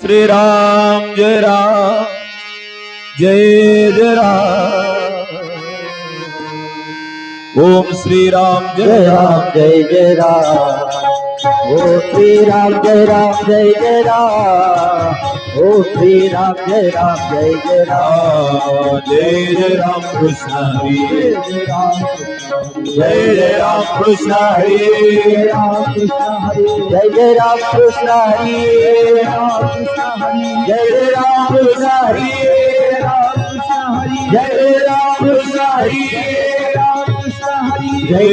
श्री राम जय राम जय जय राम। ओम श्री राम जय राम जय जय राम। ओ श्री राम जय जय राम। ओ श्री राम जय जय राम। जय जय राम कृष्ण हरि जय राम जय जय राम कृष्ण हरि जय जय राम कृष्ण हरि जय जय राम कृष्ण हरि जय जय राम कृष्ण हरि जय जय राम कृष्ण हरि जय जय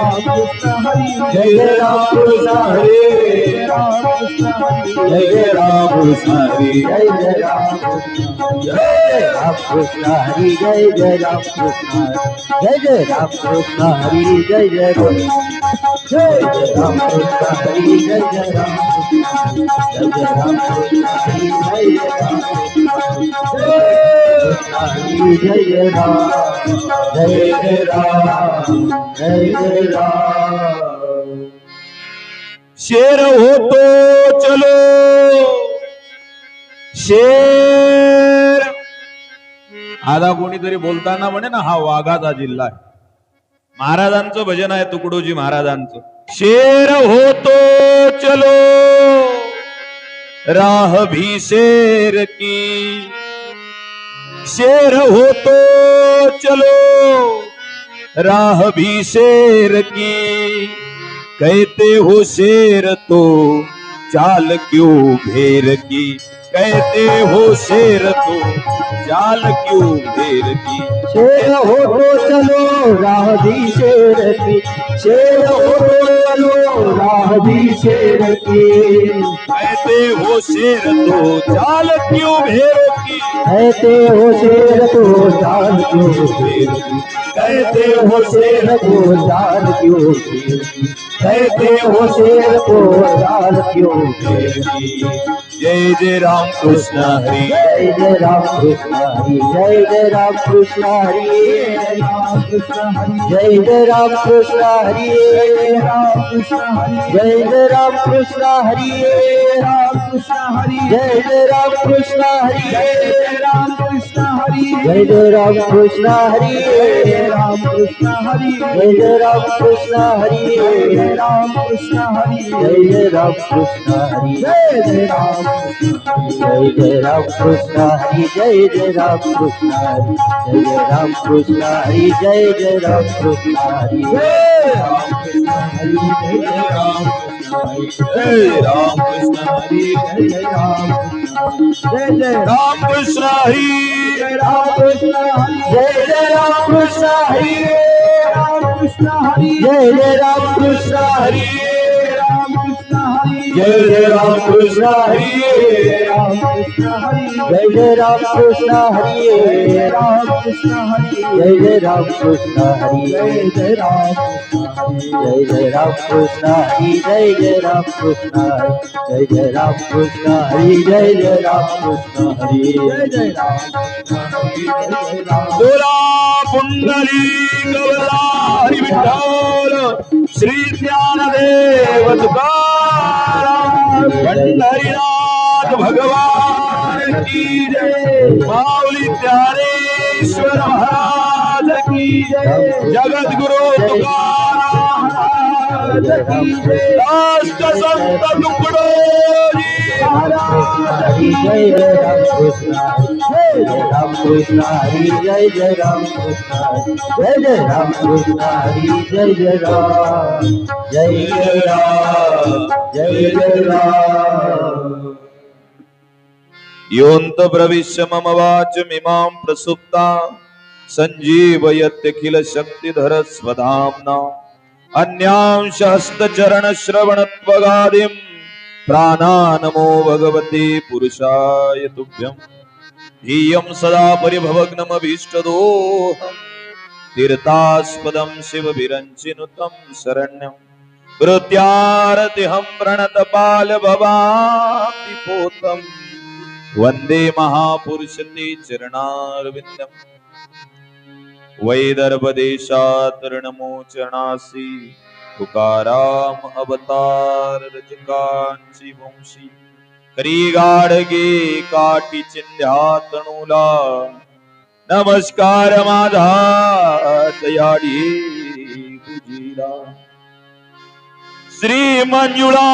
राम कृष्ण हरि जय जय राम कृष्ण हरि जय जय राम कृष्ण हरि जय जय राम कृष्ण जय जय राम कृष्ण हरि जय जय राम कृष्ण हरि जय जय राम जय जय राम कृष्ण हरि जय जय राम हरि जय जय राम जय जय राम जय जय राम। शेर हो तो चलो शेर। आता कोणीतरी बोलताना म्हणे ना हा वाघाचा जिल्हा आहे. महाराजांचं भजन आहे तुकडोजी महाराजांचं. शेर हो तो चलो राह भी शेर की, शेर हो तो चलो राह भी शेर की, कहते हो शेर तो चाल क्यों भेर की, कहते हो शेर तो चाल क्यों भेर की। शेर हो तो चलो राह भी शेर की, शेर हो तो चलो राह भी शेर की, कहते हो शेर तो चाल क्यों भेर की, कहते हो शेर तो चाल क्यों भेर की, कहते हो शेर को चाल क्यों भेर की, कहते हो शेर को चाल क्यों भेर की। जय जय राम कृष्ण हरि जय जय राम कृष्ण हरि जय जय राम कृष्ण हरि जय जय राम कृष्ण हरि जय जय राम कृष्ण हरि जय जय राम कृष्ण हरि जय जय राम कृष्ण हरि जय जय राम कृष्ण हरि जय जय राम कृष्ण हरि जय जय राम कृष्ण हरि जय जय राम कृष्ण हरि जय जय राम कृष्ण हरि जय जय राम कृष्ण हरि जय राम कृष्ण हरि जय जय राम जय जय राम कृष्ण हरि जय राम कृष्ण हरि जय जय राम कृष्ण हरि जय जय राम कृष्ण हरि जय जय राम कृष्ण हरि जय जय राम कृष्ण हरि जय जय राम कृष्ण हरि जय जय राम कृष्ण हरि जय जय राम कृष्ण हरि जय जय राम कृष्ण हरि जय जय राम कृष्ण हरि जय जय राम बोला पुंडली गवलारी विठ्ठल श्री ज्ञानदेव तुकाराम पंढरीनाथ भगवान की जय। माऊली ज्ञानेश्वर महाराज की जय। जगद्गुरु तुकाराम महाराज की जय। राष्ट्र संत तुकडोजी हरि जय जय राम कृष्ण जय जय राम कृष्ण हरि जय जय राम कृष्ण जय जय राम कृष्ण हरि जय जय राम जय जय राम जय जय राम। योऽन्त प्रविश्य मम वाचमिमां प्रसुप्ता सञ्जीवयत्यखिल शक्तिधर स्वधाम्ना अन्यांश हस्तचरणश्रवणत्वगादिं प्राणानमो भगवते पुरुषाय तुभ्यं। धियं सदा परिभवग्नमभीष्टदोहं तीर्थास्पदं शिवविरञ्चिनुतं शरण्यं कृत्यारतिहं प्रणतपालभवाब्धि पोतम् वंदे महापुरुष ते चरणारविंदम। वैदर्भदेशात् ऋणमोचनासि तुकाराम अवतार रजकांची वंशी करी गाडगे काठी चिंध्या तणूला नमस्कार माझा दयाळी तुझीला श्री मंजुळा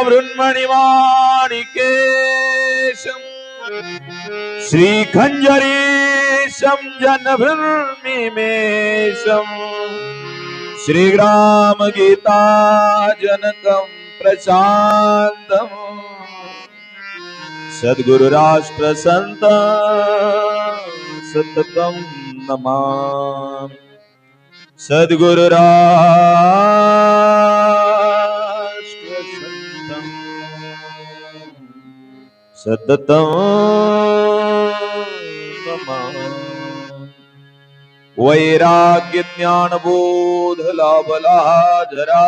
वृन्मणि माणिकेशम श्री खंजरीशम जनभृन्निमेशम श्री ग्राम गीता जनकम प्रशांतम सद्गुरु राष्ट्र संत सततम नमामि सद्गुरु राष्ट्र संतम सततम नमामि वैराग्य ज्ञान बोध लाभला जरा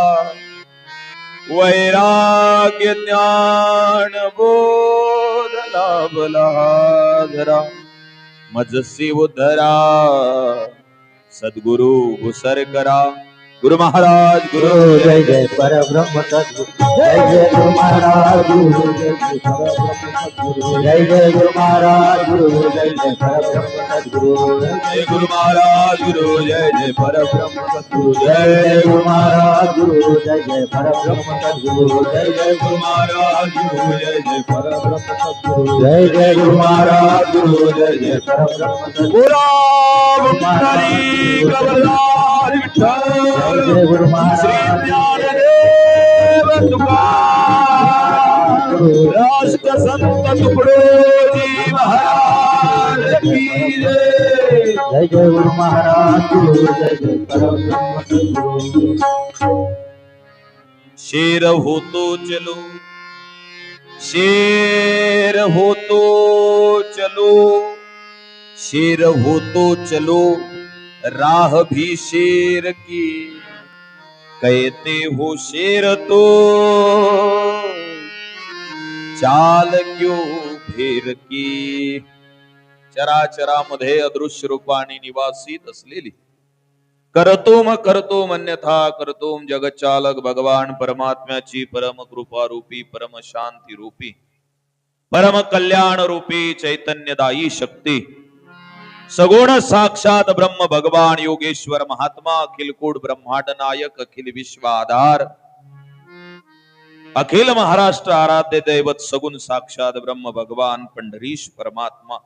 वैराग्य ज्ञान बोध लाभला जरा मजसी उद्धरा सद्गुरु घुसर करा गुरु महाराज गुरु जय जय परब्रह्म सद्गुरु जय जय गुरु महाराज गुरु जय जय परब्रह्म सद्गुरु जय जय गुरु महाराज गुरु जय जय परब्रह्म सद्गुरु जय गुरु महाराज गुरु जय जय परब्रह्म सद्गुरु जय जय गुरु महाराज गुरु जय जय परब्रह्म सद्गुरु जय जय गुरु महाराज गुरु जय जय परब्रह्म सद्गुरु जय जय गुरु महाराज गुरु जय जय परब्रह्म सद्गुरु बोला विठ्ठली गवळदार विठ्ठल जय गुरु महाराज श्री ज्ञानदेव तुकाराम राष्ट्र संत तुकडोजी महाराज की जय जय जय गुरु महाराज गुरु जय जय परब्रह्म सद्गुरु शेर होतो चलो शेर होतो चलो शेर होतो चलो राह भी शेर की कहते हो शेर तो चाल क्यों फेर की चराचरामध्ये अदृश्य रूपाने निवासित असलेली करतोम अन्यथा करतोम जगच्चालक भगवान परमात्म्याची परम कृपा रूपी परम शांती रूपी परम कल्याण रूपी चैतन्यदायी शक्ती सगुण साक्षात ब्रह्म भगवान योगेश्वर महात्मा अखिल कोट ब्रह्मांड नायक अखिल विश्व आधार अखिल महाराष्ट्र आराध्य दैवत सगुण साक्षात ब्रह्म भगवान पंढरीश परमात्मा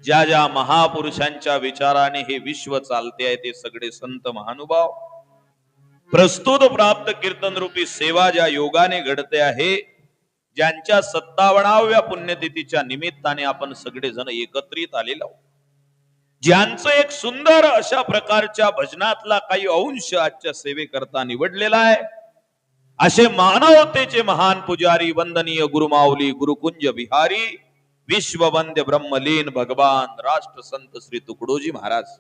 ज्या ज्या महापुरुषांच्या विचाराने हे विश्व चालते आहे ते सगळे संत महानुभाव प्रस्तुत प्राप्त कीर्तन रूपी सेवा ज्या योगाने घडते आहे ज्यांच्या 57व्या पुण्यतिथीच्या निमित्ताने आपण सगळे जण एकत्रित आलेलो आहोत ज्यांचं एक सुंदर अशा प्रकारच्या भजनातला काही अंश आजच्या सेवेकरता निवडलेला आहे असे मानवतेचे महान पुजारी वंदनीय गुरुमाऊली गुरुकुंज विहारी विश्ववंद्य ब्रह्मलीन भगवान राष्ट्रसंत श्री तुकडोजी महाराज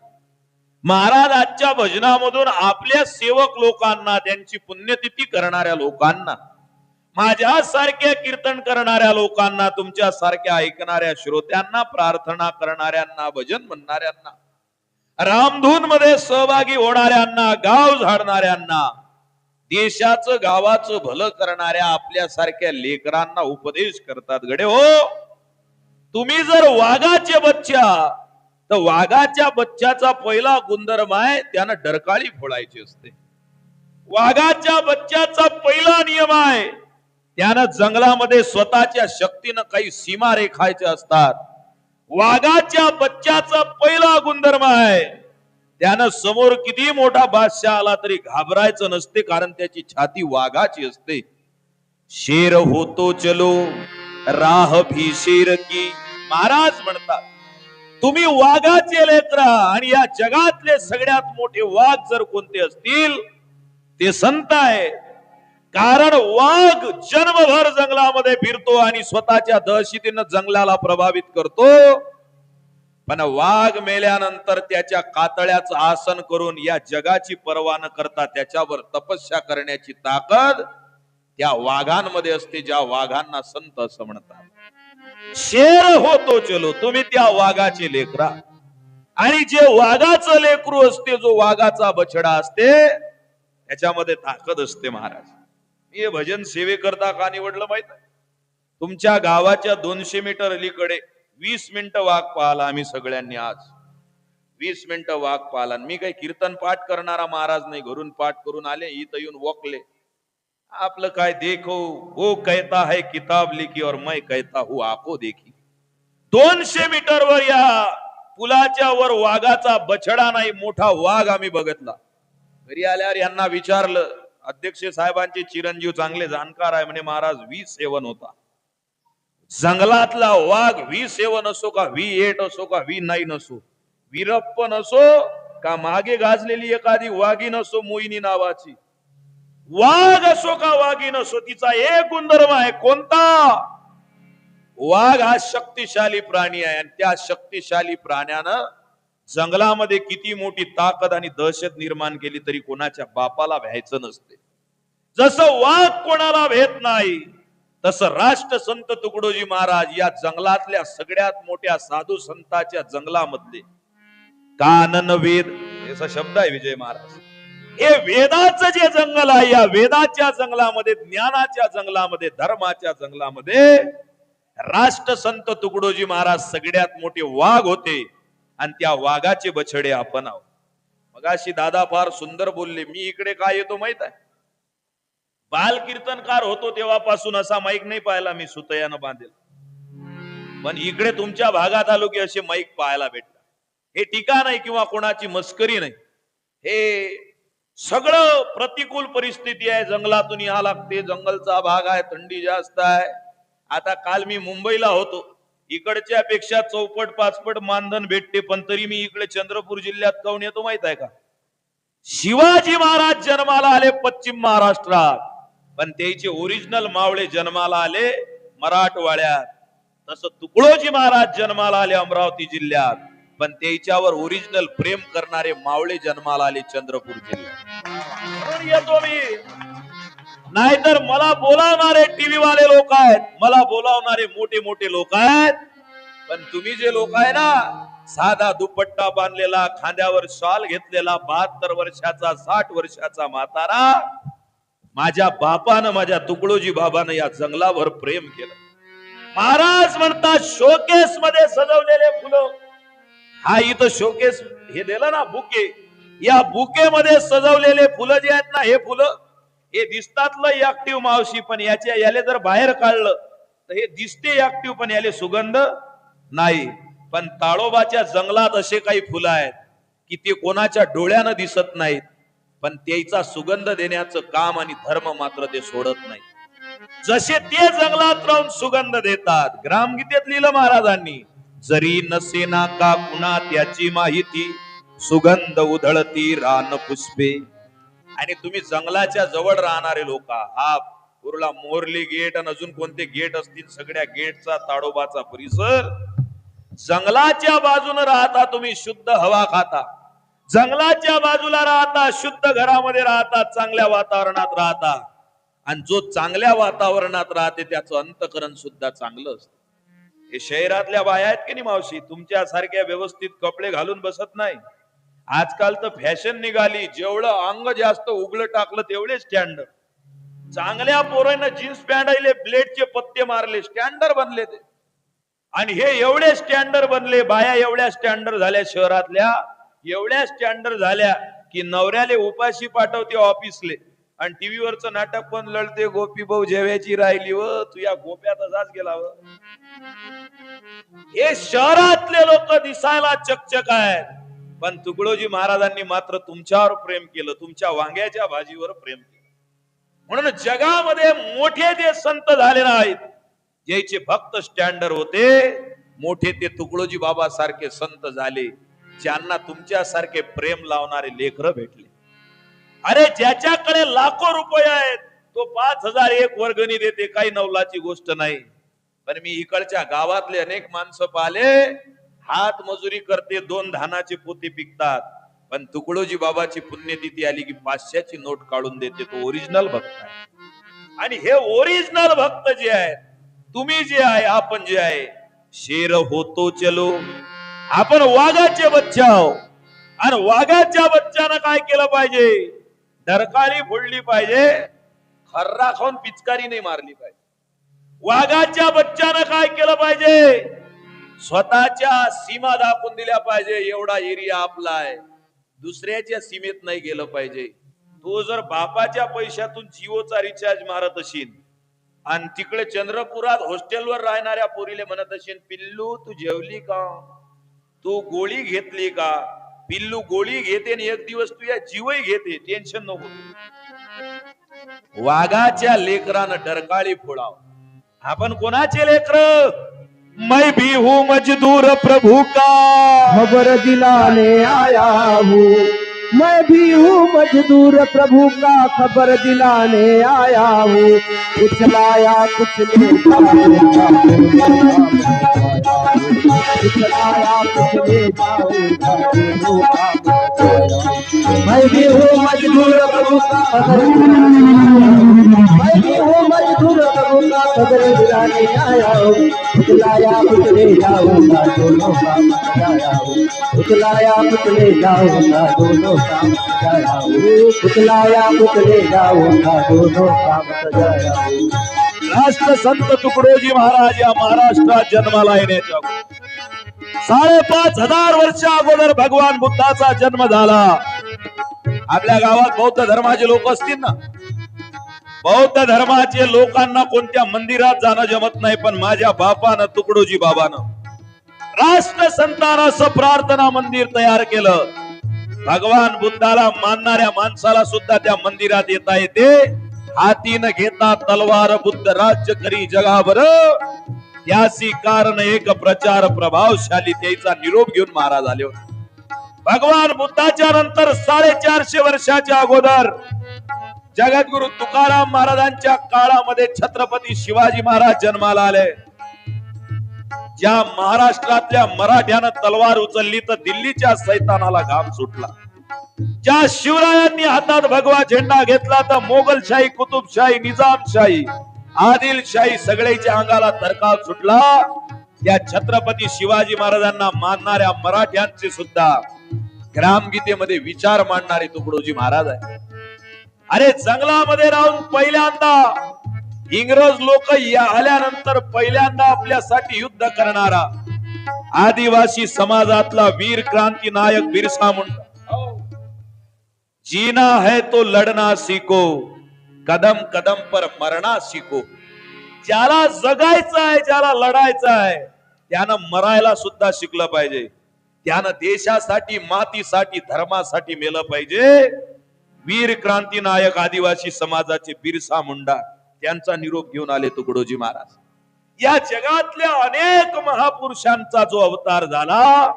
आजच्या भजनामधून आपल्या सेवक लोकांना त्यांची पुण्यतिथी करणाऱ्या लोकांना माझ्यासारख्या कीर्तन करणाऱ्या लोकांना तुमच्या सारख्या ऐकणाऱ्या श्रोत्यांना प्रार्थना करणाऱ्यांना भजन म्हणणाऱ्यांना रामधून मध्ये सहभागी होणाऱ्यांना गाव झाडणाऱ्यांना देशाचं गावाचं भलं करणाऱ्या आपल्यासारख्या लेकरांना उपदेश करतात गडे हो तुम्ही जर वाघाचे बच्चा तर वाघाच्या बच्च्याचा पहिला गुणधर्म आहे त्यानं डरकाळी फोडायची असते वाघाच्या बच्च्याचा पहिला नियम आहे त्यानं जंगलामध्ये स्वतःच्या शक्तीनं काही सीमा रेखायच्या असतात वाघाच्या बच्च्याचा पहिला गुणधर्म आहे त्यानं समोर किती मोठा बादशाह आला तरी घाबरायचं नसते कारण त्याची छाती वाघाची असते शेर होतो चलो राह भी शेर की महाराज म्हणतात तुम्ही वाघाचे लेकरा आणि या जगातले सगळ्यात मोठे वाघ जर कोणते असतील ते संत आहे कारण वाघ जन्मभर जंगलामध्ये फिरतो आणि स्वतःच्या दहशतीनं जंगलाला प्रभावित करतो पण वाघ मेल्यानंतर त्याच्या कातळ्याचं आसन करून या जगाची पर्वा न करता त्याच्यावर तपस्या करण्याची ताकद त्या वाघांमध्ये असते ज्या वाघांना संत असं म्हणतात शेर होतो चलो तुम्ही त्या वाघाचे लेकरा आणि जे वाघाचं लेकरू असते, जो वाघाचा बछडा असते, त्याच्यामध्ये ताकद असते. महाराज, मी हे भजन सेवे करता का निवडलं माहित आहे? तुमच्या गावाच्या 200 मीटर अलीकडे 20 मिनिटं वाघ पाहला आम्ही सगळ्यांनी. आज 20 मिनिटं वाघ पाहला. मी काही कीर्तन पाठ करणारा महाराज नाही, घरून पाठ करून आले, इथं येऊन वकले. आपलं काय, देखो वो कहता है किताब लिखी और मैं कहता हूं आंखों देखी. 200 मीटर वर या पुलाच्या वर वाघाचा बछडा नाही, मोठा वाघ आम्ही बघितला. घरी आल्यावर यांना विचारलं, अध्यक्ष साहेबांचे चिरंजीव चांगले जाणकार आहे म्हणे, महाराज V7 होता. जंगलातला वाघ V7 असो का V8 असो का V9 असो, वीरप्पन असो का मागे गाजलेली एखादी वाघीण असो मोहिनी नावाची, वाघ असो का वाघीण असो, तिचा एक गुणधर्म आहे. कोणता? वाघ हा शक्तिशाली प्राणी आहे. आणि त्या शक्तिशाली प्राण्यानं जंगलामध्ये किती मोठी ताकद आणि दहशत निर्माण केली तरी कोणाच्या बापाला भ्यायचं नसते. जसं वाघ कोणाला भेट नाही, तसं राष्ट्रसंत तुकडोजी महाराज या जंगलातल्या सगळ्यात मोठ्या साधू संतांच्या जंगलामधले कानन वेद, याचा शब्द आहे विजय महाराज. हे वेदाचं जे जंगल आहे, या वेदाच्या जंगलामध्ये, ज्ञानाच्या जंगलामध्ये, धर्माच्या जंगलामध्ये राष्ट्रसंत तुकडोजी महाराज सगळ्यात मोठे वाघ होते. आणि त्या वाघाचे बछडे आपण आहोत. मगाशी दादा फार सुंदर बोलले. मी इकडे काय येतो माहित आहे? बाल कीर्तनकार होतो तेव्हापासून असा माईक नाही पाहिला मी सुतयानं बांधेल. पण इकडे तुमच्या भागात आलो की असे माईक पाहायला भेटतात. हे टीका नाही किंवा कोणाची मस्करी नाही, हे सगळं प्रतिकूल परिस्थिती आहे. जंगलातून या लागते, जंगलचा भाग आहे, थंडी जास्त आहे. आता काल मी मुंबईला होतो, इकडच्या पेक्षा चौपट पाचपट मानधन भेटते, पण तरी मी इकडे चंद्रपूर जिल्ह्यात काऊन येतो माहित आहे का? शिवाजी महाराज जन्माला आले पश्चिम महाराष्ट्रात, पण त्याचे ओरिजिनल मावळे जन्माला आले मराठवाड्यात. तसं तुकडोजी महाराज जन्माला आले अमरावती जिल्ह्यात, पण त्याच्यावर ओरिजिनल प्रेम करणारे मावळे जन्माला आले चंद्रपूर जिल्ह्यात. येतो मी, नाहीतर मला बोलावणारे टीव्ही वाले लोक आहेत, मला बोलावणारे मोठे मोठे लोक आहेत. पण तुम्ही जे लोक आहे ना, साधा दुपट्टा बांधलेला, खांद्यावर शॉल घेतलेला 72 वर्षाचा 60 वर्षाचा म्हातारा, माझ्या बापानं, माझ्या तुकडोजी बाबानं या जंगलावर प्रेम केलं. महाराज म्हणतात शोकेस मध्ये सजवलेले फुलं, हा इथं शोकेस हे दिलं ना बुके, या बुके मध्ये सजवलेले फुलं जे आहेत ना, हे फुलं हे दिसतातलं ऍक्टिव्ह मावशी, पण याले जर बाहेर काढलं तर हे दिसते ऍक्टिव्ह, पण याले सुगंध नाही. पण ताळोबाच्या जंगलात असे काही फुलं आहेत की ते कोणाच्या डोळ्यानं दिसत नाहीत, पण त्याचा सुगंध देण्याचं काम आणि धर्म मात्र ते सोडत नाही. जसे ते जंगलात राहून सुगंध देतात. ग्रामगीतेत लिहिलं महाराजांनी, जरी नसेना का कुणा त्याची माहिती, सुगंध उधळती रान पुष्पे. आणि तुम्ही जंगलाच्या जवळ राहणारे लोक, हा कुर्ला मोरली गेट आणि अजून कोणते गेट असतील, सगळ्या गेटचा ताडोबाचा परिसर, जंगलाच्या बाजूने राहता, तुम्ही शुद्ध हवा खाता, जंगलाच्या बाजूला राहता, शुद्ध घरामध्ये राहता, चांगल्या वातावरणात राहता. आणि जो चांगल्या वातावरणात राहते त्याचं अंतकरण सुद्धा चांगलं असतं. हे शहरातल्या बाया आहेत की नाही मावशी, तुमच्या सारख्या व्यवस्थित कपडे घालून बसत नाही. आजकाल तर फॅशन निघाली, जेवढं अंग जास्त उघड टाकलं तेवढे स्टँडर्ड. चांगल्या पोरांना जीन्स पॅन्ट आले, ब्लेडचे पत्ते मारले, स्टँडर्ड बनले ते. आणि हे एवढे स्टँडर्ड बनले, बाया एवढ्या स्टँडर्ड झाल्या शहरातल्या, एवढ्या स्टँडर्ड झाल्या की नवऱ्याले उपाशी पाठवते ऑफिसले, आणि टीव्हीवरचं नाटक पण लढते, गोपी भाऊ जेवायची राहिली व तू या गोप्यात जाच गेला व. हे शहरातले लोक दिसायला चकचक आहेत, पण तुकडोजी महाराजांनी मात्र तुमच्यावर प्रेम केलं, तुमच्या वांग्याच्या भाजीवर प्रेम केलं. म्हणून जगामध्ये मोठे जे संत झाले नाहीत, ज्याचे भक्त स्टँडर्ड होते, मोठे ते तुकडोजी बाबा सारखे संत झाले, ज्यांना तुमच्यासारखे प्रेम लावणारे लेकरं भेटले. अरे ज्याच्याकडे लाखो रुपये आहेत तो 5000 एक वर्गणी देते, काही नवलाची गोष्ट नाही. पण मी इकडच्या गावातले अनेक माणसं पाहिले, हात मजुरी करते, 2 धानाचे पोते पिकतात, पण तुकडोजी बाबाची पुण्यतिथी आली की 500ची नोट काढून देते. तो ओरिजिनल भक्त आहे. आणि हे ओरिजिनल भक्त जे आहेत, तुम्ही जे आहे, आपण जे आहे, शेर होतो चलो आपण वाघाचे बच्चे आहोत आणि वाघाच्या बच्च्यानं काय केलं पाहिजे? डरकाळी फोडली पाहिजे, खर्रा खाऊन पिचकारी नाही मारली पाहिजे. वाघाच्या बच्च्यानं काय केलं पाहिजे? स्वतःच्या सीमा दाखवून दिल्या पाहिजे. एवढा एरिया आपला आहे, दुसऱ्याच्या सीमेत नाही गेलं पाहिजे. तो जर बापाच्या पैशातून जिओचा रिचार्ज मारत असेल आणि तिकडे चंद्रपुरात हॉस्टेलवर राहणाऱ्या पोरीले म्हणत असेल, पिल्लू तू जेवली का, तू गोळी घेतली का, पिल्लू गोळी घेते आणि एक दिवस तू या जीवही घेते, टेन्शन नको. वाघाच्या लेकरानं डरकाळी फोडाव. आपण कोणाचे लेकर? मैं भी हूं मजदूर प्रभु का, खबर दिलाने आया हूँ. मैं भी हूँ मजदूर प्रभु का, खबर दिलाने आया हूँ. कुछ लाया कुछ ले जाऊंगा, कुछ लाया कुछ ले जाऊंगा. मैं भी हूँ मजदूर प्रभु का, खबर मैं भी हूँ मजदूर प्रभु का, खबर दिलाने आया हूँ. कुछ लाया कुछ ले जाऊंगा, दोनों काम सजाया हूँ. कुछ लाया कुछ ले जाऊंगा, दोनों काम सजाया हूँ. कुछ लाया कुछ ले जाऊंगा, दोनों काम सजाया हूँ. राष्ट्र संत तुकडोजी महाराज या महाराष्ट्रात जन्माला येण्याच्या 5,500 वर्ष अगोदर भगवान बुद्धाचा जन्म झाला. आपल्या गावात बौद्ध धर्माचे लोक असतील ना, बौद्ध धर्माचे लोकांना कोणत्या मंदिरात जाणं जमत नाही, पण माझ्या बापानं तुकडोजी बाबानं राष्ट्र संतांना असं प्रार्थना मंदिर तयार केलं. भगवान बुद्धाला मानणाऱ्या माणसाला सुद्धा त्या मंदिरात येता येते. हातीन घेता तलवार बुद्ध राज्य करी जगावर, त्यासी कारण एक प्रचार प्रभावशाली, त्याचा निरोप घेऊन महाराज आले होते. भगवान बुद्धाच्या नंतर 450 वर्षाच्या अगोदर जगद्गुरु तुकाराम महाराजांच्या काळामध्ये छत्रपती शिवाजी महाराज जन्माला आले. ज्या महाराष्ट्रातल्या मराठ्यानं तलवार उचलली तर दिल्लीच्या सैतानाला घाम सुटला. ज्या शिवरायांनी हातात भगवा झेंडा घेतला तर मोगलशाही, कुतुबशाही, निजामशाही, आदिलशाही सगळ्याच्या अंगाला थरकाव सुटला. त्या छत्रपती शिवाजी महाराजांना मानणाऱ्या मराठ्यांचे सुद्धा ग्रामगीतेमध्ये विचार मांडणारे तुकडोजी महाराज आहे. अरे जंगलामध्ये राहून पहिल्यांदा इंग्रज लोक आल्यानंतर पहिल्यांदा आपल्यासाठी युद्ध करणारा आदिवासी समाजातला वीर क्रांती नायक बिरसा मुंडा. जीना है तो लढना सीखो, कदम कदम पर मरना सीखो. ज्याला जगायचं आहे, ज्याला लढायचं आहे, त्यानं मरायला सुद्धा शिकलं पाहिजे. त्यानं देशासाठी, मातीसाठी, धर्मासाठी मेलं पाहिजे. वीर क्रांती नायक आदिवासी समाजाचे बिरसा मुंडा त्यांचा निरोप घेऊन आले तुकडोजी महाराज. या जगातल्या अनेक महापुरुषांचा जो अवतार झाला,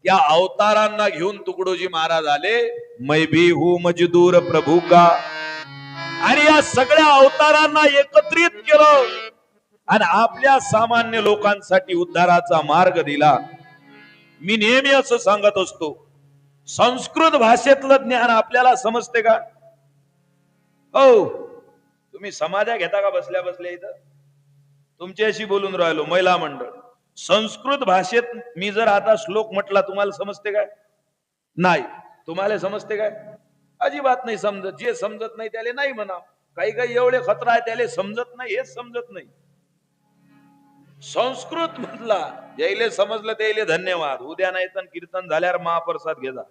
या अवतारांना घेऊन तुकडोजी महाराज आले. मैं भी हूं मजदूर प्रभु का. आणि या सगळ्या अवतारांना एकत्रित केलं आणि आपल्या सामान्य लोकांसाठी उद्धाराचा मार्ग दिला. मी नेहमी असं सांगत असतो, संस्कृत भाषेतलं ज्ञान आपल्याला समजते का? हो, तुम्ही समाध्या घेता का बसल्या बसल्या इथं? तुमच्याशी बोलून राहिलो, महिला मंडळ. संस्कृत भाषेत मी जर आता श्लोक म्हटला, तुम्हाला समजते काय? नाही. तुम्हाला समजते काय? अजिबात नाही समजत. जे समजत नाही त्याला नाही म्हणा. काही काही एवढे खतरा आहे त्याला समजत नाही, हेच समजत नाही. संस्कृत म्हटला, ज्याले समजलं त्याले धन्यवाद. उद्या नाही तर कीर्तन झाल्यावर महाप्रसाद घेजा.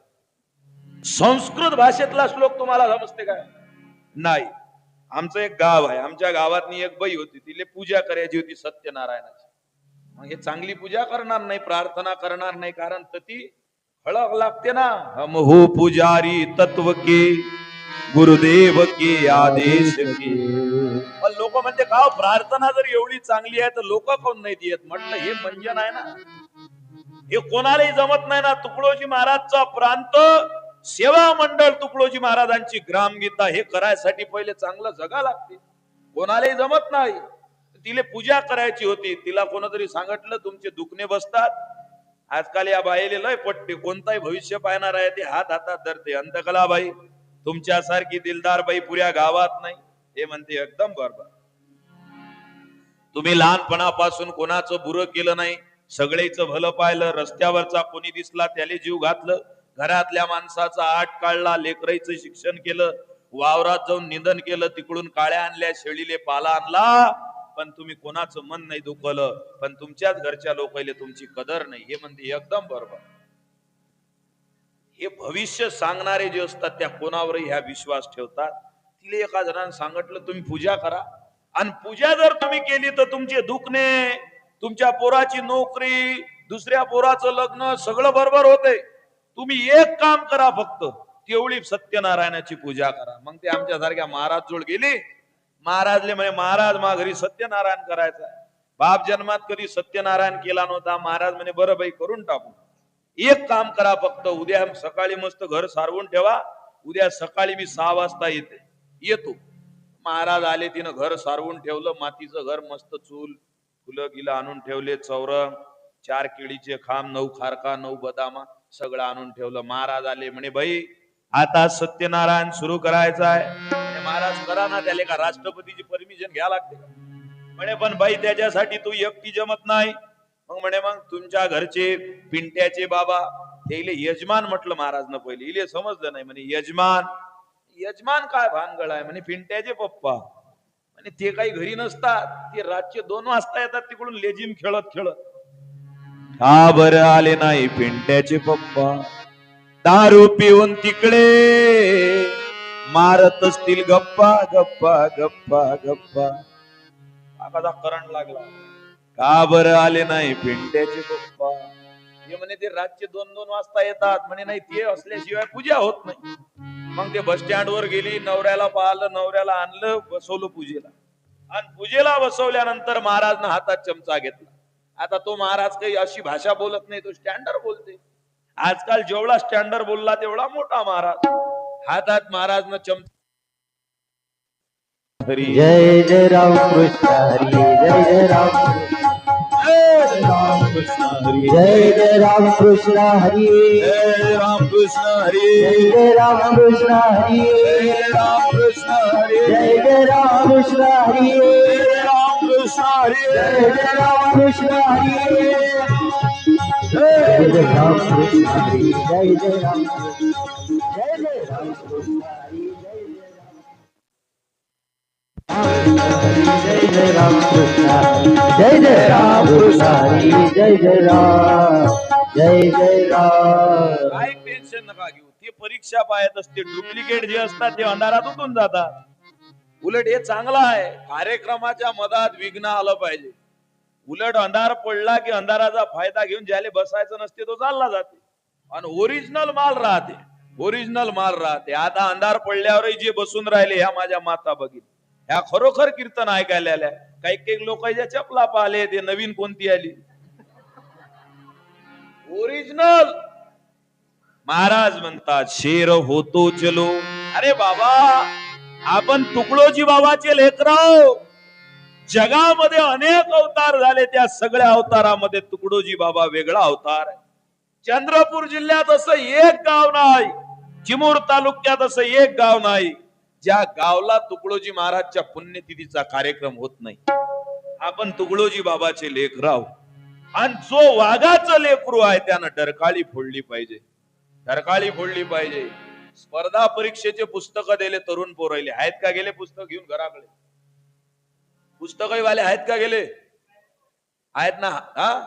संस्कृत भाषेतला श्लोक तुम्हाला समजते काय? नाही. आमचं एक गाव आहे, आमच्या गावातनी एक बाई होती, तिले पूजा करायची होती सत्यनारायणाची. मग हे चांगली पूजा करणार नाही, प्रार्थना करणार नाही, कारण ती हळक लागते ना. हम हो पुजारी तत्व के, गुरुदेव के आदेश के. पण लोक म्हणते का प्रार्थना जर एवढी चांगली आहे तर लोक कोण नाही देत? म्हटलं हे म्हणजे नाही ना, हे कोणालाही जमत नाही ना. तुकडोजी महाराजचा प्रांत सेवा मंडळ, तुकडोजी महाराजांची ग्रामगीता हे करायसाठी पहिले चांगलं जगा लागते. कोणालाही जमत नाही. तिला पूजा करायची होती. तिला कोणतरी सांगितलं तुमचे दुखणे बसतात. आजकाल या बाईले लय पट्टे, कोणताही भविष्य पाहणार आहे ते हात हातात धरते. अंतकला बाई तुमच्यासारखी दिलदार बाई पुऱ्या गावात नाही. हे म्हणते एकदम बरोबर. तुम्ही लहानपणापासून कोणाचं बुरं केलं नाही, सगळेच भलं पाहिलं. रस्त्यावरचा कोणी दिसला त्याले जीव घातलं. घरातल्या माणसाचा आट काढला. लेकराईचं शिक्षण केलं. वावरात जाऊन निंदन केलं. तिकडून काळ्या आणल्या. शेळीले पाला आणला. पण तुम्ही कोणाचं मन नाही दुखवलं. पण तुमच्याच घरच्या लोकांना तुमची कदर नाही. हे म्हणते एकदम बरोबर. हे भविष्य सांगणारे जे असतात त्या कोणावरही ह्या विश्वास ठेवतात. तिला एका जणांनी सांगितलं तुम्ही पूजा करा, आणि पूजा जर तुम्ही केली तर तुमचे दुखणे, तुमच्या पोराची नोकरी, दुसऱ्या पोराचं लग्न सगळं बरोबर होते. तुम्ही एक काम करा, फक्त तेवढी सत्यनारायणाची पूजा करा. मग ते आमच्या सारख्या महाराज जोड गेली. महाराजले म्हणे महाराज मा घरी सत्यनारायण करायचं आहे. बाप जन्मात कधी सत्यनारायण केला नव्हता. महाराज म्हणे बरं बाई करून टाकू. एक काम करा, फक्त उद्या सकाळी मस्त घर सारवून ठेवा. उद्या सकाळी मी 6 वाजता येतो. महाराज आले. तिनं घर सारवून ठेवलं. मातीचं घर, मस्त चूल फुलं गिलं आणून ठेवले. चौरंग, 4 केळीचे खांब, 9 खारका, 9 बदामा सगळं आणून ठेवलं. महाराज आले. म्हणे बाई आता सत्यनारायण सुरू करायचं आहे. महाराज करा ना. त्याला का राष्ट्रपतीची परमिशन घ्या लागते? म्हणे पण बाई त्याच्यासाठी तू एकटी जमत नाही. मग म्हणे मग तुमच्या घरचे पिंट्याचे बाबा त्याले यजमान म्हटलं महाराजनं. पहिले इले समजलं नाही. म्हणे यजमान, यजमान काय भानगड आहे? म्हणे पिंट्याचे पप्पा. म्हणे ते काही घरी नसतात. ते रातचे 2 वाजता येतात तिकडून लेझिम खेळत खेळत. का बरं आले नाही पिंट्याचे पप्पा? दारू पिऊन तिकडे मारत असतील गप्पा गप्पा गप्पा गप्पा. आकाचा करंट लागला. का बरं आले नाही पिंट्याचे पप्पा? हे म्हणे ते रातचे 2-2 वाजता येतात. म्हणे नाही, ते असल्याशिवाय पूजा होत नाही. मग ते बस स्टँड वर गेली. नवऱ्याला पाहिलं, नवऱ्याला आणलं, बसवलं पूजेला. आणि पूजेला बसवल्यानंतर महाराजनं हातात चमचा घेतला. आता तो महाराज काही अशी भाषा बोलत नाही, तो स्टँडर्ड बोलते. आजकाल जेवढा स्टँडर्ड बोलला तेवढा मोठा महाराज. हातात महाराजनं चमचा. जय जय राम कृष्ण हरी. जय जय राम कृष्ण हरी. जय जय राम कृष्ण हरी. जय राम कृष्ण हरी. जय जय राम कृष्ण हरी. जय राम कृष्ण हरी. जय जय राम कृष्ण हरी. जय राम कृष्ण हरी. जय जय राम कृष्ण हरी. जय जय राम कृष्ण हरी. जय जय राम जय जय राम कृष्ण हरी. जय जय राम कृष्ण. जय जय राम कृष्ण हरी. जय जय राम. जय जय राम. काय टेन्शन नका घेऊ. ते परीक्षा पाहत असते. डुप्लिकेट जे असतात ते अंधारात उतरून जातात. उलट हे चांगलं आहे. कार्यक्रमाच्या मधात विघ्न आलं पाहिजे. उलट अंधार पडला की अंधाराचा फायदा घेऊन ज्याला बसायचं नसते तो चालला जाते. आणि ओरिजिनल माल राहते. ओरिजिनल माल राहते. आता अंधार पडल्यावरही जे बसून राहिले ह्या माझ्या माता बघितल्या. ह्या खरोखर कीर्तन ऐकायला आल्या. काही काही लोकांच्या चपला पाहिले. ते नवीन कोणती आली ओरिजिनल. महाराज म्हणतात शेर होतो चलो. अरे बाबा, आपण तुकडोजी बाबाचे लेकराव. जगामध्ये अनेक अवतार झाले. त्या सगळ्या अवतारामध्ये तुकडोजी बाबा वेगळा अवतार आहे. चंद्रपूर जिल्ह्यात असं एक गाव नाही. चिमूर तालुक्यात असं एक गाव नाही ज्या गावला तुकडोजी महाराजच्या पुण्यतिथीचा कार्यक्रम होत नाही. आपण तुकडोजी बाबाचे लेकराव. आणि जो वाघाचं लेकरू आहे त्यानं डरकाळी फोडली पाहिजे. डरकाळी फोडली पाहिजे. स्पर्धा परीक्षेचे पुस्तक दिले तरुण पोरायले. आहेत का गेले पुस्तक घेऊन घराकडे? पुस्तकही वाले आहेत का गेले? आहेत ना? हा,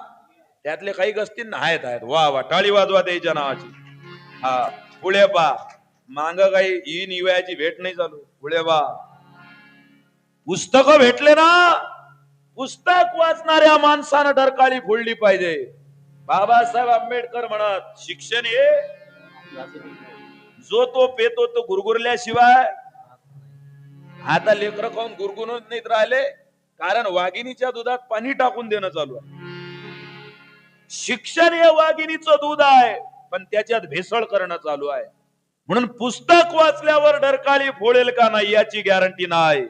त्यातले काही असतील ना? आहेत आहेत. वा वा, टाळी वाजवा त्याच्या नावाची. हा, पुढे पा. मांग काही ही निवयाची भेट नाही चालू. पुढे पा. पुस्तक भेटले ना. पुस्तक वाचणाऱ्या माणसानं डरकाळी फोडली पाहिजे. बाबासाहेब आंबेडकर म्हणत शिक्षण हे जो तो पेतो तो गुरगुरल्याशिवाय. आता लेकर कोण गुरगुनच नाहीत राहिले. कारण वाघिणीच्या दुधात पाणी टाकून देणं चालू आहे. शिक्षण हे वाघिणीचं दूध आहे, पण त्याच्यात भेसळ करणं चालू आहे. म्हणून पुस्तक वाचल्यावर डरकाळी फोडेल का नाही याची गॅरंटी नाही.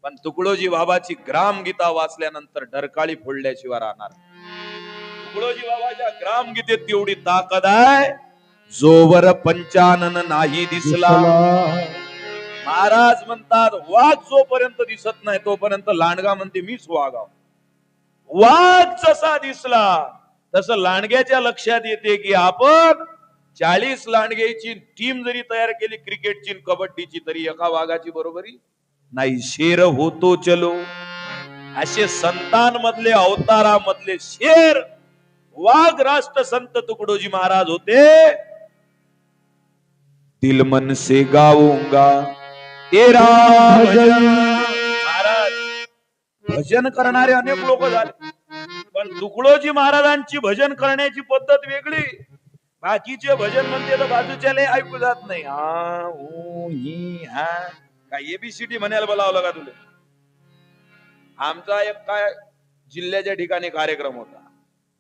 पण तुकडोजी बाबाची ग्रामगीता वाचल्यानंतर डरकाळी फोडल्याशिवाय राहणार. तुकडोजी बाबाच्या ग्रामगीतेत तेवढी ताकद आहे. जोवर पंचानन नाही दिसला. महाराज म्हणतात वाघ जोपर्यंत दिसत नाही तोपर्यंत लांडगा म्हणते मीच वाघाव. वाघ जसा दिसला तसं लांडग्याच्या लक्षात येते की आपण 40 लांडग्याची टीम जरी तयार केली क्रिकेटची कबड्डीची तरी एका वाघाची बरोबरी नाही. शेर होतो चलो असे संतांमधले अवतारामधले शेर वाघ राष्ट्र संत तुकडोजी महाराज होते. दिल मन से गाऊंगा तेरा भजन. महाराज भजन करणारे अनेक लोक झाले पण तुकडोजी महाराजांची भजन करण्याची पद्धत वेगळी. बाकीचे भजन म्हणते तर बाजूच्याला ऐकू जात नाही. हा ऊ ही हा काय एबीसीडी म्हणायला बोलावलं का तुला. आमचा एक काय जिल्ह्याच्या ठिकाणी कार्यक्रम होता.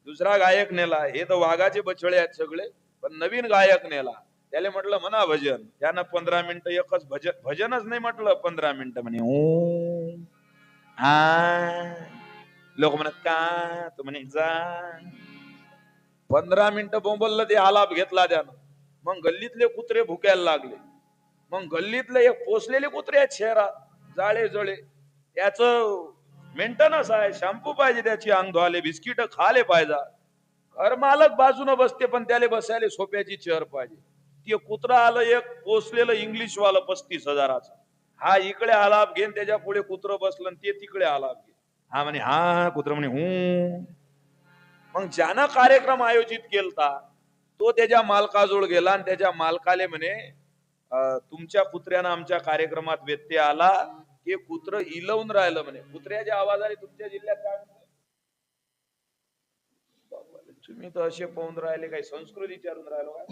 दुसरा गायक नेला. हे तर वाघाचे बछळे आहेत सगळे पण नवीन गायक नेला. त्याला म्हटलं म्हणा भजन. त्यानं 15 मिनिटं एकच भजनच नाही म्हटलं 15 मिनिटं म्हणे ओ हा. लोक म्हणत का तू म्हणे जा. 15 मिनिटं बोंबललं ते आलाप घेतला त्यानं. मग गल्लीतले कुत्रे भुकायला लागले. मग गल्लीतले एक पोचलेले कुत्रे आहेत शहरात जाळे जळे. त्याच मेंटेनन्स आहे. शॅम्पू पाहिजे त्याची अंग धुवाले बिस्किट खाले पाहिजे. घर मालक बाजूने बसते पण त्याला बसायला सोप्याची चेअर पाहिजे. ते कुत्रा आलं एक पोचलेलं इंग्लिश वाला 35,000चं. हा इकडे आलाप घेन त्याच्या पुढे कुत्र बसलं ते तिकडे आलाप घे. हा म्हणे हा कुत्र म्हणे हूं. मग ज्यानं कार्यक्रम आयोजित केलता तो त्याच्या मालकाजवळ गेला आणि त्याच्या मालकाले म्हणे तुमच्या कुत्र्यानं आमच्या कार्यक्रमात व्यत्यय आला. हे कुत्र इलवून राहिलं म्हणे. कुत्र्याच्या आवाजाने तुमच्या जिल्ह्यात काय म्हणतात. तुम्ही तर असे पाहून राहिले काही संस्कृत विचारून राहिलो काय.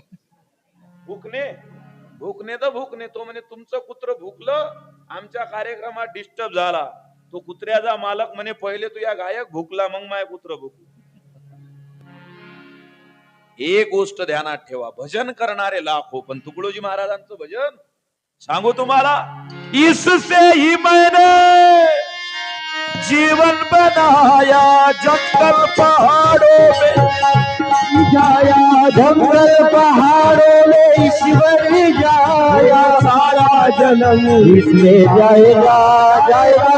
भुकणे भुकणे तर भुकणे. तो म्हणे तुमचं कुत्र भुकलं आमच्या कार्यक्रमात डिस्टर्ब झाला. तो कुत्र्याचा मालक म्हणे पहिले तू या गायक भुकला मग माय कुत्र भुकू. एक गोष्ट ध्यानात ठेवा. भजन करणारे लाखो पण तुकडोजी महाराजांचं भजन सांगू तुम्हाला. इससे ही मैंने जीवन बनाया जंगल पहाड़ों में जाया जंगल पहाड़ों में ईश्वर जाया. सारा जन्म इसमें जाएगा जाएगा.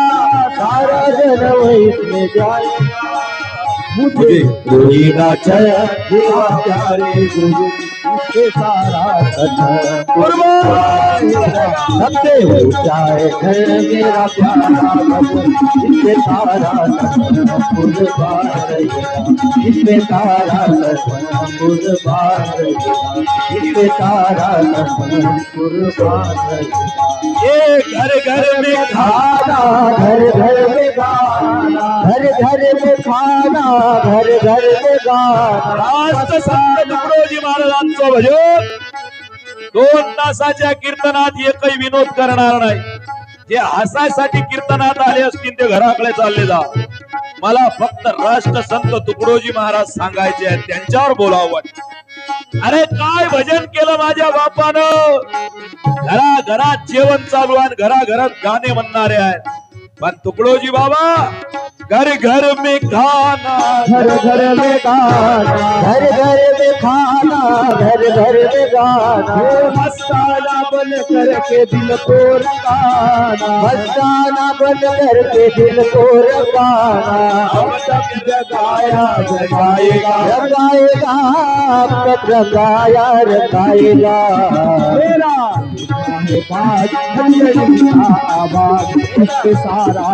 सारा जन्म इसमें जाएगा. मुझे कोई ना चाहे प्यारे गुरु इसके सारा कुर्बान सबसे हो जाए घर मेरा प्यारा भगवान. इसके सारा कुर्बान रहेगा. इसमें सारा कुर्बान रहेगा. इसमें सारा कुर्बान रहेगा. ये घर घर में खाना घर घर में गाना. घर घर में खाना घर घर में गाना. राष्ट्र संत तुकडोजी महाराजांचं भजन 2 तासाच्या कीर्तनात एकही विनोद करणार नाही. जे हसायसाठी कीर्तनात आले असतील ते घराकडे चालले जा. मला फक्त राष्ट्र संत तुकडोजी महाराज सांगायचे आहेत त्यांच्यावर बोलावं वाटतं. अरे काय भजन केलं माझ्या बापानं. घराघरात जेवण चालू आहे घराघरात गाणे म्हणणारे आहेत पण तुकडोजी बाबा घर घर में खाना घर घर में गाना. घर घर में खाना घर घर में गाना. मस्ताना बन करके दिल को रंगाना. मस्ताना बन करके दिल को रंगाना. अब तक जगाया जगाएगा जगाएगा. अब तक रंगाया रंगाएगा. मेरा आवाज इसके सारा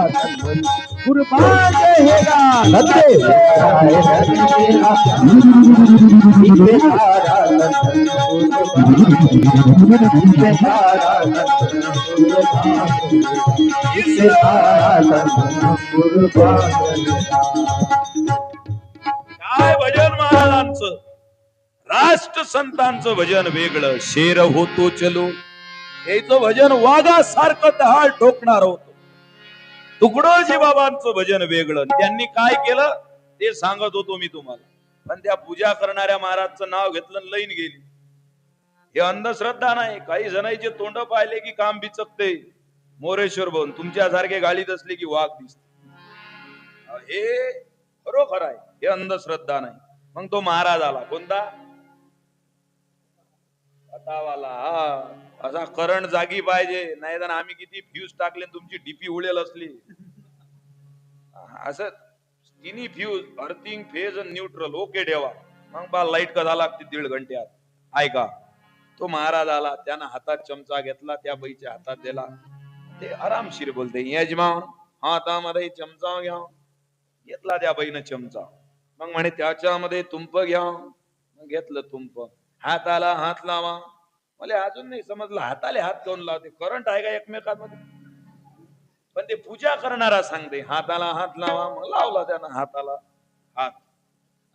कुर्बान रहेगा. काय भजन महाराजांचं. राष्ट्र संतांचं भजन वेगळं. शेर होतो चलो याचं भजन वाघासारखं दहाड ठोकणार होतं. तुकडोजी बाबांचं भजन वेगळं. त्यांनी काय केलं ते सांगत होतो मी तुम्हाला. पण त्या पूजा करणाऱ्या महाराजचं नाव घेतलं लईन गेली. हे अंधश्रद्धा नाही. काही जणांचे तोंड पाहिले की काम बिचकते. मोरेश्वर भाऊन तुमच्यासारखे गाडीत असले की वाघ दिसते. हे खरोखर आहे. हे अंधश्रद्धा नाही. मग तो महाराज आला कोणता वाला. असा करंट जागी पाहिजे नाही तर आम्ही किती फ्यूज टाकले तुमची डीपी उडेल असली. असं तिन्ही फ्यूज अर्थिंग फेज आणि न्यूट्रल ओके ठेवा. मग बा लाईट कधा लागते 1.5 घंट्यात. ऐका, तो महाराज आला, त्यानं हातात चमचा घेतला, त्या बाईच्या हातात दिला. ते आरामशीर बोलते, यजमान हातामध्ये चमचा घ्या. घेतला त्या बाईनं चमचा. मग म्हणे त्याच्यामध्ये तुंप घ्या. मग घेतलं तुंप. हाताला हात लावा. मला अजून नाही समजलं हाताले हात कोण लावते, करंट आहे का एकमेकांमध्ये? पण ते पूजा करणारा सांगते हाताला हात लावा. मग लावला त्यानं हाताला हात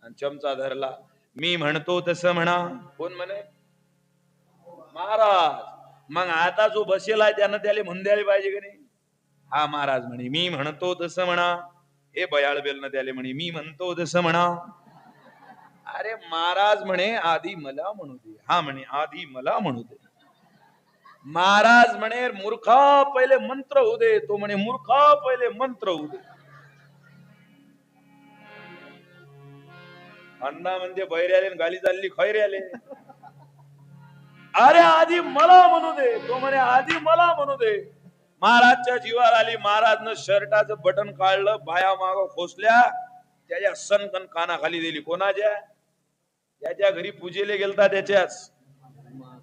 आणि चमचा धरला. मी म्हणतो तसं म्हणा. कोण म्हणे? महाराज. मग आता जो बसेल आहे त्यानं त्याला म्हणून द्यायला पाहिजे की नाही? हा महाराज म्हणे मी म्हणतो तसं म्हणा. हे बयाळ बेलनं त्याले म्हणे मी म्हणतो तसं म्हणा. अरे महाराज म्हणे आधी मला म्हणू दे. हा म्हणे आधी मला म्हणू दे. महाराज म्हणे मूर्खा पहिले मंत्र होऊ दे. तो म्हणे मूर्खा पहिले मंत्र होऊ दे. अण्णा म्हणजे बैऱ्याले गाली चालली खैऱ्याले. अरे आधी मला म्हणू दे. तो म्हणे आधी मला म्हणू दे. महाराजच्या जीवावर आली. महाराजनं शर्टाचं बटन काढलं, बाया माग खोसल्या, त्याच्या सनकन कानाखाली दिली. कोणाच्या? त्याच्या घरी पूजेले गेलता त्याच्याच.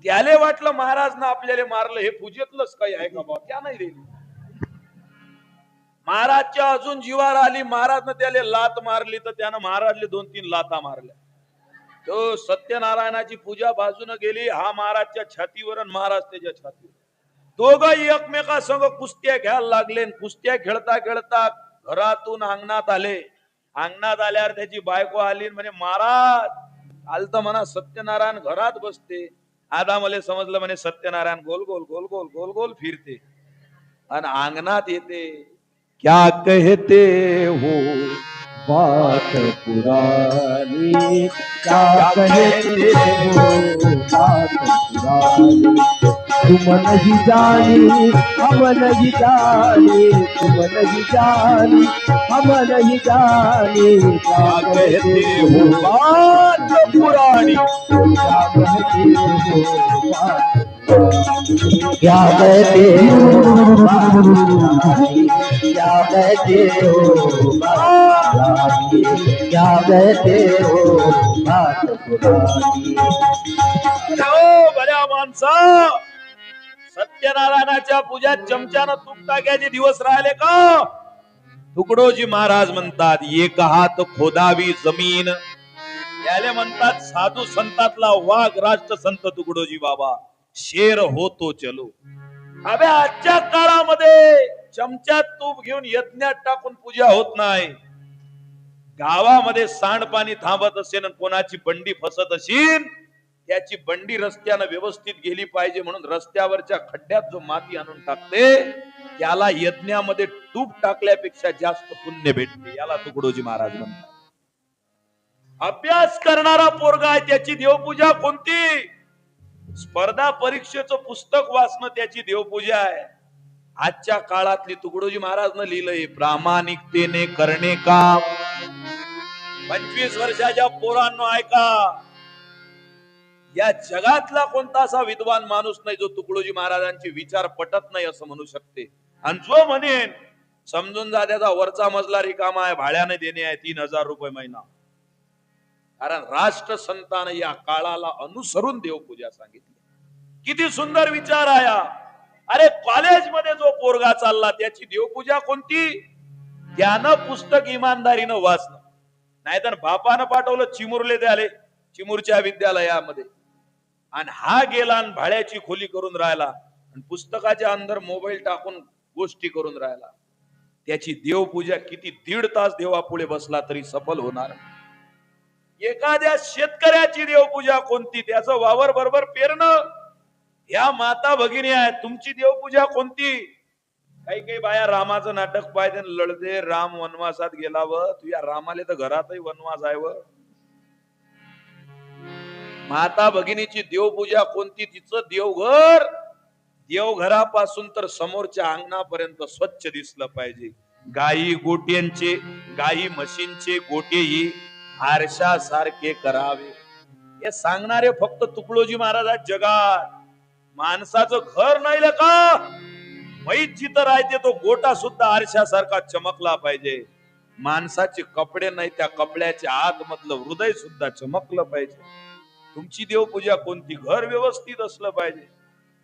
त्याले वाटलं महाराजनं आपल्याला मारलं, हे पूजेतलंच काही आहे का बा? त्या नाही दिली. महाराजच्या अजून जीवावर आली. महाराजनं त्याला लात मारली तर त्यानं महाराजले 2-3 लाता मारल्या. तो सत्यनारायणाची पूजा बाजूने गेली. हा महाराजच्या छातीवर आणि महाराज त्याच्या छातीवर. दोघंही एकमेकासंग कुस्त्या घ्यायला लागले. कुस्त्या खेळता खेळता घरातून अंगणात आले. अंगणात आल्यावर त्याची बायको आली म्हणे महाराज आलत म्हणा सत्यनारायण घरात बसते. आता मला समजलं म्हणे सत्यनारायण गोल गोल गोल गोल गोल गोल फिरते आणि अंगणात येते. क्या कहते हो बात पुरानी, क्या कहते हो बात पुरानी, तुम नहीं जानी हम नहीं जानी, तुम नहीं जानी हम नहीं जानी, क्या कहते हो बात पुरानी. क्या कहते हो बात, क्या कहते हो बात पुरानी, क्या कहते हो बात पुरानी, क्या कहते हो बात पुरानी. बऱ्या माणसा, सत्यनारायणाच्या पूजात चमच्यानं तूप टाक्याचे दिवस राहिले का? तुकडोजी महाराज म्हणतात एक हात खोदावी जमीन. याले म्हणतात साधू संतातला वाघ राष्ट्र संत तुकडोजी बाबा. शेर होतो चलो. अबे आजच्या काळामध्ये चमच्यात तूप घेऊन यज्ञात टाकून पूजा होत नाही. गावामध्ये सांडपाणी थांबत असेल आणि कोणाची बंडी फसत असेल, त्याची बंडी रस्त्यानं व्यवस्थित गेली पाहिजे म्हणून रस्त्यावरच्या खड्ड्यात जो माती आणून टाकते त्याला यज्ञामध्ये तूप टाकल्यापेक्षा जास्त पुण्य भेटते. याला तुकडोजी महाराज म्हणतात. अभ्यास करणारा पोरगा आहे त्याची देवपूजा कोणती? स्पर्धा परीक्षेचं पुस्तक वाचणं त्याची देवपूजा आहे. आजच्या काळातली तुकडोजी महाराजनं लिहिलंय प्रामाणिकतेने करणे काम. 25 वर्षाच्या पोरांनो ऐका, या जगातला कोणता असा विद्वान माणूस नाही जो तुकडोजी महाराजांचे विचार पटत नाही असं म्हणू शकते. आणि जो म्हणेन समजून जा त्याचा वरचा मजला रिकामा आहे, भाड्याने देणे आहे 3000 रुपये महिना. कारण राष्ट्र संतांना या काळाला अनुसरून देवपूजा सांगितली. किती सुंदर विचार आहे. अरे कॉलेजमध्ये जो पोरगा चालला त्याची देवपूजा कोणती? त्यानं पुस्तक इमानदारीनं वाचणं. नाहीतर बापानं पाठवलं चिमुरले द्याले चिमूरच्या विद्यालयामध्ये आणि हा गेला आणि भाड्याची खोली करून राहिला आणि पुस्तकाच्या अंदर मोबाईल टाकून गोष्टी करून राहिला. त्याची देवपूजा किती 1.5 तास देवापुढे बसला तरी सफल होणार. एखाद्या शेतकऱ्याची देवपूजा कोणती? त्याचं वावर बरोबर पेरणं. या माता भगिनी आहेत, तुमची देवपूजा कोणती? काही काही बाया रामाचं नाटक पाहिजे लढते, राम वनवासात गेला व तुझ्या रामाले तर घरातही वनवास आहे व. माता भगिनीची देवपूजा कोणती? तिचं देवघर, देवघरापासून तर समोरच्या अंगणापर्यंत स्वच्छ दिसलं पाहिजे. गायी गोट्यांचे, गायी म्हशींचे गोटेही आरशासारखे करावे. हे सांगणारे फक्त तुकडोजी महाराज जगात. माणसाचं घर नाही का, मैत जिथं राहते तो गोटा सुद्धा आरशासारखा चमकला पाहिजे. माणसाचे कपडे नाही, त्या कपड्याच्या आतमधलं हृदय सुद्धा चमकलं पाहिजे. तुमची देवपूजा कोणती, घर व्यवस्थित असलं पाहिजे.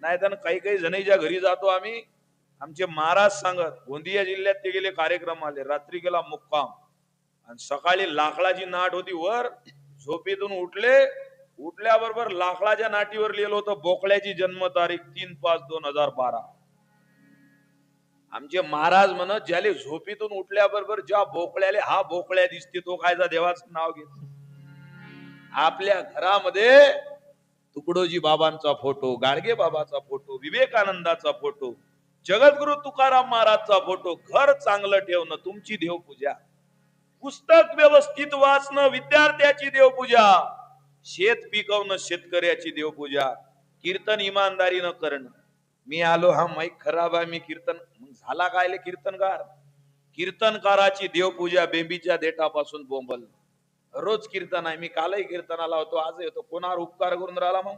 नाही तर काही काही जणीच्या घरी जातो आम्ही, आमचे महाराज सांगत, गोंदिया जिल्ह्यात ते गेले कार्यक्रम आले, रात्री गेला मुक्काम आणि सकाळी लाकडाची नाट होती वर, झोपेतून उठल्याबरोबर लाकडाच्या नाटीवर लिहिलं होतं बोकळ्याची जन्मतारीख 3/5/2012. आमचे महाराज म्हणत, ज्याले झोपेतून उठल्याबरोबर ज्या बोकळ्याले हा बोकळ्या दिसते तो कायचा देवाचं नाव घेत. आपल्या घरामध्ये तुकडोजी बाबांचा फोटो, गाडगे बाबाचा फोटो, विवेकानंदाचा फोटो, जगद्गुरु तुकाराम महाराजचा फोटो, घर चांगलं ठेवणं तुमची देवपूजा. पुस्तक व्यवस्थित वाचणं विद्यार्थ्याची देवपूजा. शेत पिकवणं शेतकऱ्याची देवपूजा. कीर्तन इमानदारीनं करणं. मी आलो, हा माईक खराब आहे, मी कीर्तन झाला कायले कीर्तनकार. कीर्तनकाराची देवपूजा बेंबीच्या देठापासून बोंबल. रोज कीर्तन आहे, मी कालही कीर्तनाला होतो, आज येतो, कोणावर उपकार करून राहिला मग.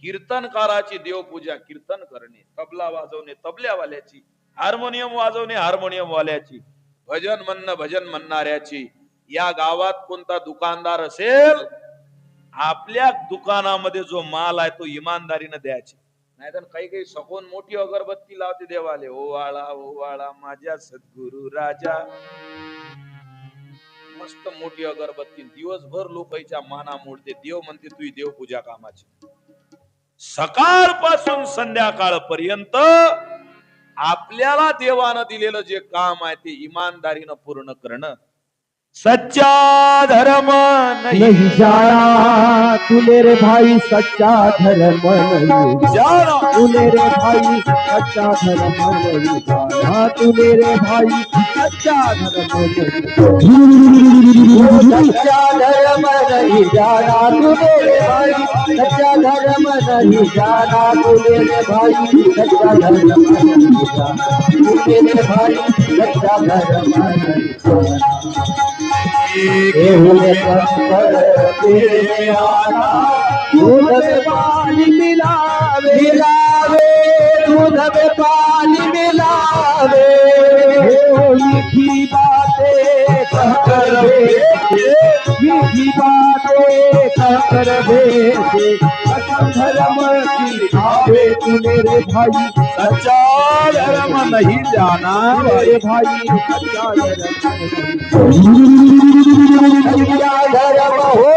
कीर्तनकाराची देवपूजा कीर्तन करणे, तबला वाजवणे तबल्यावाल्याची, हार्मोनियम वाजवणे हार्मोनियम वाल्याची, भजन म्हणणाऱ्याची. या गावात कोणता दुकानदार असेल, आपल्या दुकानामध्ये जो माल आहे तो इमानदारीने द्यायची. नाहीतर काही काही सकोन मोठी अगरबत्ती लावते देवाले, ओवाळा ओवाळा माझ्या सद्गुरु राजा. मस्त मोठी अगरबत्ती, दिवसभर लोकांच्या माना मोडते. देव म्हणते तुझी देवपूजा कामाची. सकाळपासून संध्याकाळपर्यंत आपल्याला देवानं दिलेलं जे काम आहे ते इमानदारीनं पूर्ण करणं. सच्चा धर्म नहीं जाना तूने रे भाई, सच्चा धर्म नहीं जाना तूने रे भाई, सच्चा धर्म नहीं जाना तूने रे भाई, सच्चा धर्म नहीं, सच्चा धर्म नहीं जाना तूने रे भाई, सच्चा धर्म नहीं जाना तूने रे भाई, सच्चा धर्म नहीं जाना तूने रे भाई, सच्चा धर्म नहीं जाना। दूध में पानी मिलावे मिलावे, दूध में पानी मिलावे, मीठी बातें कहकर भेजे, मीठी बातें कहकर भेजे, कसम धर्म की खावे तूने रे भाई, सच्चा धर्म नहीं जाना रे भाई, सच्चा धर्म हो,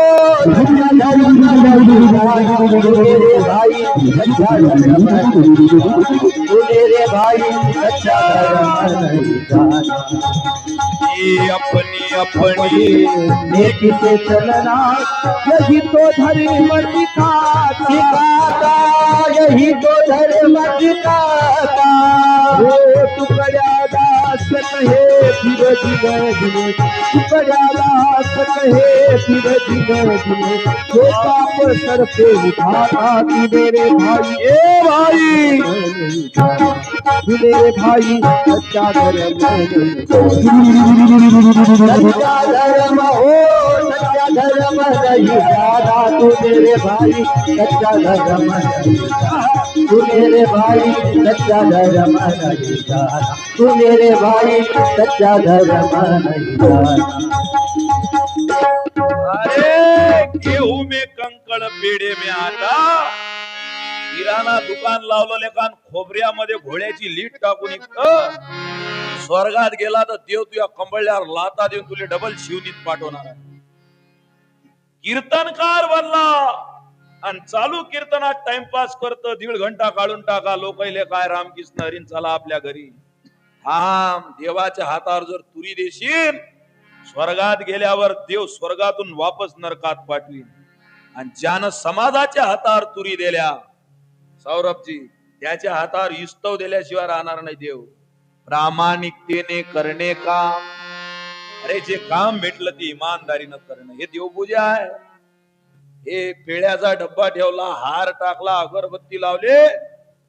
सच्चा धर्म रे भाई, सच्चा धर्म रे भाई, सच्चा धर्म नहीं जाना। ये अपनी अपनी नेकी से चलना, यही तो धर्म दिखाता, यही तो धर्म दिखाता। टुकड़ा दास कहे फिर धीरे धीरे, टुकड़ा दास कहे फिर धीरे धीरे, तो पाप सर पे उठाता तू मेरे भाई, ए भाई मेरे भाई, सच्चा धर्म सच्चा धर्म हो, सच्चा धर्म नहीं जाना तू मेरे भाई, सच्चा धर्म तू मेरे भाई, सच्चा धर्म नहीं जाना तू मेरे भाई, सच्चा धर्म नहीं जाना। अरे गेहूं में कंकड़ पेड़े में आता. किराणा दुकान लावलं लेकान खोबऱ्यामध्ये घोड्याची लीट टाकून इकत. स्वर्गात गेला तर देव तुझ्या कंबळल्यावर लाता देऊन तुला डबल शिवनीत पाठवणार आहे. कीर्तनकार बनला आणि चालू कीर्तनात टाइमपास करतो, 1.5 घंटा काढून टाका. लोकांले काय रामकृष्ण हरीन चला आपल्या घरी. थांब, देवाच्या हातावर जर तुरी देशील, स्वर्गात गेल्यावर देव स्वर्गातून वापस नरकात पाठवीन. आणि ज्यानं समाजाच्या हातावर तुरी दिल्या सौरभजी, त्याच्या हातावर इस्तव दिल्याशिवाय राहणार नाही देव. प्रामाणिकतेने करणे काम. अरे जे काम भेटलं ते इमानदारीनं करणं हे देवपूजा आहे. हे पेळ्याचा डब्बा ठेवला, हार टाकला, अगरबत्ती लावले,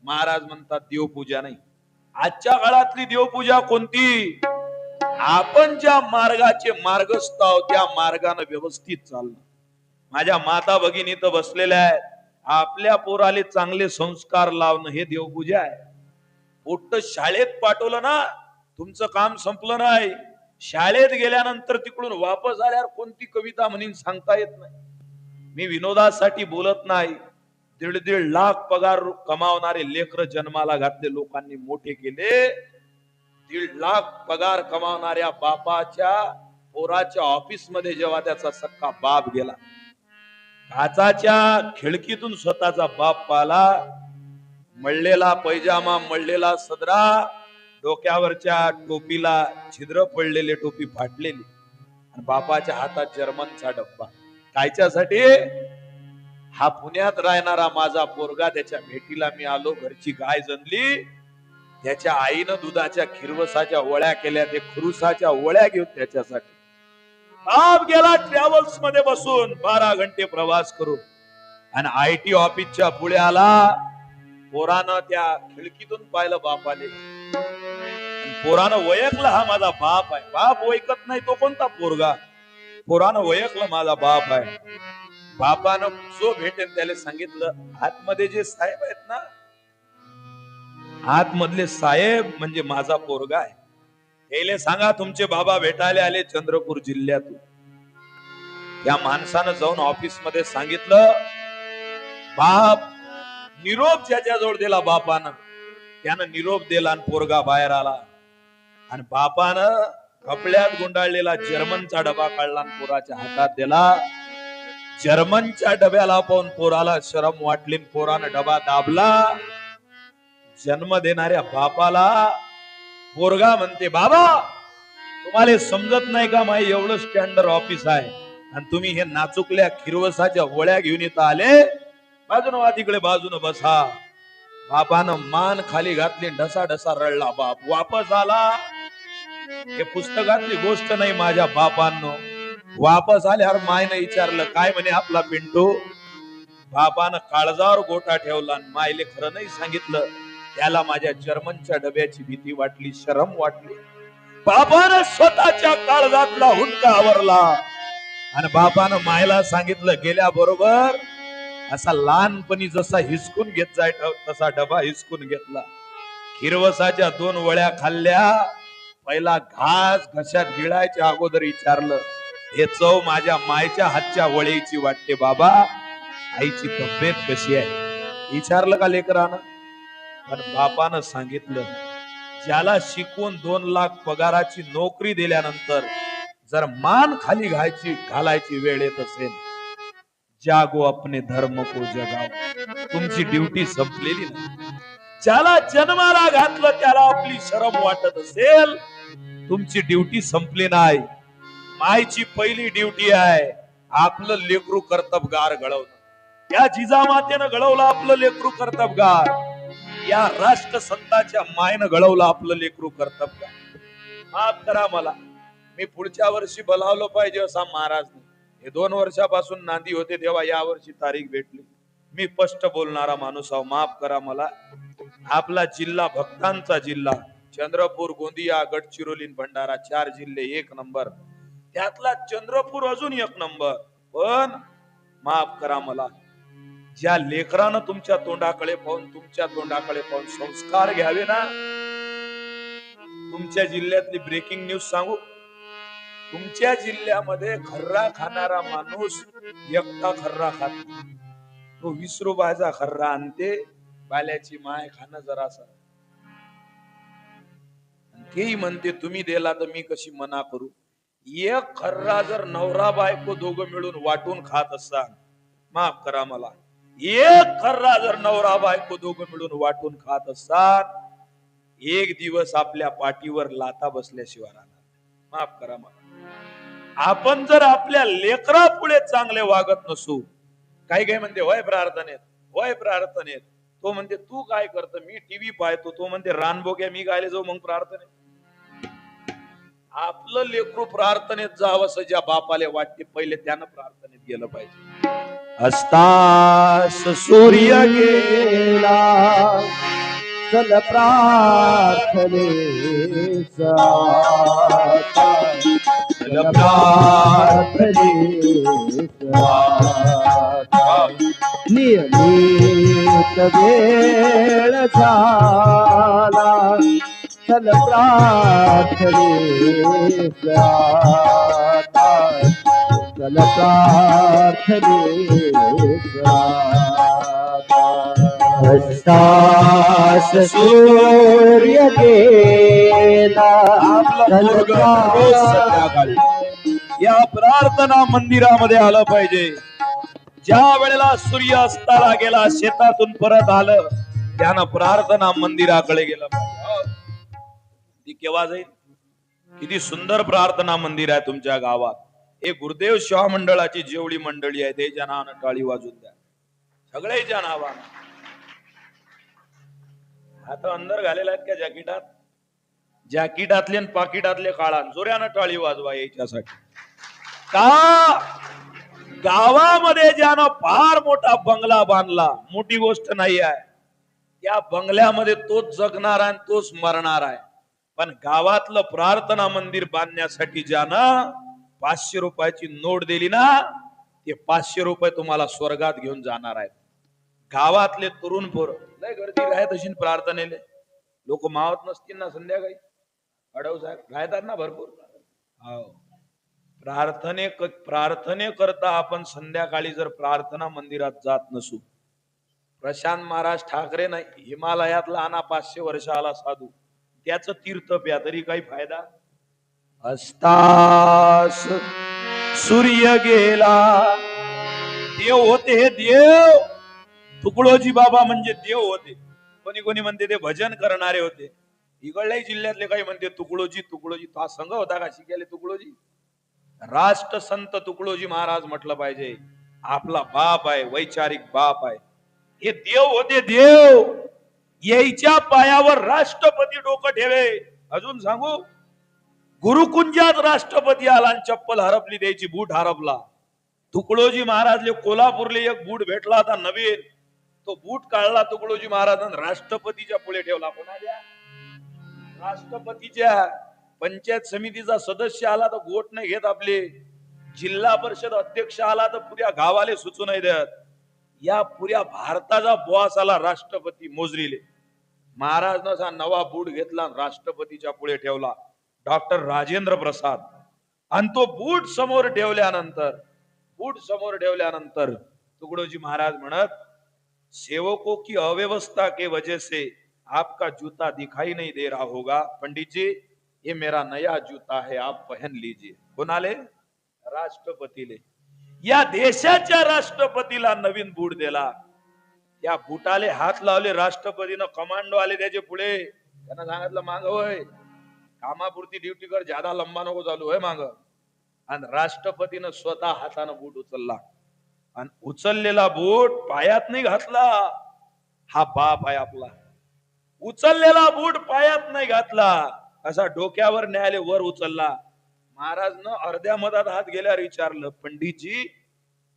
महाराज म्हणतात देवपूजा नाही. आजच्या काळातली देवपूजा कोणती? आपण ज्या मार्गाचे मार्गस्थ आहोत त्या मार्गाने व्यवस्थित चालणं. माझ्या माता भगिनी तर बसलेल्या आहेत, आपल्या पोराले चांगले संस्कार लावणं हे देवपूजा आहे. पोट्ट शाळेत पाठवलं ना, तुमचं काम संपलं नाही. शाळेत गेल्यानंतर तिकडून वापस आल्यावर कोणती कविता म्हणून सांगता येत नाही. मी विनोदासाठी बोलत नाही. 1.5 लाख पगार कमावणारे लेकर जन्माला घातले, लोकांनी मोठे केले. 1.5 लाख पगार कमावणाऱ्या बापाच्या पोराच्या ऑफिस मध्ये जेव्हा त्याचा सक्का बाप गेला, काचाच्या खिडकीतून स्वतःचा बाप पाला, मळलेला पैजामा, मळलेला सदरा, डोक्यावरच्या टोपीला छिद्र पडलेले, टोपी फाटलेली, आणि बापाच्या हातात जर्मनचा डब्बा. कायच्यासाठी? हा पुण्यात राहणारा माझा पोरगा, त्याच्या भेटीला मी आलो. घरची गाय जनली, त्याच्या आईनं दुधाच्या खिरवसाच्या वळ्या केल्या, ते खुरुसाच्या वळ्या घेऊन त्याच्यासाठी. बाप गेला ट्रॅव्हल्स मध्ये बसून 12 घंटे प्रवास करून, आणि IT ऑफिसच्या पुढे आला. पोरानं त्या खिडकीतून पाहिलं बापाने, पोरानं ओळखलं हा माझा बाप आहे. बाप ओळखत नाही तो कोणता पोरगा? पोरानं ओळखलं माझा बाप आहे. बापानं जो भेटेल त्याला सांगितलं, आतमध्ये जे साहेब आहेत ना, आतमधले साहेब म्हणजे माझा पोरगा आहे. याले सांगा तुमचे बाबा भेटायला आले चंद्रपूर जिल्ह्यातून. त्या माणसानं जाऊन ऑफिस मध्ये सांगितलं. बाप निरोप ज्याच्याजवळ दिला बापानं, त्यानं निरोप दिला आणि पोरगा बाहेर आला. आणि बापानं कपड्यात गुंडाळलेला जर्मनचा डबा काढला आणि पोराच्या हातात दिला. जर्मनच्या डब्याला पाहून पोराला शरम वाटली, पोरानं डबा दाबला. जन्म देणाऱ्या बापाला पोरगा म्हणते, बाबा तुम्हाला समजत नाही का, माझे एवढं स्टँडर्ड ऑफिस आहे आणि तुम्ही हे नाचुकल्या खिरवसाच्या वळ्या घेऊन येत आले. बाजून वा तिकडे, बाजून बसा. बापानं मान खाली घातली, ढसा ढसा रडला. बाप वापस आला. हे पुस्तकातली गोष्ट नाही माझ्या बापांनो. वापस आल्यावर मायने विचारलं, काय म्हणे आपला पिंटू? बापानं काळजावर गोटा ठेवला आणि मायले खरं नाही सांगितलं. त्याला माझ्या जर्मनच्या डब्याची भीती वाटली, शरम वाटली. बापानं स्वतःच्या काळजातला हुंडका आवरला आणि बापानं मायला सांगितलं, गेल्या बरोबर असा लहानपणी जसा हिसकून घेत जाय तसा डबा हिसकून घेतला. खिरवसाच्या 2 वळ्या खाल्ल्या. पहिला घास घशात गिळायच्या अगोदर विचारलं, हे चव माझ्या मायच्या हातच्या वळीची वाटते बाबा, आईची तब्येत कशी आहे? विचारलं का लेकरानं? पण बापानं सांगितलं, ज्याला शिकून 2 लाख पगाराची नोकरी दिल्यानंतर जर मान खाली घालायची वेळ येत असेल, जागो अपने धर्म को जगाओ. तुमची ड्युटी संपलेली नाही. ज्याला जन्माला घातलं त्याला आपली शरम वाटत असेल, तुमची ड्युटी संपली नाही. मायची पहिली ड्युटी आहे आपलं लेकरू कर्तबगार घडवणं. या जिजामातेनं घडवलं आपलं लेकरू कर्तबगार. या राष्ट्रसंताच्या मायनं घडवलं आपलं लेकरू कर्तबगार. माफ करा मला, मी पुढच्या वर्षी बोलावलं पाहिजे असा महाराज नाही. हे 2 वर्षापासून नांदी होते तेव्हा या वर्षी तारीख भेटली. मी स्पष्ट बोलणारा माणूस आहो, माफ करा मला. आपला जिल्हा भक्तांचा जिल्हा, चंद्रपूर, गोंदिया, गडचिरोली, भंडारा 4 जिल्हे 1 नंबर. त्यातला चंद्रपूर अजून 1 नंबर. पण माफ करा मला, ज्या लेकरानं तुमच्या तोंडाकडे पाहून संस्कार घ्यावे ना. तुमच्या जिल्ह्यातली ब्रेकिंग न्यूज सांगू, तुमच्या जिल्ह्यामध्ये खर्रा खाणारा माणूस एकटा खर्रा खात, तो 20 रुपयाचा खर्रा आणते. बाल्याची माय खाणं जरासा, तेही म्हणते तुम्ही दिला तर मी कशी मना करू. एक खर्रा जर नवरा बायको दोघं मिळून वाटून खात असतात, माफ करा मला, एक खर्रा जर नवरा बायको दोघं मिळून वाटून खात असतात, एक दिवस आपल्या पाठीवर लाता बसल्याशिवाय राहणार. माफ करा मला. आपण जर आपल्या लेकरा पुढे चांगले वागत नसू, काही म्हणते होय प्रार्थनेत, होय प्रार्थनेत. तो म्हणते तू काय करत? मी टीव्ही पाहतो. तो म्हणते रानबोग्या मी गायले जाऊ मग प्रार्थनेत. आपलं लेकरू प्रार्थनेत जावं असं ज्या बापाले वाटते, पहिले त्यानं प्रार्थनेत गेलं पाहिजे. अस्तास सूर्य गेला चल प्रार्थनेचा, चल प्रार्थनेचा. नियमित वेळ झाला चल प्रार्थनेस आता चल प्रार्थनेस आता अस्तास सूर्य गेला आपलं चल पोरगं रोज संध्याकाळी या प्रार्थना मंदिरामध्ये आलं पाहिजे. ज्या वेळेला सूर्य अस्ताला गेला, शेतातून परत आलं, त्यानं प्रार्थना मंदिराकडे गेलं पाहिजे. ती केव्हा जाईल? किती सुंदर प्रार्थना मंदिर आहे तुमच्या गावात. हे गुरुदेव सेवा मंडळाची जेवढी मंडळी आहे त्याच्या नावानं टाळी वाजून द्या, सगळ्याच्या नावानं. आता अंदर घालेला आहेत का जॅकेटात? जॅकेटातले आणि पाकिटातले काळा जोऱ्यानं टाळी वाजवा याच्यासाठी. का गावामध्ये ज्यानं फार मोठा बंगला बांधला, मोठी गोष्ट नाही आहे. या बंगल्यामध्ये तोच जगणार आणि तोच मरणार आहे. पण गावातलं प्रार्थना मंदिर बांधण्यासाठी ज्यानं 500 रुपयाची नोट दिली ना, ते 500 रुपये तुम्हाला स्वर्गात घेऊन जाणार आहेत. गावातले तरुण पोर लय गर्दी राहत अशी प्रार्थनेले, लोक मावत नसतील ना संध्याकाळी. अडव साहेब राहतात ना भरपूर. हो, प्रार्थने करता आपण संध्याकाळी जर प्रार्थना मंदिरात जात नसू, प्रशांत महाराज ठाकरे नाही, हिमालयातला आणा 500 वर्ष आला साधू, त्याचं तीर्थ प्या तरी काही फायदा. अस्तास सूर्य गेला. देव होते हे देव. तुकडोजी बाबा म्हणजे देव होते. कोणी कोणी म्हणते ते भजन करणारे होते. इकडल्याही जिल्ह्यातले काही म्हणते तुकडोजी तुकडोजी. तो हा संघ होता का शिकायले तुकडोजी? राष्ट्र संत तुकडोजी महाराज म्हटलं पाहिजे. आपला बाप आहे, वैचारिक बाप आहे. हे देव होते देव. याच्या पायावर राष्ट्रपती डोकं ठेवे. अजून सांगू, गुरुकुंजात राष्ट्रपती आला आणि चप्पल हरपली, द्यायची बूट हरपला. तुकडोजी महाराजले कोल्हापूरले एक बूट भेटला होता नवीन, तो बूट काढला तुकडोजी महाराजांनी, राष्ट्रपतीच्या पुढे ठेवला. कोणाच्या? राष्ट्रपतीच्या. पंचायत समितीचा सदस्य आला तर गोट नाही घेत आपले, जिल्हा परिषद अध्यक्ष आला तर पुऱ्या गावाले सुचू नाही देत. या पुऱ्या भारताचा बॉस आला राष्ट्रपती मोजरीले. महाराजनं असा नवा बूट घेतला, राष्ट्रपतीच्या पुढे ठेवला, डॉक्टर राजेंद्र प्रसाद. आणि तो बूट समोर ठेवल्यानंतर तुकडोजी महाराज म्हणत, सेवकों की अव्यवस्था के वजह से आपका जूता दिखाई नहीं दे रहा होगा, पंडित जी ये मेरा नया जूता है, आप पहन लीजिए. कोणाले? राष्ट्रपतीले. या देशाच्या राष्ट्रपतीला नवीन बूट दिला. त्या बुटाले हात लावले राष्ट्रपतीनं. कमांडो आले त्याचे पुढे. त्यांना सांगितलं माग होय, कामापुरती ड्युटी कर, ज्यादा लंबा नको चालू होय माग. आणि राष्ट्रपतीनं स्वतः हातानं बूट उचलला. आणि उचललेला बूट पायात नाही घातला. हा बाप आहे आपला. उचललेला बूट पायात नाही घातला, असा डोक्यावर न्यायालय वर उचलला. महाराजनं अर्ध्या मधात हात गेल्यावर विचारलं, पंडितजी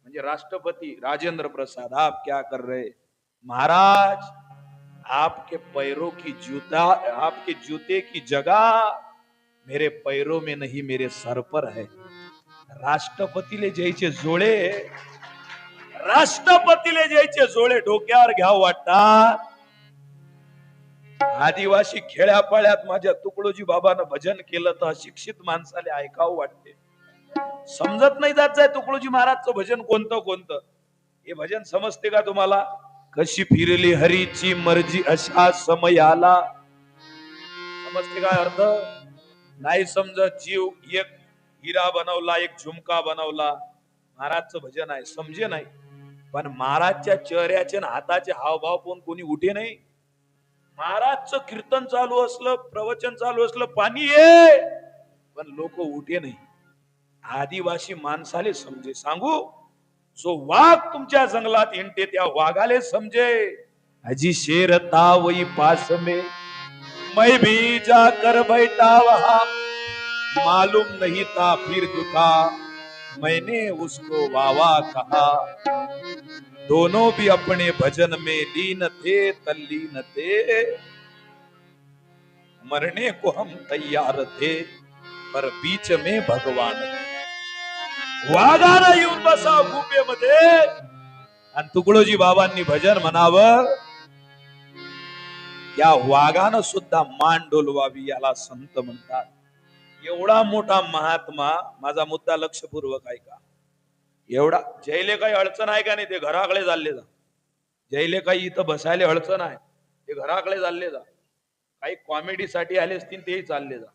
म्हणजे राष्ट्रपती राजेंद्र प्रसाद, आप क्या कर रहे? महाराज आपके पैरों की जूता, आपके जूते की जगह मेरे पैरों में नहीं मेरे सर पर है. राष्ट्रपतीले जयचे जोळे डोक्यावर घ्याव वाटतात. आदिवासी खेड्यापाड्यात माझ्या तुकडोजी बाबानं भजन केलं तर अशिक्षित माणसाला ऐकावं वाटते. समजत नाही जात जाय तुकडोजी महाराजचं भजन कोणतं. हे भजन समजते का तुम्हाला? कशी फिरली हरीची मर्जी अशा समयाला. समजते काय अर्थ? नाही समजत. जीव एक हिरा बनवला, एक झुमका बनवला. महाराजचं भजन आहे, समजे नाही. पण महाराजच्या चेहऱ्याचे हाताचे हावभाव पाहून कोणी उठे नाही. महाराजचं कीर्तन चालू असलं, प्रवचन चालू असलं, पाणी ये, पण लोक उठे नाही. आदिवासी माणसाले समजे. सांगू, जो वाघ तुमच्या जंगलात हिंडते त्या वाघाले समजे. अजी शेर था वही पास में मैं भी जाकर बैठा वहां, मालूम नहीं था फिर दुखा मैंने उसको वावा कहा. दोनों भी अपने भजन में लीन थे, तल्लीन थे. मरने को हम तैयार थे पर बीच में भगवान थे. वाघानं येऊन बसा गुफेमध्ये आणि तुकडोजी बाबांनी भजन म्हणावं. या वाघानं सुद्धा मान डोलवावी याला संत म्हणतात. एवढा मोठा महात्मा, माझा मुद्दा लक्षपूर्वक ऐका. एवढा जैले काही अडचण आहे का नाही, ते घराकडे चालले जा. जैले काही इथं बसायला अडचण आहे, ते घराकडे चालले जा. काही कॉमेडीसाठी आले असतील तेही चालले जा.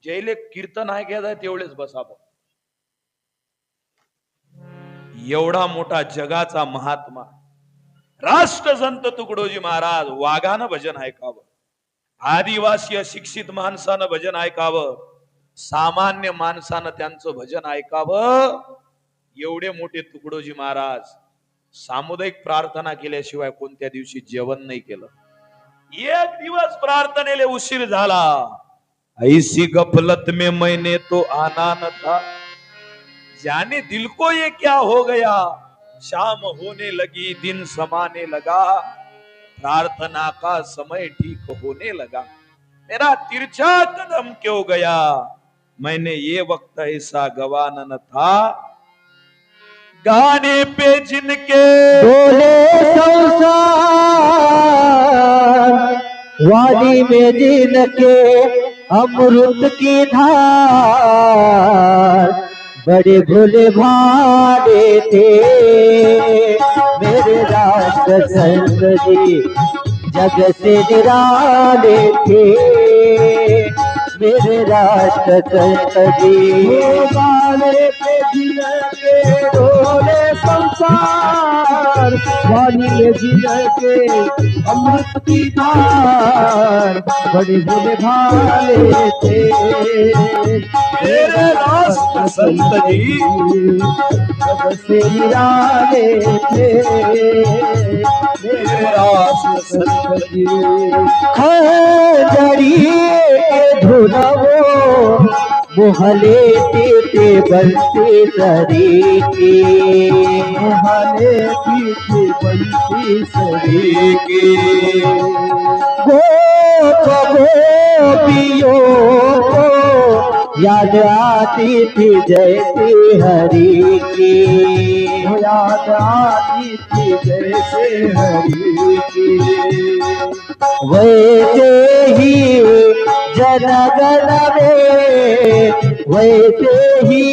जैले कीर्तन आहे घ्या तेवढेच बसावं. एवढा मोठा जगाचा महात्मा राष्ट्रसंत तुकडोजी महाराज वाघानं भजन ऐकावं, आदिवासी अशिक्षित माणसानं भजन ऐकावं, सामान्य माणसानं त्यांचं भजन ऐकावं. एवढे मोठे तुकडोजी महाराज सामुदायिक प्रार्थना केल्याशिवाय कोणत्या दिवशी जेवण नाही केलं. एक दिवस प्रार्थनेले उशीर झाला, ऐसी गफलत में मैंने तो आना न था, जाने दिल को ये क्या हो गया, शाम होने लगी दिन समाने लगा, प्रार्थना का समय ठीक होने लगा, मेरा तिरछा कदम क्यों गया, मैंने ये वक्त ऐसा गवाना न था, गाने पे जिनके बोले संसार वादी में जिनके अमृत की धार, बड़े भोले भाले थे मेरे राष्ट्र संत जी, जग से निराले थे मेरे राष्ट्र संत जी। गाने पे जिनके डोले संसार वाणी में जिनके अमृत की धार, बड़े भोले भाले थे मेरे राष्ट्र संत जी, जग से निराले थे मेरे राष्ट्र संत जी। खंजरी के धुनवो मोहले पीते बंसी सरी की, मोहले पीते बंसी सरी की, गोपियों को याद आती थी जैसी हरि की, याद आती थी जैसे हरि की, वैसे ही जनगण में, वैसे ही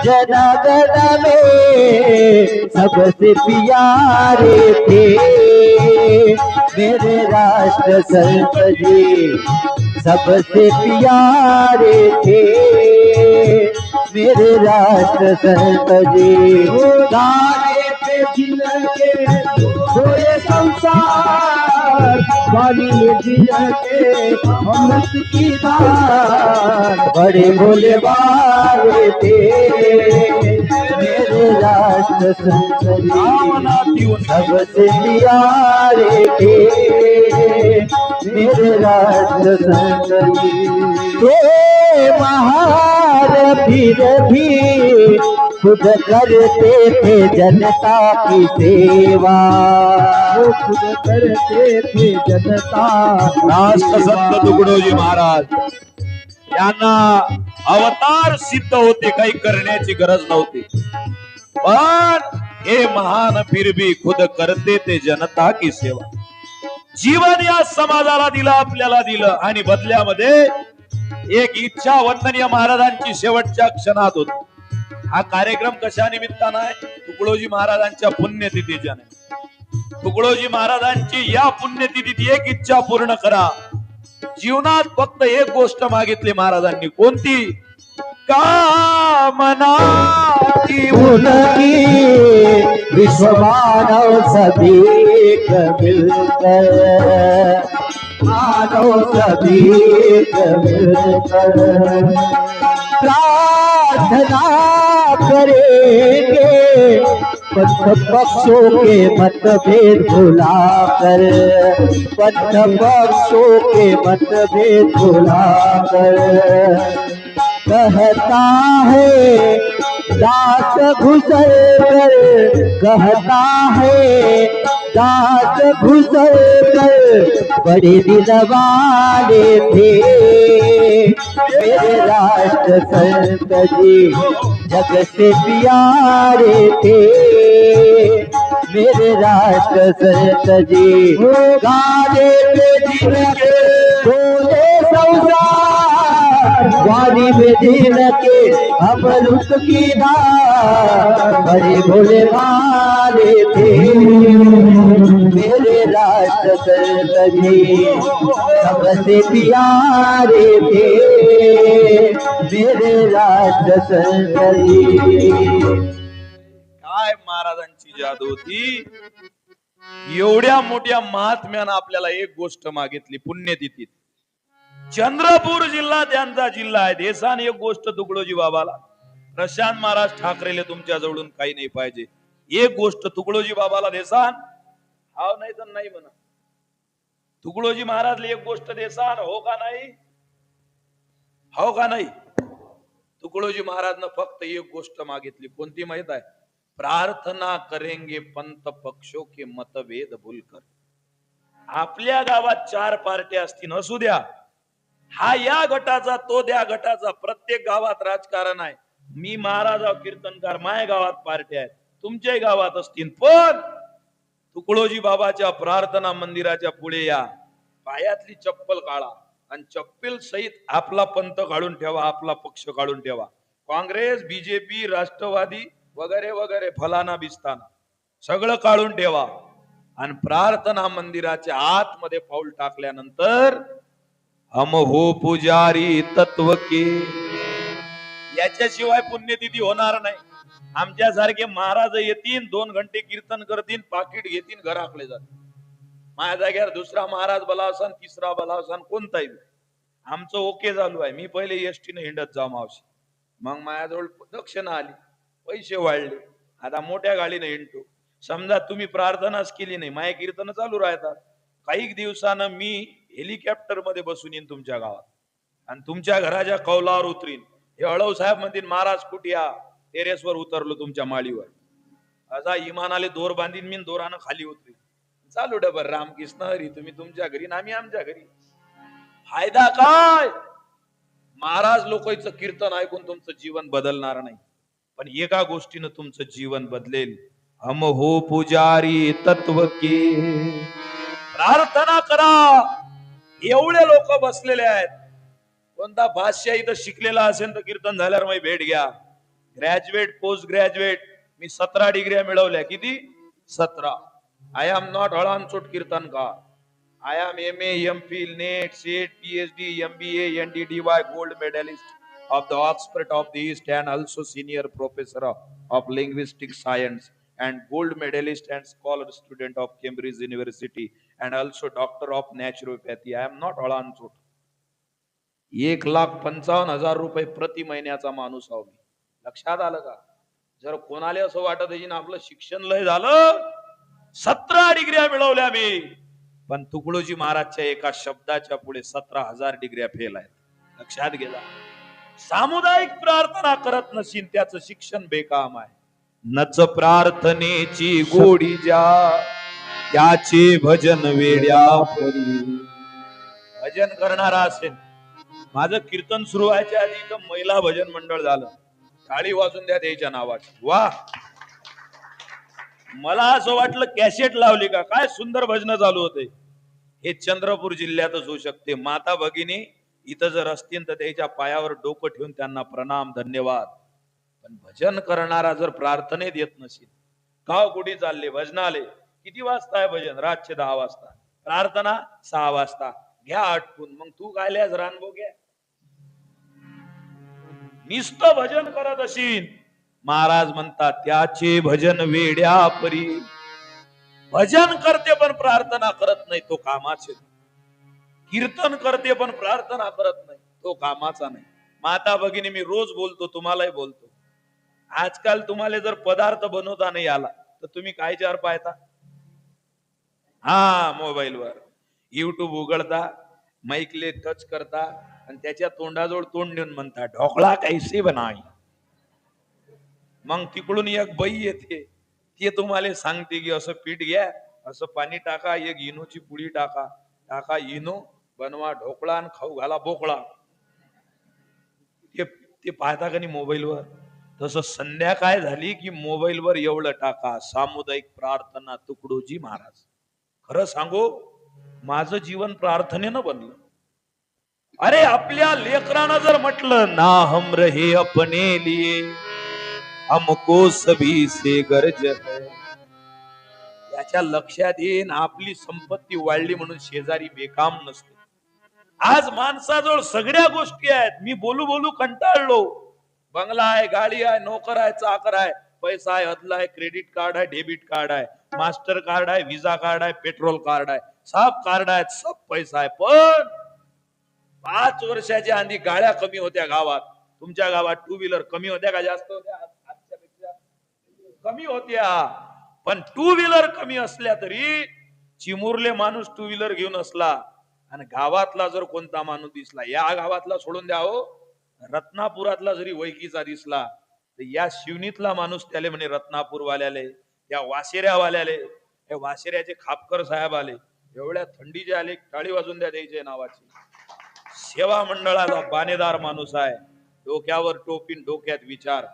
जनगण में सबसे प्यारे थे मेरे राष्ट्र संत जी, सबसे प्यारे थे मेरे राष्ट्र संत जी। गाने पे जिनके सोए संसार वाली में जिनके अमृत की धार, बड़े भोले वाले थे मेरे राष्ट्र संत जी, सबसे प्यारे थे मेरे राष्ट्र संत जी। ये महार फिर भी खुद करते थे जनता की सेवा, वो खुद करते थे जनता। राष्ट्रसंत तुकडोजी महाराज यांना अवतार सिद्ध होते, काही करण्याची गरज नव्हती, पण हे महान फिर भी खुद करते थे जनता की सेवा. जीवन या समाजाला दिलं, आपल्याला दिलं, आणि बदल्यामध्ये एक इच्छा वंदनीय महाराजांची शेवटच्या क्षणात होती. हा कार्यक्रम कशा निमित्तानं आहे? तुकडोजी महाराजांच्या पुण्यतिथीच्या. तुकडोजी महाराजांची या पुण्यतिथीत एक इच्छा पूर्ण करा. जीवनात फक्त एक गोष्ट मागितली महाराजांनी, कोणती? कामना की उनकी विश्व मानव सभी मिलकर, मानव सभी मिलकर प्रार्थना करेंगे, पंथ पक्षों के मतभेद भुलाकर, पंथ पक्षों के मतभेद भुलाकर, कहता है दास घुसल कर, कहता है दास घुसल कर, बड़े दिल वाले थे मेरे राष्ट्र संत जी, जग से प्यारे थे मेरे राष्ट्र संत जी गाने पे जिनके बोले संसार वाणी में जिनके अमृत की धार बड़े भोले भाले थे मेरे राष्ट्र संत जी सबसे प्यारे थे मेरे राष्ट्र संत जी। काय महाराजांची जादू होती. एवढ्या मोठ्या महात्म्यानं आपल्याला एक गोष्ट मागितली पुण्यतिथीत. चंद्रपूर जिल्हा त्यांचा जिल्हा आहे. देशाने एक गोष्ट तुकडोजी बाबाला, प्रशांत महाराज ठाकरेले तुमच्या जवळून काही नाही पाहिजे. एक गोष्ट तुकडोजी बाबाला देसान, हाव नाही तर नाही म्हणा. तुकडोजी महाराजला एक गोष्ट देसान, हो का नाही? हो का नाही? तुकडोजी महाराजनं फक्त एक गोष्ट मागितली. कोणती माहित आहे? प्रार्थना करेंगे पंत पक्षों के मतभेद भूलकर. आपल्या गावात 4 पार्ट्या असतील, असू द्या. हा या गटाचा, तो त्या गटाचा. प्रत्येक गावात राजकारण आहे. मी महाराज कीर्तनकार, माझ्या गावात पार्ट्या आहेत, तुमच्याही गावात असतील. पण तुकडोजी बाबाच्या प्रार्थना मंदिराच्या पुढे या, पायातली चप्पल काढा आणि चप्पल सहित आपला पंथ काढून ठेवा, आपला पक्ष काढून ठेवा. काँग्रेस, बीजेपी, राष्ट्रवादी वगैरे वगैरे, फलाना बिस्ताना सगळं काढून ठेवा आणि प्रार्थना मंदिराच्या आतमध्ये पाऊल टाकल्यानंतर हम हो पुजारी तत्व के, याच्याशिवाय पुण्यतिथी होणार नाही. आमच्यासारखे महाराज येतील, 2 घंटे कीर्तन करतील, पाकिट घेतील, घराकडे जातील. माझ्या जागेवर दुसरा महाराज भला असन, तिसरा भला असन, कोणताही. आमचं ओके चालू आहे. मी पहिले एसटीने हिंडत जाऊ मावशी, मग माझ्याजवळ दक्षिणा आली, पैसे वाढले, आता मोठ्या गाडीने हिंडतो. समजा तुम्ही प्रार्थनाच केली नाही, माझे कीर्तन चालू राहतात. काही दिवसानं मी हेलिकॉप्टर मध्ये बसून येईन तुमच्या गावात आणि तुमच्या घराच्या कौलावर उतरीन. हे अळव साहेब म्हणतील, महाराज कुठे टेरेसवर उतरलो तुमच्या माळीवर. असा इमानाले दोर बांधीन मी, दोरानं खाली उतरीन. चालू डबर रामकृष्ण हरी, तुम्ही तुमच्या घरी आणि आम्ही आमच्या घरी. फायदा काय? महाराज लोकांचं कीर्तन ऐकून तुमचं जीवन बदलणार नाही, पण एका गोष्टीनं तुमचं जीवन बदलेल. हम हो पुजारी तत्व के. प्रार्थना करा. एवढे लोक बसलेले आहेत. कोणता भाष्य इथं शिकलेला असेल तर कीर्तन झाल्यावर मग भेट घ्या. ग्रॅज्युएट, पोस्ट ग्रॅज्युएट, मी 17 डिग्र्या मिळवल्या. किती? 17. आय एम नॉट हळांचोट कीर्तनकार. I am MA, MPhil, NET, CET, PhD, MBA, NDDY, gold medalist of the Oxford of the East and also senior professor of linguistic science and gold medalist and scholar student of Cambridge University and also doctor of naturopathy. I am not हळांचोट. 1,55,000 रुपये प्रति महिन्याचा माणूस आहो मी. लक्षात आलं का? जर कोणाला असं वाटत आहे ना आपलं शिक्षण लय झालं, 17 डिग्र्या मिळवल्या मी, पण तुकडोजी महाराजच्या एका शब्दाच्या पुढे 17,000 डिग्र्या फेल आहेत. लक्षात घ्या. सामुदायिक प्रार्थना करत नसीन त्याचं शिक्षण बेकाम आहे. नच प्रार्थनेची गोडी ज्या, त्याचे भजन वेड्या परी. भजन करणारा असेल. माझं कीर्तन सुरू व्हायच्या आधी तर महिला भजन मंडळ झालं. टाळी वाजून द्या त्याच्या नावाची. वा, मला असं वाटलं कॅसेट लावली का काय, सुंदर भजन चालू होते. हे चंद्रपूर जिल्ह्यातच होऊ शकते. माता भगिनी इथं जर असतील तर त्याच्या पायावर डोकं ठेवून त्यांना प्रणाम, धन्यवाद. पण भजन करणारा जर प्रार्थनेत येत नसेल, गाव कुठे चालले भजनाले, किती वाजता आहे भजन? रातचे 10 वाजता. प्रार्थना 6 वाजता. घ्या आटपून. मग तू गायल्यास रानबो घ्या. नुसतं भजन करत असील, महाराज म्हणतात त्याचे भजन वेड्या परी. भजन करते पण प्रार्थना करत नाही, तो कामाचे. कीर्तन करते पण प्रार्थना करत नाही, तो कामाचा नाही. माता भगिनी मी रोज बोलतो, तुम्हालाही बोलतो. आजकाल तुम्हाला जर पदार्थ बनवता नाही आला तर तुम्ही काय चार पाहता? हा, मोबाईलवर युट्यूब उघडता, माईकले टच करता आणि त्याच्या तोंडाजवळ तोंड देऊन म्हणता ढोकळा कैसे बनावी. मग तिकडून एक बाई येते, ते तुम्हाला सांगते की असं पीठ घ्या, असं पाणी टाका, एक इनोची पुडी टाका, टाका इनो, बनवा ढोकळा आणि खाऊ घाला बोकळा. ते पाहता का नाही मोबाईलवर? तसं संध्याकाळ झाली की मोबाईलवर एवढं टाका, सामुदायिक प्रार्थना तुकडोजी महाराज. खरं सांगू, माझं जीवन प्रार्थनेनं बनलं. अरे आपल्या लेकरानं जर म्हटलं ना हम रहे अपने लिए हमको सभी से गर्ज है, याच्या लक्षात येईन आपली संपत्ती वाढली म्हणून शेजारी बेकाम नसतो. आज माणसाजवळ सगळ्या गोष्टी आहेत. मी बोलू बोलू कंटाळलो. बंगला आहे, गाडी आहे, नोकर आहे, चाकर आहे, पैसा आहे, अदला आहे, क्रेडिट कार्ड आहे, डेबिट कार्ड आहे, मास्टर कार्ड आहे, व्हिसा कार्ड आहे, पेट्रोल कार्ड आहे, सब कार्ड आहेत, सब पैसा आहे. पण 5 वर्षाच्या आधी गाड्या कमी होत्या गावात. तुमच्या गावात टू व्हीलर कमी होत्या का जास्त होत्या? आजच्यापेक्षा कमी होत्या. पण टू व्हीलर कमी असल्या तरी चिमुरले माणूस टू व्हीलर घेऊन असला आणि गावातला जर कोणता माणूस दिसला, या गावातला सोडून द्या हो, रत्नापुरातला जरी वैकीचा दिसला तर या शिवनीतला माणूस त्याले म्हणे रत्नापूर वाल्याले, त्या वाशेऱ्या वाल्याले, हे वाशेऱ्याचे खापकर साहेब आले, एवढ्या थंडीचे आले, टाळी वाजून द्या द्यायचे नावाची. सेवा मंडळाचा बानेदार माणूस आहे, डोक्यावर टोपीन डोक्यात विचार.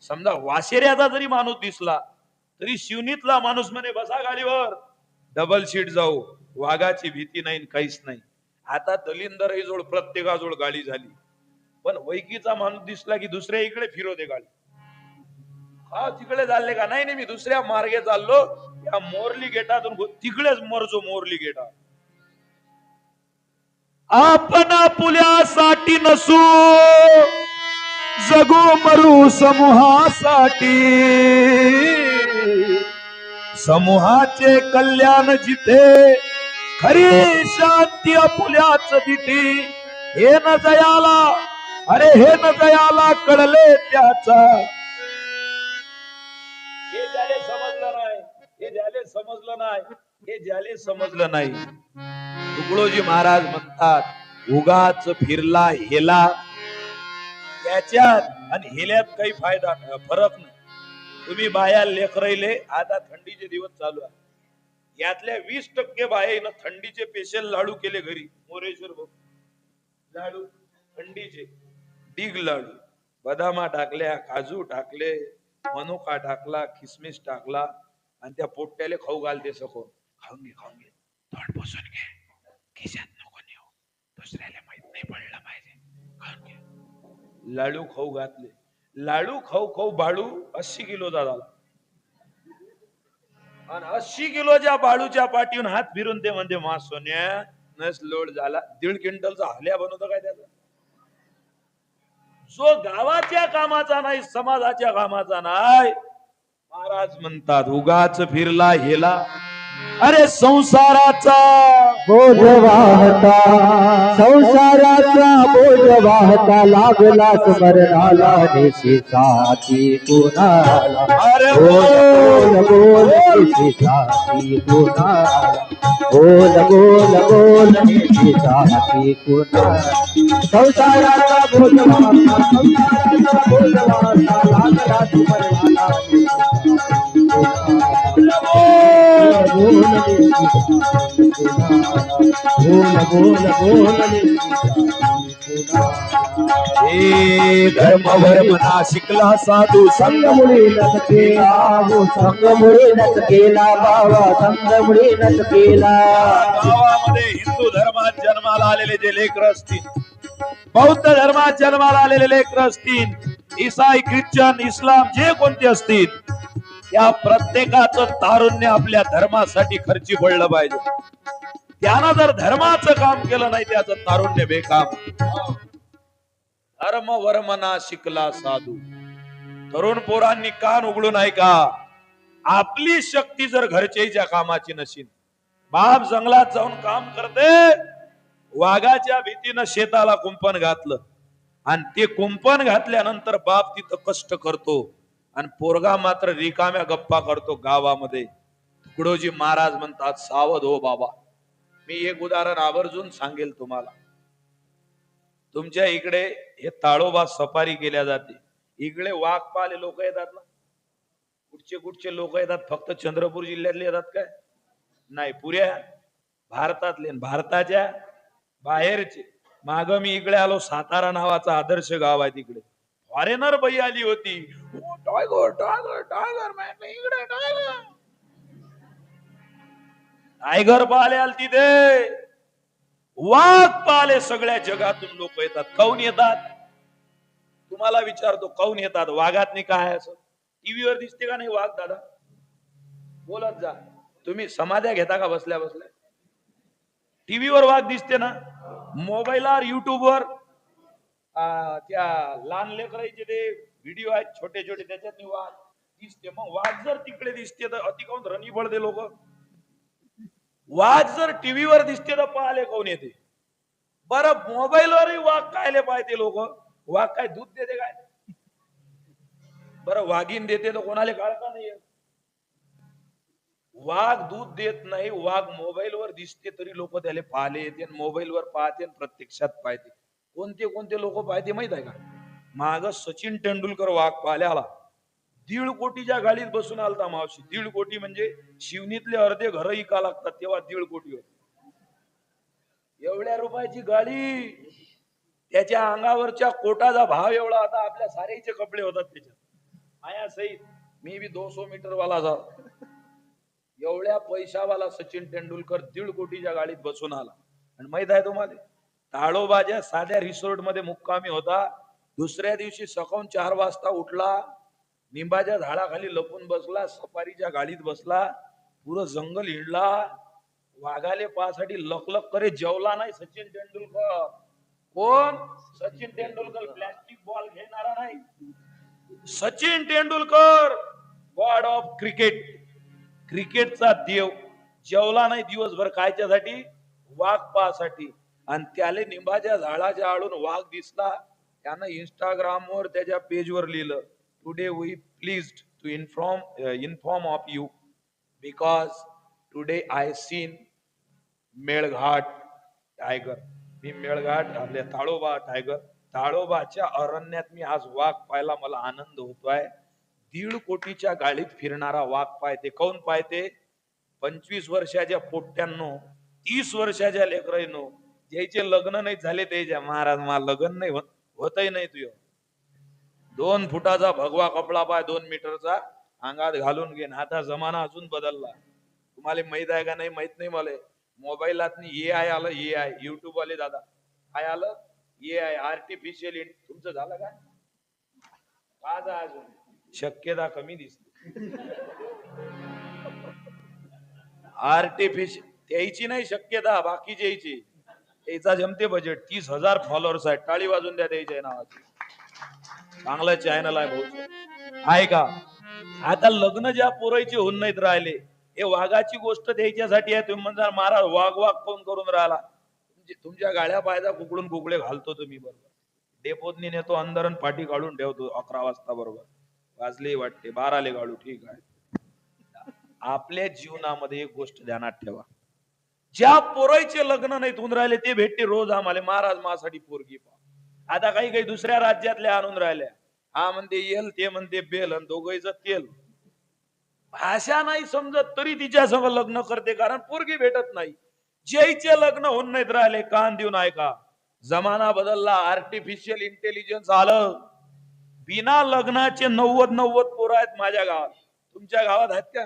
समजा वाशेऱ्याचा जरी माणूस दिसला तरी शिवनीतला माणूस म्हणे बसा गाडीवर, डबल सीट जाऊ, वाघाची भीती नाही, काहीच नाही. आता दलिंदर जोड प्रत्येकाजवळ गाडी झाली. पण वैकीचा माणूस दिसला की दुसऱ्या इकडे फिरवते गाडी. हा तिकडे चालले का? नाही मी दुसऱ्या मार्गे चाललो, या मोरली गेटातून तिकडेच मरजो. मोरली गेटा आपण पुल्यासाठी नसू, जगू मरू समूहासाठी. समूहाचे कल्याण जिथे, खरी शांती अपुल्याच दिठी. हे न जयाला, अरे हे न जयाला कळले त्याचा. हे ज्याले समजलं नाही, हे ज्याले समजलं नाही, हे ज्याले समजलं नाही. तुकडोजी महाराज म्हणतात उगाच फिरला हेला, त्याच्यात आणि हेल्यात काही फायदा फरक नाही. तुम्ही बाया लेकराईले, आता थंडीचे दिवस चालू आहे, यातल्या 20% बायानं थंडीचे स्पेशल लाडू केले घरी. मोरेश्वर भाऊ लाडू थंडीचे, डिग लाडू, बदामा टाकल्या, काजू टाकले, मनुका टाकला, किसमिस टाकला आणि त्या पोट्याले खाऊ घालते. सखो खाऊन घे तोंड पुसून घे, खिशात नको नेऊ, दुसऱ्याला माहित नाही पडलं पाहिजे, खाऊन घे. लाडू खाऊ घातले. लाडू खाऊ खाऊ बाळू 80 किलोचा झाला. आणि 80 किलोच्या बाळूच्या पाठीवून हात फिरून ते म्हणते मा सोन्या नस लोड झाला. 1.5 क्विंटलचा हल्या बनवतो काय त्याचा? जो गावाच्या कामाचा नाही, समाजाच्या कामाचा नाही. महाराज म्हणतात उगाच फिरला हेला, अरे संसाराचा बोझ वाहता, संसाराचा बोझ वाहता, लागला स्मरणाला निशिसाती कुणाला. अरे बोल बोल निशिसाती कुणाला, बोल बोल बोल निशिसाती कुणाला. संसाराचा बोझ वाहता, संसाराचा बोझ वाहता, लागला स्मरणाला निशिसाती धर्मवर मना शिकला साधू संगमुळे नच केला, हो संगमुळे नच केला बाबा, संगमुळे नच केला. गावामध्ये हिंदू धर्मात जन्माला आलेले जे लेकर असतील, बौद्ध धर्मात जन्माला आलेले लेकर असतील, ईसाई ख्रिश्चन इस्लाम जे कोणते असतील, या प्रत्येकाचं तारुण्य आपल्या धर्मासाठी खर्ची पडलं पाहिजे. त्यानं जर धर्माचं काम केलं नाही त्याचं तारुण्य बेकाम. धर्म वर्मना शिकला साधू. तरुण पोरांनी कान उघडून ऐका. आपली शक्ती जर घरच्याच्या कामाची नशील, बाप जंगलात जाऊन काम करते, वाघाच्या भीतीनं शेताला कुंपण घातलं आणि ते कुंपण घातल्यानंतर बाप तिथं कष्ट करतो आणि पोरगा मात्र रिकाम्या गप्पा करतो गावामध्ये. तुकडोजी महाराज म्हणतात सावध हो बाबा. मी एक उदाहरण आवर्जून सांगेल तुम्हाला. तुमच्या इकडे हे ताळोबा सफारी केल्या जाते. इकडे वाघ पाले लोक येतात ना, कुठचे लोक येतात? फक्त चंद्रपूर जिल्ह्यातले येतात काय? नाही, पुऱ्या भारतातले, भारताच्या बाहेरचे. माग मी इकडे आलो, सातारा नावाचा आदर्श गाव आहे, तिकडे फॉरेनर बाई आली होती. टायगर टायगर टायगर म्हटलं इकडे टायगर. टायगर पाहिले आल तिथे, वाघ पाहिले सगळ्या जगातून लोक येतात. काऊन येतात तुम्हाला विचारतो, काऊन येतात? वाघात नाही काय असं टीव्हीवर दिसते का नाही वाघ दादा? बोलत जा. तुम्ही समाध्या घेता का बसल्या बसल्या? टीव्हीवर वाघ दिसते ना, मोबाईलवर युट्यूबवर त्या लहान लेकरांचे ते व्हिडिओ आहेत छोटे छोटे, त्याच्यात वाघ दिसते. मग वाघ जर तिकडे दिसते तर अति काऊन रणी पडते लोक? वाघ जर टीव्हीवर दिसते तर पाहिले कोण येते? बरं मोबाईलवरही वाघ कायले पाहते लोक? वाघ काय दूध देते काय? बरं वाघीन देते तर कोणाला काळका नाही? वाघ दूध देत नाही, वाघ मोबाईलवर दिसते तरी लोक त्याला पाहिले येते, मोबाईलवर पाहते प्रत्यक्षात पाहते. कोणते कोणते लोक पाहते माहित आहे का? माग सचिन तेंडुलकर वाघ पाहायला आला, 1.5 कोटीच्या गाडीत बसून आलता मावशी. 1.5 कोटी म्हणजे शिवनीतले अर्धे घर इका लागतात तेव्हा 1.5 कोटी होत. एवढ्या रुपयाची गाडी, त्याच्या अंगावरच्या कोटाचा भाव एवढा होता, आपल्या साऱ्याचे कपडे होतात त्याच्यात. माया सहित मी बी 200 मीटर वाला जा. एवढ्या पैशावाला सचिन तेंडुलकर 1.5 कोटीच्या गाडीत बसून आला. आणि माहित आहे तुम्हाला, ताडोबाच्या साध्या रिसॉर्ट मध्ये मुक्कामी होता. दुसऱ्या दिवशी सकाळून 4 वाजता उठला, निंबाच्या झाडाखाली लपून बसला, सफारीच्या गाडीत बसला, पुरं जंगल हिंडला. वाघाले पासाठी लकलक करे, जेवला नाही सचिन तेंडुलकर. कोण? सचिन तेंडुलकर. प्लास्टिक बॉल घेणारा नाही, Sachin Tendulkar God of cricket, क्रिकेटचा देव. जेवला नाही दिवसभर, कायच्यासाठी? वाघ पाहासाठी. आणि त्याले निंबाच्या झाडाच्या आडून वाघ दिसला. त्यानं इंस्टाग्रामवर त्याच्या पेजवर लिहिलं, today we pleased to inform of you because today I seen Melghat tiger. मी मेळघाट आपल्या ताडोबा टायगर, ताडोबाच्या अरण्यात मी आज वाघ पाहायला, मला आनंद होतोय. 1.5 कोटीच्या गाडीत फिरणारा वाघ पाहते. काऊन पाहते? 25 वर्षाच्या पोट्ट्यांनो, 30 वर्षाच्या लेकरांनो, ज्याचे लग्न नाही झाले त्याच्या, महाराज मला लग्न नाही होतही नाही तुझ, 2 फुटाचा भगवा कपडा पाय, 2 मीटरचा अंगात घालून घे. आता जमाना अजून बदलला, तुम्हाला माहित आहे का नाही माहित नाही मला. मोबाईलात AI आलं, AI युट्यूब वाले दादा काय आलं? AI artificial. तुमचं झालं काय? माझा अजून शक्यता कमी दिसते. आर्टिफिशियल त्याची नाही शक्यता, बाकीची यायची. याचा जमते बजेट 30,000 फॉलोअर्स आहेत. टाळी वाजून द्या त्याच्या नावाची. चांगलं चॅनल आहे भाऊ, आहे का? आता लग्न ज्या पोरायचे होऊन नाहीत राहिले, हे वाघाची गोष्ट द्यायच्यासाठी आहे. तुम्ही म्हणता महाराज वाघ वाघ फोन करून राहिला, तुमच्या गाड्या पायदा कुकडून कुकडे घालतो तुम्ही. बरोबर डेपोतनी नेतो अंदर, पाठी काढून ठेवतो 11 वाजता. बरोबर वाजले वाटते 12ले गाडू, ठीक आहे. आपल्या जीवनामध्ये एक गोष्ट ध्यानात ठेवा, ज्या पोरायचे लग्न नाही होऊन राहिले ते भेटते रोज आम्हाला, महाराज माझ्यासाठी पोरगी पहा. आता काही काही दुसऱ्या राज्यातल्या आणून राहिल्या, हा म्हणते येल, ते म्हणते बेल, आणि दोघांचं तेल. भाषा नाही समजत तरी तिच्या संग लग्न करते, कारण पोरगी भेटत नाही. ज्याचे लग्न होऊन नाहीत राहिले, कान देऊन ऐका, जमाना बदलला, आर्टिफिशियल इंटेलिजन्स आलं. बिना लग्नाचे 90 पोरं आहेत माझ्या गावात. तुमच्या गावात आहेत का?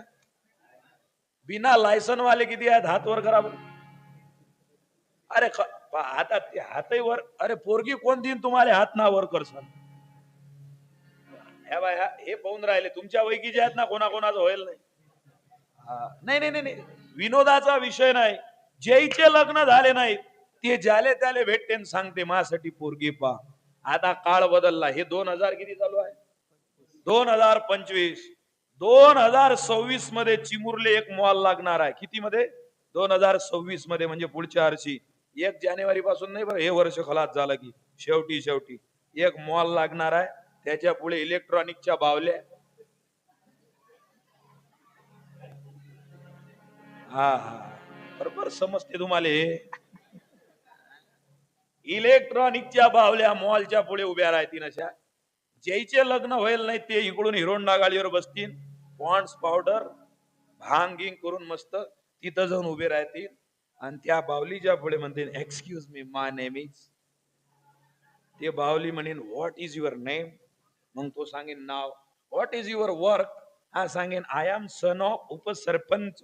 बिना लायसन वाले किती आहेत? हात वर करा. अरे आता ते हातही वर, अरे पोरगी कोण देईन तुम्हाला? हात ना वर करसाल. हे पाहून राहिले तुमच्या वैकीचे आहेत ना, कोणाकोणाचं होईल नाही. नाही नाही नाही, विनोदाचा विषय नाही. ज्याचे लग्न झाले नाहीत ते ज्याले त्याले भेटते, सांगते माझ्यासाठी पोरगी पा. आता काळ बदलला. हे 2000 किती चालू आहे? 2025. 2026 मध्ये चिमुरले एक मॉल लागणार आहे. किती मध्ये? 2026 मध्ये, म्हणजे पुढच्या वर्षी 1 जानेवारी पासून नाही बरं, हे वर्ष खलास झालं की शेवटी एक मॉल लागणार आहे. त्याच्या पुढे इलेक्ट्रॉनिकच्या बावल्या. हा बरोबर समजते तुम्हाला. इलेक्ट्रॉनिकच्या बावल्या मॉलच्या पुढे उभ्या राहतील. अशा ज्याचे लग्न होईल नाही ते इकडून हिरोंडा गाडीवर बसतील, पॉन्ड्स पावडर भांगिंग करून मस्त तिथं जाऊन उभे राहतील. आणि त्या बावलीच्या पुढे म्हणतील, excuse me, my name is. ते बावली म्हणेन, व्हॉट इज युअर नेम? मग तो सांगेन नाव. What is your work? हा सांगेन आय एम सन ऑफ उपसरपंच.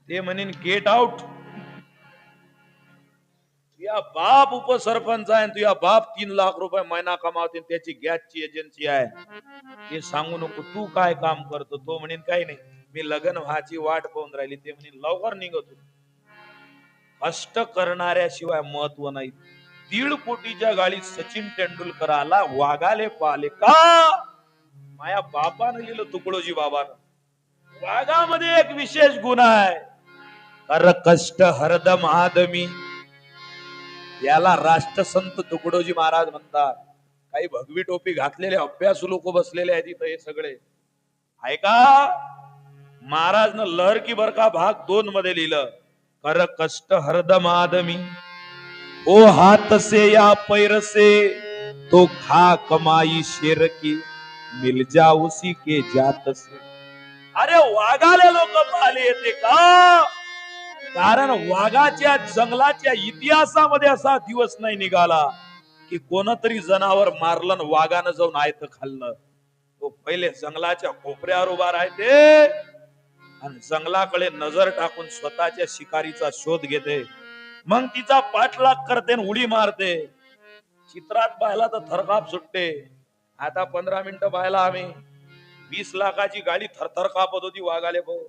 ते म्हणेन गेट आउट. तुझा बाप उपसरपंच आहे, तुझा बाप 3 लाख रुपये महिना कमावते, त्याची गॅसची एजन्सी आहे. हे सांगू नको तू काय काम करतो. तो म्हणेन काही नाही, मी लग्न व्हायची वाट पाहून राहिली. ते म्हणेन लवकर निघतो. कष्ट करणाऱ्याशिवाय महत्व नाही. 1.5 कोटीच्या गाडीत सचिन तेंडुलकर आला, वाघाले पाले का? माया बापानं लिहिलं, तुकडोजी बाबानं. वाघामध्ये एक विशेष गुण आहे, कर कष्ट हरदम आदमी. याला राष्ट्रसंत तुकडोजी महाराज म्हणतात. काही भगवी टोपी घातलेले अभ्यासू लोक बसलेले आहेत इथं, हे सगळे आहे का? महाराजनं लहर की बरका भाग 2 मध्ये लिहिलं, कर कष्ट हरदम आदमी, ओ हाथ से या पैर से तो खा कमाई शेर की, मिल जा उसी के जात से. अरे वाघाले लोक पाले येते का? कारण वाघाच्या जंगलाच्या इतिहासामध्ये असा दिवस नाही निघाला की कोणतरी जनावर मारलं न वाघानं जाऊन आयत खाल्लं. तो पहिले जंगलाच्या कोपऱ्यावर उभा राहते आणि जंगलाकडे नजर टाकून स्वतःच्या शिकारीचा शोध घेते. मग तिचा पाठलाग करते आणि उडी मारते. चित्रात पाहिला तर थरकाप सुटते. आता 15 मिनिटं पाहिला आम्ही. 20 लाखाची गाडी थरथर कापत होती वाघाले भाऊ.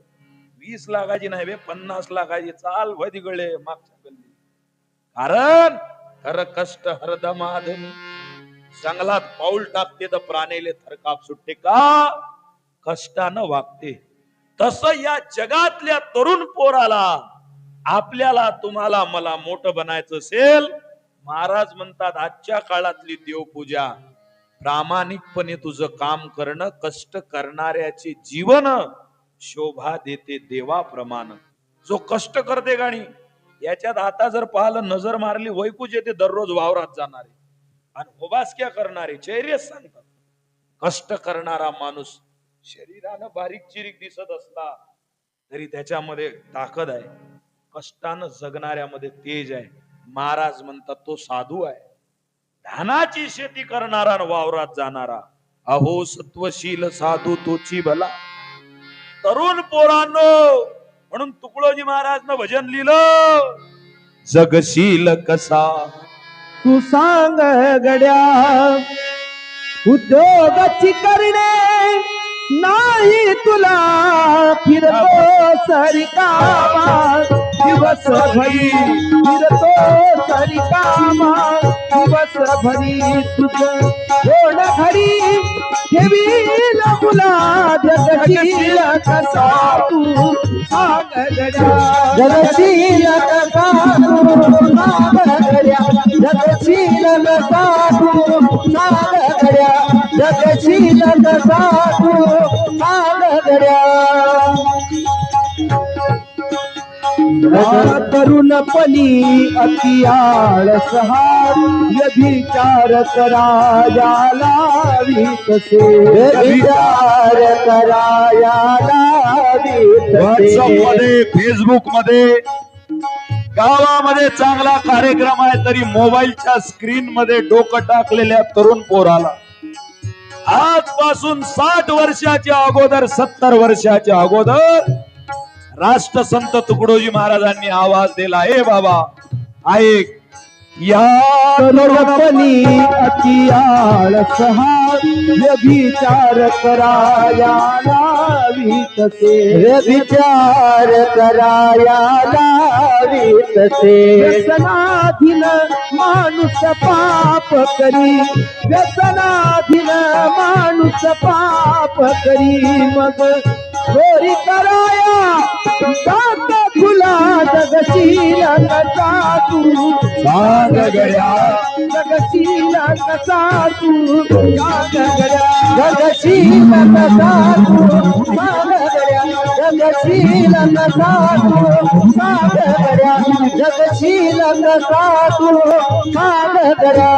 20 लाखाची नाही बे, 50 लाखाची. चाल भय तिकडे मागच्या गल्ली. कारण खर कष्ट हरदम आदमी. जंगलात पाऊल टाकते तर प्राणीले थरकाप सुटते का? कष्टानं वागते. तसं या जगातल्या तरुण पोराला, आपल्याला तुम्हाला मला मोठं बनायचं असेल, महाराज म्हणतात आजच्या काळातली देवपूजा, प्रामाणिकपणे तुझं काम करणं, कष्ट करणाऱ्याचे जीवन शोभा देते देवाप्रमाणे. जो कष्ट करते गाणी, याच्यात आता जर पाहिलं, नजर मारली, वैकूच येते दररोज वावरात जाणारे आणि उभासक्या करणारे चैर्य सांगतात. कष्ट करणारा माणूस शरीरानं बारीक चिरीक दिसत असता तरी त्याच्यामध्ये ताकद आहे. कष्टानं जगणाऱ्यामध्ये तेज आहे. महाराज म्हणतात तो साधू आहे. धानाची शेती करणारा वावरात जाणारा, अहो सत्वशील साधू तोची भला. तरुण पोरांनो, म्हणून तुकडोजी महाराजनं भजन लिहिलं, जगशील कसा तू सांग गड्या, उद्योगाची करणे नाही तुला, फिरतो सरिकामा दिवस भरी, फिरतो सरिकामा दिवस भरी, तुझ कोण घरी ठेवील मुला, जगशील कसा तू सांग गड्या, जगशील कसा तू सांग गड्या, जगशील कसा तू सांग गड्या, जगशील कसा तू सांग गड्या. तरुणपणी अतियाळ सहा, व्यभिचार करायाला विकसे, व्यभिचार करायाला व्हॉट्सअप मध्ये, फेसबुक मध्ये, गावामध्ये चांगला कार्यक्रम आहे तरी मोबाईलच्या स्क्रीन मध्ये डोकं टाकलेल्या तरुण पोराला आजपासून 60 वर्षाच्या अगोदर, 70 वर्षाच्या अगोदर राष्ट्रसंत तुकडोजी महाराजांनी आवाज दिला. हे बाबा ऐक, या तरुणपणी अतियाळ सहा, व्यभिचार करायाला विकसे, व्यभिचार करायाला विकसे, व्यसनाधीन माणूस पाप करी, व्यसनाधीन माणूस पाप करी, मग चोरी कराया दात खुला, जगशील कसा तू सांग गड्या, जगशील कसा तू सांग गड्या, जगशील कसा तू सांग गड्या, जगशील कसा तू सांग गड्या, जगशील कसा तू सांग गड्या.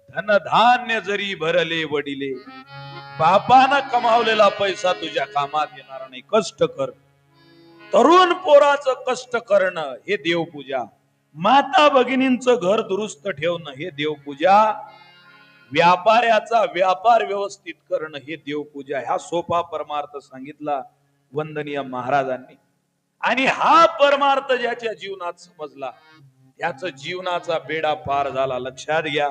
धनधान्य जरी भरले वडिले, बापानं कमावलेला पैसा तुझ्या कामात येणार नाही. कष्ट कर. तरुण पोराचं कष्ट करणं हे देवपूजा. माता भगिनींचं घर दुरुस्त ठेवणं हे देवपूजा. व्यापाऱ्याचा व्यापार व्यवस्थित करणं हे देवपूजा. ह्या सोपा परमार्थ सांगितला वंदनीय महाराजांनी. आणि हा परमार्थ ज्याच्या जीवनात समजला त्याच जीवनाचा बेडा पार झाला. लक्षात घ्या,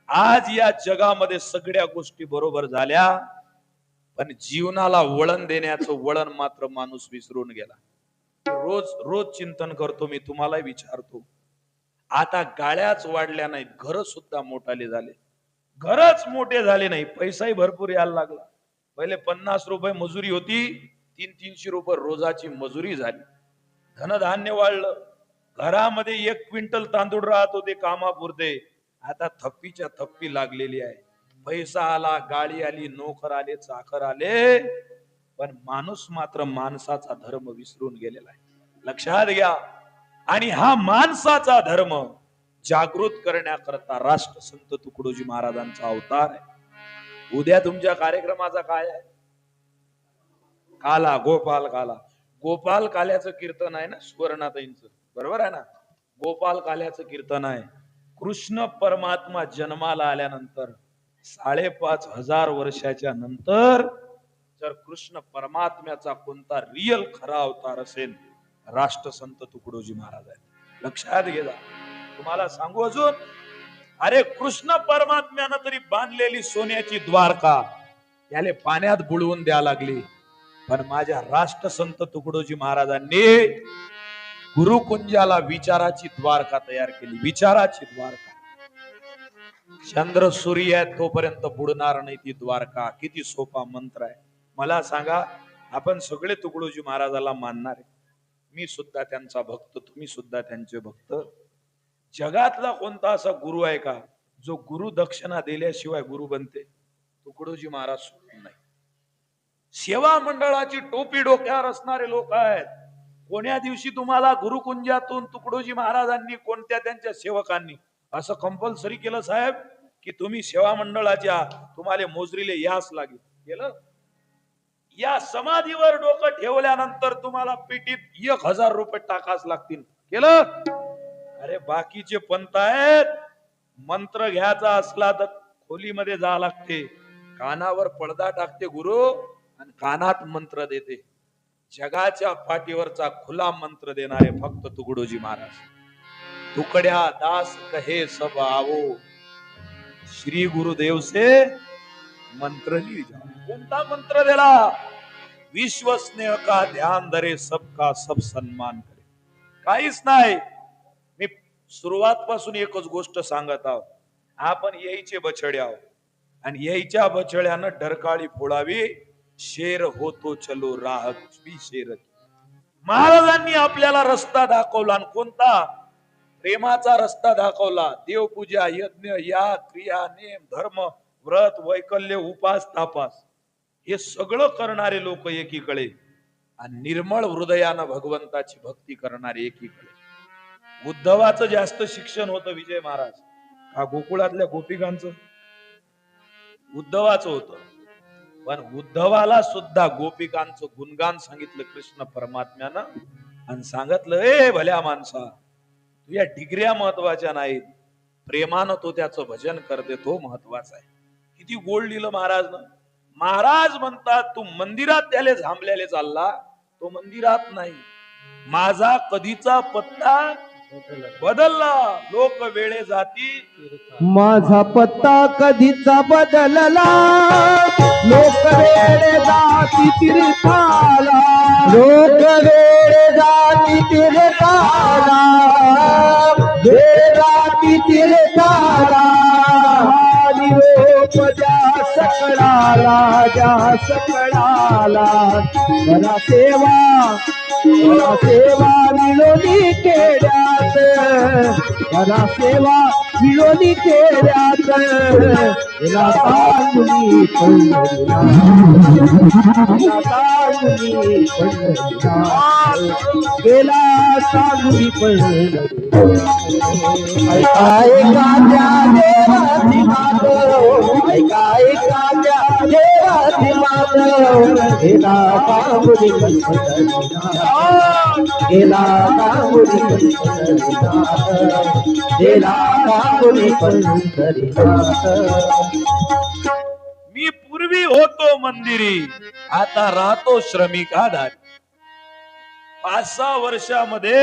आज या जगामध्ये सगळ्या गोष्टी बरोबर झाल्या, पण जीवनाला वळण देण्याचं वळण मात्र माणूस विसरून गेला. रोज रोज चिंतन करतो, मी तुम्हाला विचारतो, आता गाड्याच वाढल्या नाहीत, घर सुद्धा मोठाले झाले, घरच मोठे झाले नाही, पैसाही भरपूर यायला लागला. पहिले 50 रुपये मजुरी होती, 300-300 रुपये रोजाची मजुरी झाली. धनधान्य वाढलं, घरामध्ये 1 क्विंटल तांदूळ राहत होते कामापुरते, आता थप्पीच्या थप्पी लागलेली आहे. पैसा आला, गाडी आली, नोकर आले, चाकर आले, पण माणूस मात्र माणसाचा धर्म विसरून गेलेला आहे. लक्षात घ्या. आणि हा माणसाचा धर्म जागृत करण्याकरता राष्ट्रसंत तुकडोजी महाराजांचा अवतार आहे. उद्या तुमच्या कार्यक्रमाचा काय आहे? काला, गोपाल काला. गोपाल काल्याचं कीर्तन आहे ना सुवर्णाताईंचं, बरोबर आहे ना? गोपाल काल्याचं कीर्तन आहे. कृष्ण परमात्मा जन्माला आल्यानंतर 5,500 वर्षाच्या नंतर जर कृष्ण परमात्म्याचा कोणता रियल खरा अवतार असेल, राष्ट्रसंत तुकडोजी महाराज आहेत. लक्षात घ्या. तुम्हाला सांगू अजून, अरे कृष्ण परमात्म्यानं तरी बांधलेली सोन्याची द्वारका याले पाण्यात बुडवून द्या लागली, पण माझ्या राष्ट्रसंत तुकडोजी महाराजांनी गुरुकुंजाला विचाराची द्वारका तयार केली. विचाराची द्वारका. चंद्र सूर्य आहे तोपर्यंत बुडणार नाही ती द्वारका. किती सोपा मंत्र आहे. मला सांगा, आपण सगळे तुकडोजी महाराजाला मानणार आहे. मी सुद्धा त्यांचा भक्त, तुम्ही सुद्धा त्यांचे भक्त. जगातला कोणता असा गुरु आहे का जो गुरु दक्षिणा दिल्याशिवाय गुरु बनते? तुकडोजी महाराज सोडून नाही. सेवा मंडळाची टोपी डोक्यावर असणारे लोक आहेत. कोण्या दिवशी तुम्हाला गुरुकुंजातून तुकडोजी महाराजांनी कोणत्या त्यांच्या सेवकांनी असं कंपल्सरी केलं साहेब की तुम्ही सेवा मंडळाच्या, तुम्हाला मोजरीले यास लागेल? केलं? या समाधीवर डोकं ठेवल्यानंतर तुम्हाला पेटीत 1,000 रुपये टाकाच लागतील? केलं? अरे बाकीचे पंथ आहेत, मंत्र घ्यायचा असला तर खोलीमध्ये जा लागते, कानावर पडदा टाकते गुरु आणि कानात मंत्र देते. जगाच्या पाठीवरचा खुला मंत्र देणारे फक्त तुकडोजी महाराज. तुकड्या दास कहे सब आवो, श्री गुरुदेव से मंत्र ली जाओ. कोणता मंत्र दिला? विश्व स्नेह का ध्यान धरे, सबका सब सन्मान करे. काहीच नाही. मी सुरुवात पासून एकच गोष्ट सांगत आहोत, आपण यायचे बछडे आहोत आणि यायच्या बछड्यानं डरकाळी फोडावी. शेर होतो चलो राह शेर. महाराजांनी आपल्याला रस्ता दाखवला. आणि कोणता? प्रेमाचा रस्ता दाखवला. देवपूजा, यज्ञ, याग, क्रिया, नेम, धर्म, व्रत, वैकल्य, उपास, तापास हे सगळं करणारे लोक एकीकडे आणि निर्मळ हृदयानं भगवंताची भक्ती करणारे एकीकडे. उद्धवाचं जास्त शिक्षण होतं विजय महाराज का गोकुळातल्या गोपिकांचं? उद्धवाचं होतं. पण उद्धवाला सुद्धा गोपिकांचं गुणगान सांगितलं कृष्ण परमात्म्यानं आणि सांगितलं, ए भल्या माणसा, तुझ्या डिग्र्या महत्वाच्या नाहीत, प्रेमानं तो त्याचं भजन करते तो महत्वाचा आहे. किती गोड लिहिलं महाराजनं. महाराज म्हणतात, तू मंदिरात त्याले झांबल्याले चालला, तो मंदिरात नाही. माझा कधीचा पत्ता बदलला, लोक वेळे जाती, माझा पत्ता कधीचा बदलला, लोक वेळे जाती तीर्थाला, लोक वेळे जाती तीर्थाला, वेळ जाती तीर्थाला, निरोप द्या सकळाला, द्या सकळाला, मला सेवा, मला सेवा विरोधी केल्यात, मला सेवा विरोधी केल्यात, गेला तांदुनी पंढरीला, गेला तांदुनी पंढरीला, गेला तांदुनी पंढरीला. ऐका त्या देवाची मात, ऐका त्या देवाची मात, गेला कामुनी पंढरीनाथ गेला कामुनी पंढरीनाथ गेला कामुनी पंढरीनाथ मी पूर्वी होतो मंदिरी आता राहतो श्रमिक आधार 5-6 वर्षामध्ये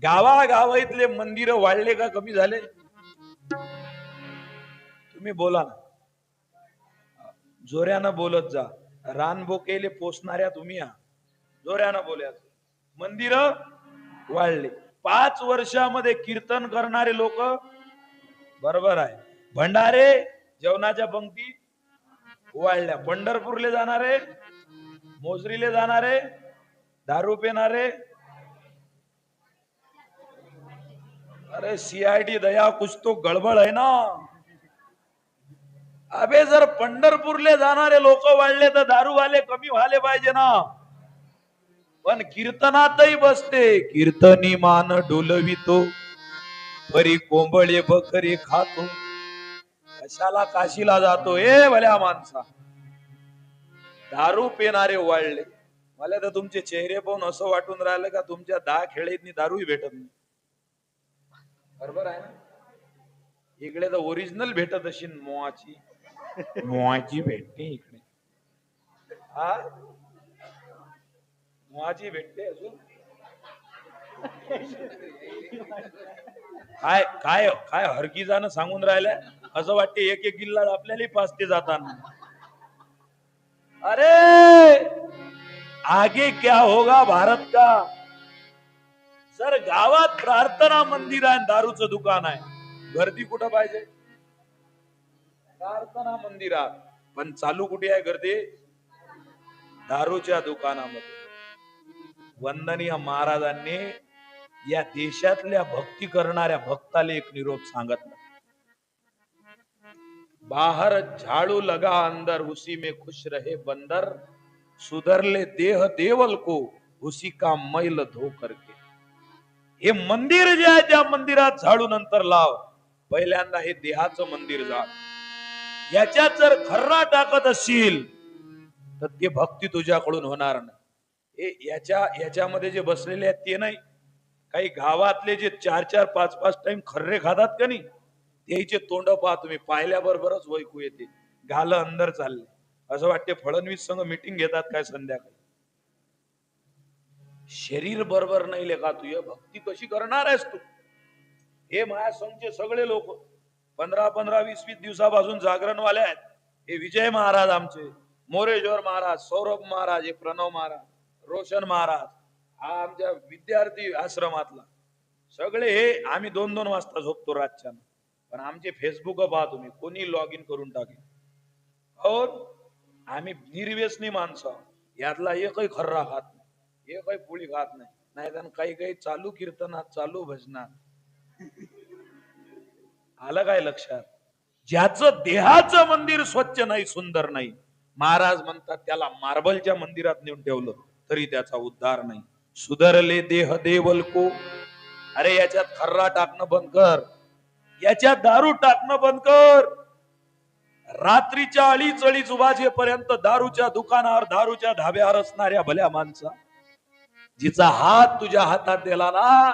गावागावातले मंदिर वाढले का कमी झाले तुम्ही बोला ना जोऱ्यानं बोलत जा रानबोकेले पोचणाऱ्या तुम्ही जोऱ्यानं बोल्या मंदिर वाढले 5 वर्षामध्ये कीर्तन करणारे लोक बरोबर आहे भंडारे जेवणाच्या पंक्ती वाढल्या पंढरपूरले जाणारे मोजरीले जाणारे दारू पिणारे अरे सीआईडी दया कुछ तो गडबड आहे ना अबे जर पंढरपूरले जाणारे लोक वाढले तर दारूवाले कमी व्हायला पाहिजे ना पण कीर्तनातही बसते कीर्तनी मान डोलवितो परी कोंबळे बकरी खातो कशाला काशीला जातो ए भल्या माणसा दारू पिणारे वाढले मला तर तुमचे चेहरे पाहून असं वाटून राहिलं का तुमच्या 10 खेळीतनी दारूही भेटत नाही बरोबर आहे ना इकडे तर ओरिजिनल भेटत अशी मोहाची भेटते इकडे हा मोहाची भेटते अजून काय काय काय हरकीजानं सांगून राहिलंय असं वाटते एक एक गिल्ला आपल्याला पाचते जाताना अरे आगे क्या होगा भारत का सर गावात प्रार्थना मंदिर आहे दारूचं दुकान आहे गर्दी कुठं पाहिजे प्रार्थना मंदिरात पण चालू कुठे आहे गर्दी दारूच्या दुकानामध्ये वंदनीय महाराजांनी या देशातल्या भक्ती करणाऱ्या भक्ताला एक निरोप सांगितला बाहर झाड़ू लगा अंदर उसी में खुश रहे बंदर सुधरले देह देवल को उसी का मैल धो करके हे मंदिर जे आहे त्या मंदिरात झाडू नंतर लाव पहिल्यांदा हे देहाचं मंदिर जा याच्यात जर खर्रा टाकत असशील तर ते भक्ती तुझ्याकडून होणार नाही याच्यामध्ये जे बसलेले आहेत ते नाही काही गावातले जे 4-4 5-5 टाइम खर्रे खातात का नाही त्याचे तोंड पहा तुम्ही पाहिल्याबरोबरच वैकू येते घाल अंदर चालले असं वाटते फडणवीस संघ मीटिंग घेतात काय संध्याकाळी शरीर बरोबर नाही लेखा तू भक्ती कशी करणार आहेस तू हे माया संघचे सगळे लोक 15-20 दिवसापासून जागरणवाले आहेत हे विजय महाराज आमचे मोरेश्वर महाराज सौरभ महाराज हे प्रणव महाराज रोशन महाराज हा आमच्या विद्यार्थी आश्रमातला सगळे हे आम्ही 2-2 वाजता झोपतो रातच्या पण आमचे फेसबुक पहा तुम्ही कोणी लॉग इन करून टाकेल और आम्ही निर्व्यसनी माणसं यातला एकही खर्रा खात नाही एकही पोळी खात नाही तर काही चालू कीर्तनात चालू भजनात आलं काय लक्षात ज्याचं देहाचं मंदिर स्वच्छ नाही सुंदर नाही महाराज म्हणतात त्याला मार्बलच्या मंदिरात नेऊन ठेवलं तरी त्याचा उद्धार नाही सुधरले देह देवल को अरे याच्यात खर्रा टाकणं बंद कर याच्यात दारू टाकणं बंद कर रात्रीच्या अडीच वाजेपर्यंत दारूच्या दुकानावर दारूच्या धाब्यावर असणाऱ्या भल्या माणसा जिचा हात तुझ्या हातात दिला ना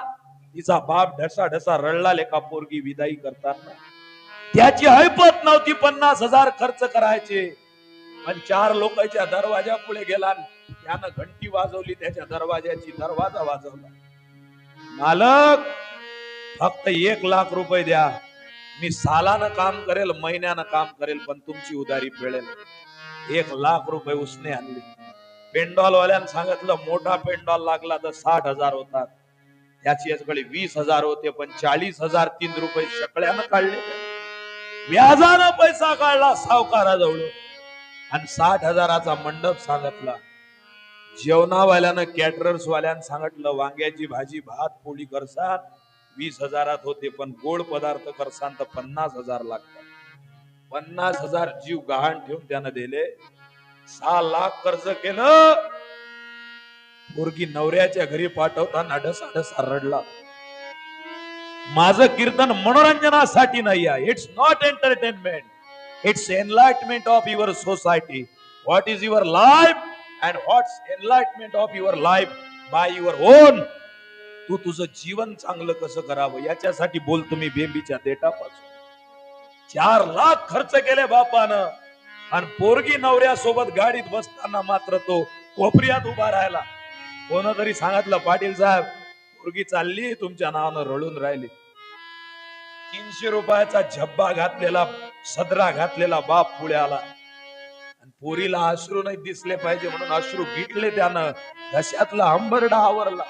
तिचा बाप ढसा ढसा रडला लेखा पोरगी विदाई करताना त्याची ऐपत नव्हती 50,000 खर्च करायचे पण 4 लोकांच्या दरवाजा पुढे गेला त्यानं घंटी वाजवली त्याच्या दरवाजाची दरवाजा वाजवला मालक फक्त 1 लाख रुपये द्या मी सालानं काम करेल महिन्यानं काम करेल पण तुमची उधारी फेडेल 1 लाख रुपये उसने आणले पेंडॉल वाल्यानं सांगितलं मोठा पेंडॉल लागला तर 60,000 होतात त्याची याच्याकडे 20,000 होते पण 40,000 3 रुपये शकल्यानं काढले व्याजानं पैसा काढला सावकाराजवळ आणि 60,000चा मंडप सांगितला जेवणावाल्यानं कॅटरर्स वाल्यानं सांगितलं वांग्याची भाजी भात पोळी करसान 20,000 होते पण गोड पदार्थ करसान तर 50,000 लागतात 50,000 जीव गहाण ठेवून त्यानं दिले 6 लाख कर्ज केलं पोरगी नवऱ्याच्या घरी पाठवताना ढसा रडला माझं कीर्तन मनोरंजनासाठी नाही आहे it's not entertainment It's enlightenment of your society. What is your life and what's enlightenment of your life by your own. तू तुझं जीवन चांगलं कसं करावं याच्यासाठी बोल तुम्ही बेंबीच्या देठापासून. 4 लाख खर्च केले बापानं आणि पोरगी नवऱ्यासोबत गाडीत बसताना मात्र तो कोपऱ्यात उभा राहिला. कोणतरी सांगितलं पाटील साहेब पोरगी चालली तुमच्या नावानं रडून राहिली. 300 रुपयाचा झब्बा घातलेला सदरा घातलेला बाप पुढे आला आणि पोरीला अश्रू नाही दिसले पाहिजे म्हणून अश्रू गिटले त्यानं. घशातला अंबरडा आवरला.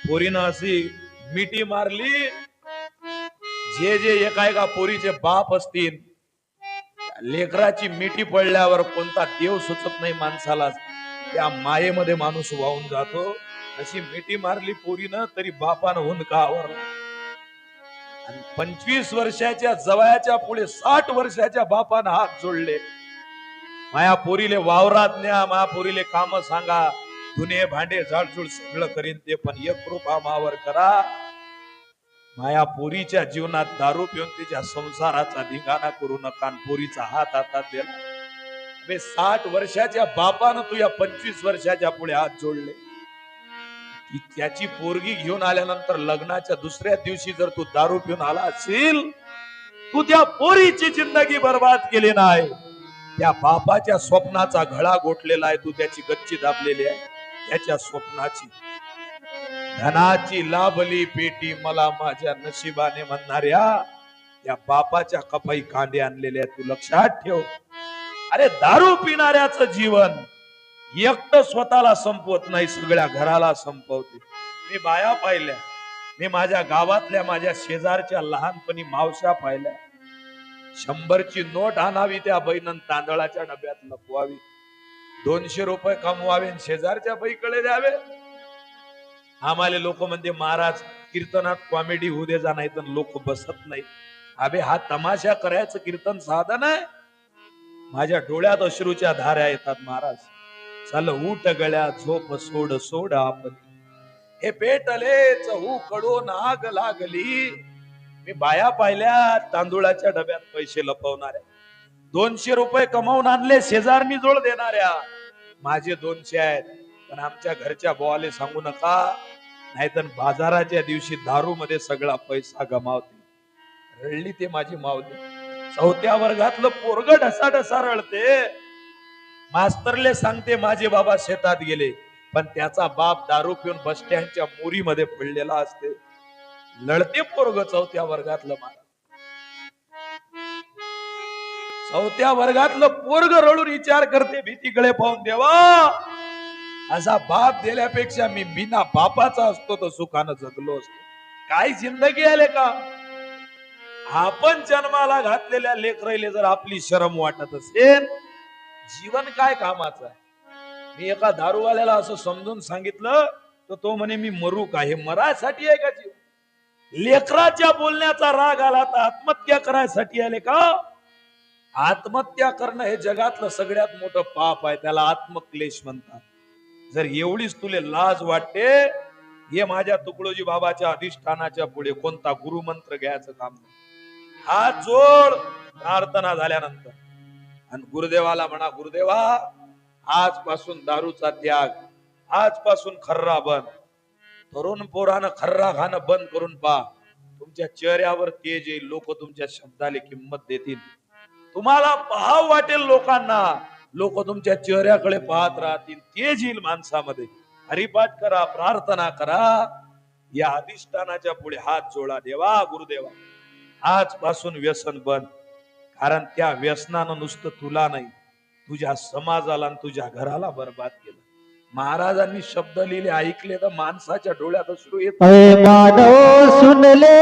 पोरीनं अशी मिठी मारली. जे एका पोरीचे बाप असतील लेकराची मिठी पडल्यावर कोणता देव सुचत नाही माणसाला. त्या मायेमध्ये माणूस वाहून जातो. अशी मिठी मारली पोरीनं तरी बापानं हुंदका आवरला. आणि 25 वर्षाच्या जवयाच्या पुढे 60 वर्षाच्या बापानं हात जोडले. माया पोरीले वावरात न्या, माया पोरीले काम सांगा, धुणे भांडे झाडझूड सगळं करीन ते, पण एक कृपा मावर करा. माया पोरीच्या जीवनात दारू पिऊन तिच्या संसाराचा धिंगाणा करू नका. पोरीचा हात हातात दिला. 60 वर्षाच्या बापानं तुझ्या 25 वर्षाच्या पुढे हात जोडले. त्याची पोरगी घेऊन आल्यानंतर लग्नाच्या दुसऱ्या दिवशी जर तू दारू पिऊन आला असेल तू त्या पोरीची जिंदगी बर्बाद केली नाही. त्या बापाच्या स्वप्नाचा घळा गोठलेला आहे. तू त्याची गच्ची दाबलेली आहे. त्याच्या स्वप्नाची धनाची लाभली पेटी मला माझ्या नशिबाने म्हणणाऱ्या त्या बापाच्या कपाई कांदे आणलेले आहेत. तू लक्षात ठेव. अरे दारू पिणाऱ्याचं जीवन एकटं स्वतःला संपवत नाही, सगळ्या घराला संपवते. मी बाया पाहिल्या. मी माझ्या गावातल्या माझ्या शेजारच्या लहानपणी मावश्या पाहिल्या. 100ची नोट आणावी त्या बहिणीनं तांदळाच्या डब्यात लपवावी. 200 रुपये कमवावे शेजारच्या बाईकडे द्यावे. आम्हाला लोक म्हणते महाराज कीर्तनात कॉमेडी होऊ दे जा, नाही तर लोक बसत नाही. अबे हा तमाशा करायचं कीर्तन साधन आहे. माझ्या डोळ्यात अश्रूच्या धाऱ्या येतात. महाराज चल उठ गळ्या झोप सोड सोड आपण हे पेटले चहू कडून आग लागली. मी बाया पाहिल्या तांदूळाच्या डब्यात पैसे लपवणाऱ्या. 200 रुपये कमावून आणले शेजारनी जोड देणाऱ्या. माझे 200 आहेत पण आमच्या घरच्या बोवाले सांगू नका, नाहीतर बाजाराच्या दिवशी दारू मध्ये सगळा पैसा गमावते. रडली ते माझी माऊली. 4थ्या वर्गातलं पोरग ढसा ढसा रडते. मास्तरले सांगते माझे बाबा शेतात गेले, पण त्याचा बाप दारू पिऊन बस स्टँडच्या मोरीमध्ये पडलेला असते. लढते पोरग 4थ्या वर्गातलं. मला 4थ्या वर्गातलं पोरग रडून विचार करते भीतीकडे पाहून देवा असा बाप दिल्यापेक्षा मी बिना बापाचा असतो तर सुखानं जगलो असतो. काय जिंदगी आले का. आपण जन्माला घातलेल्या लेकराईले जर आपली शरम वाटत असेल जीवन काय कामाचं आहे. मी एका दारूवाल्याला असं समजून सांगितलं तर तो म्हणे मी मरू का. हे मरायसाठी आहे का जीवन. लेकराच्या बोलण्याचा राग आला तर आत्महत्या करायसाठी आले का. आत्महत्या करणं हे जगातलं सगळ्यात मोठं पाप आहे. त्याला आत्मक्लेश म्हणतात. जर एवढीच तुले लाज वाटते हे माझ्या तुकडोजी बाबाच्या अधिष्ठानाच्या पुढे कोणता गुरुमंत्र घ्यायचं काम नाही. हात जोड प्रार्थना झाल्यानंतर आणि गुरुदेवाला म्हणा गुरुदेवा आजपासून दारूचा त्याग, आजपासून खर्रा बंद. तरुण पोरानं खर्रा खाणं बंद करून पहा. तुमच्या चेहऱ्यावर तेज येईल. लोक तुमच्या शब्दाला किंमत देतील. तुम्हाला पाहाव वाटेल लोकांना. लोक तुमच्या चेहऱ्याकडे पाहत राहतील. तेज येईल माणसामध्ये. हरिपाठ करा, प्रार्थना करा. या अधिष्ठानाच्या पुढे हात जोडा. देवा गुरुदेवा आजपासून व्यसन बंद. कारण त्या व्यसनानं नुसतं तुला नाही तुझ्या समाजाला आणि तुझ्या घराला बर्बाद केलं. महाराजांनी शब्द लिहिले ऐकले तर माणसाच्या डोळ्यात अश्रू येत. मानव सुनले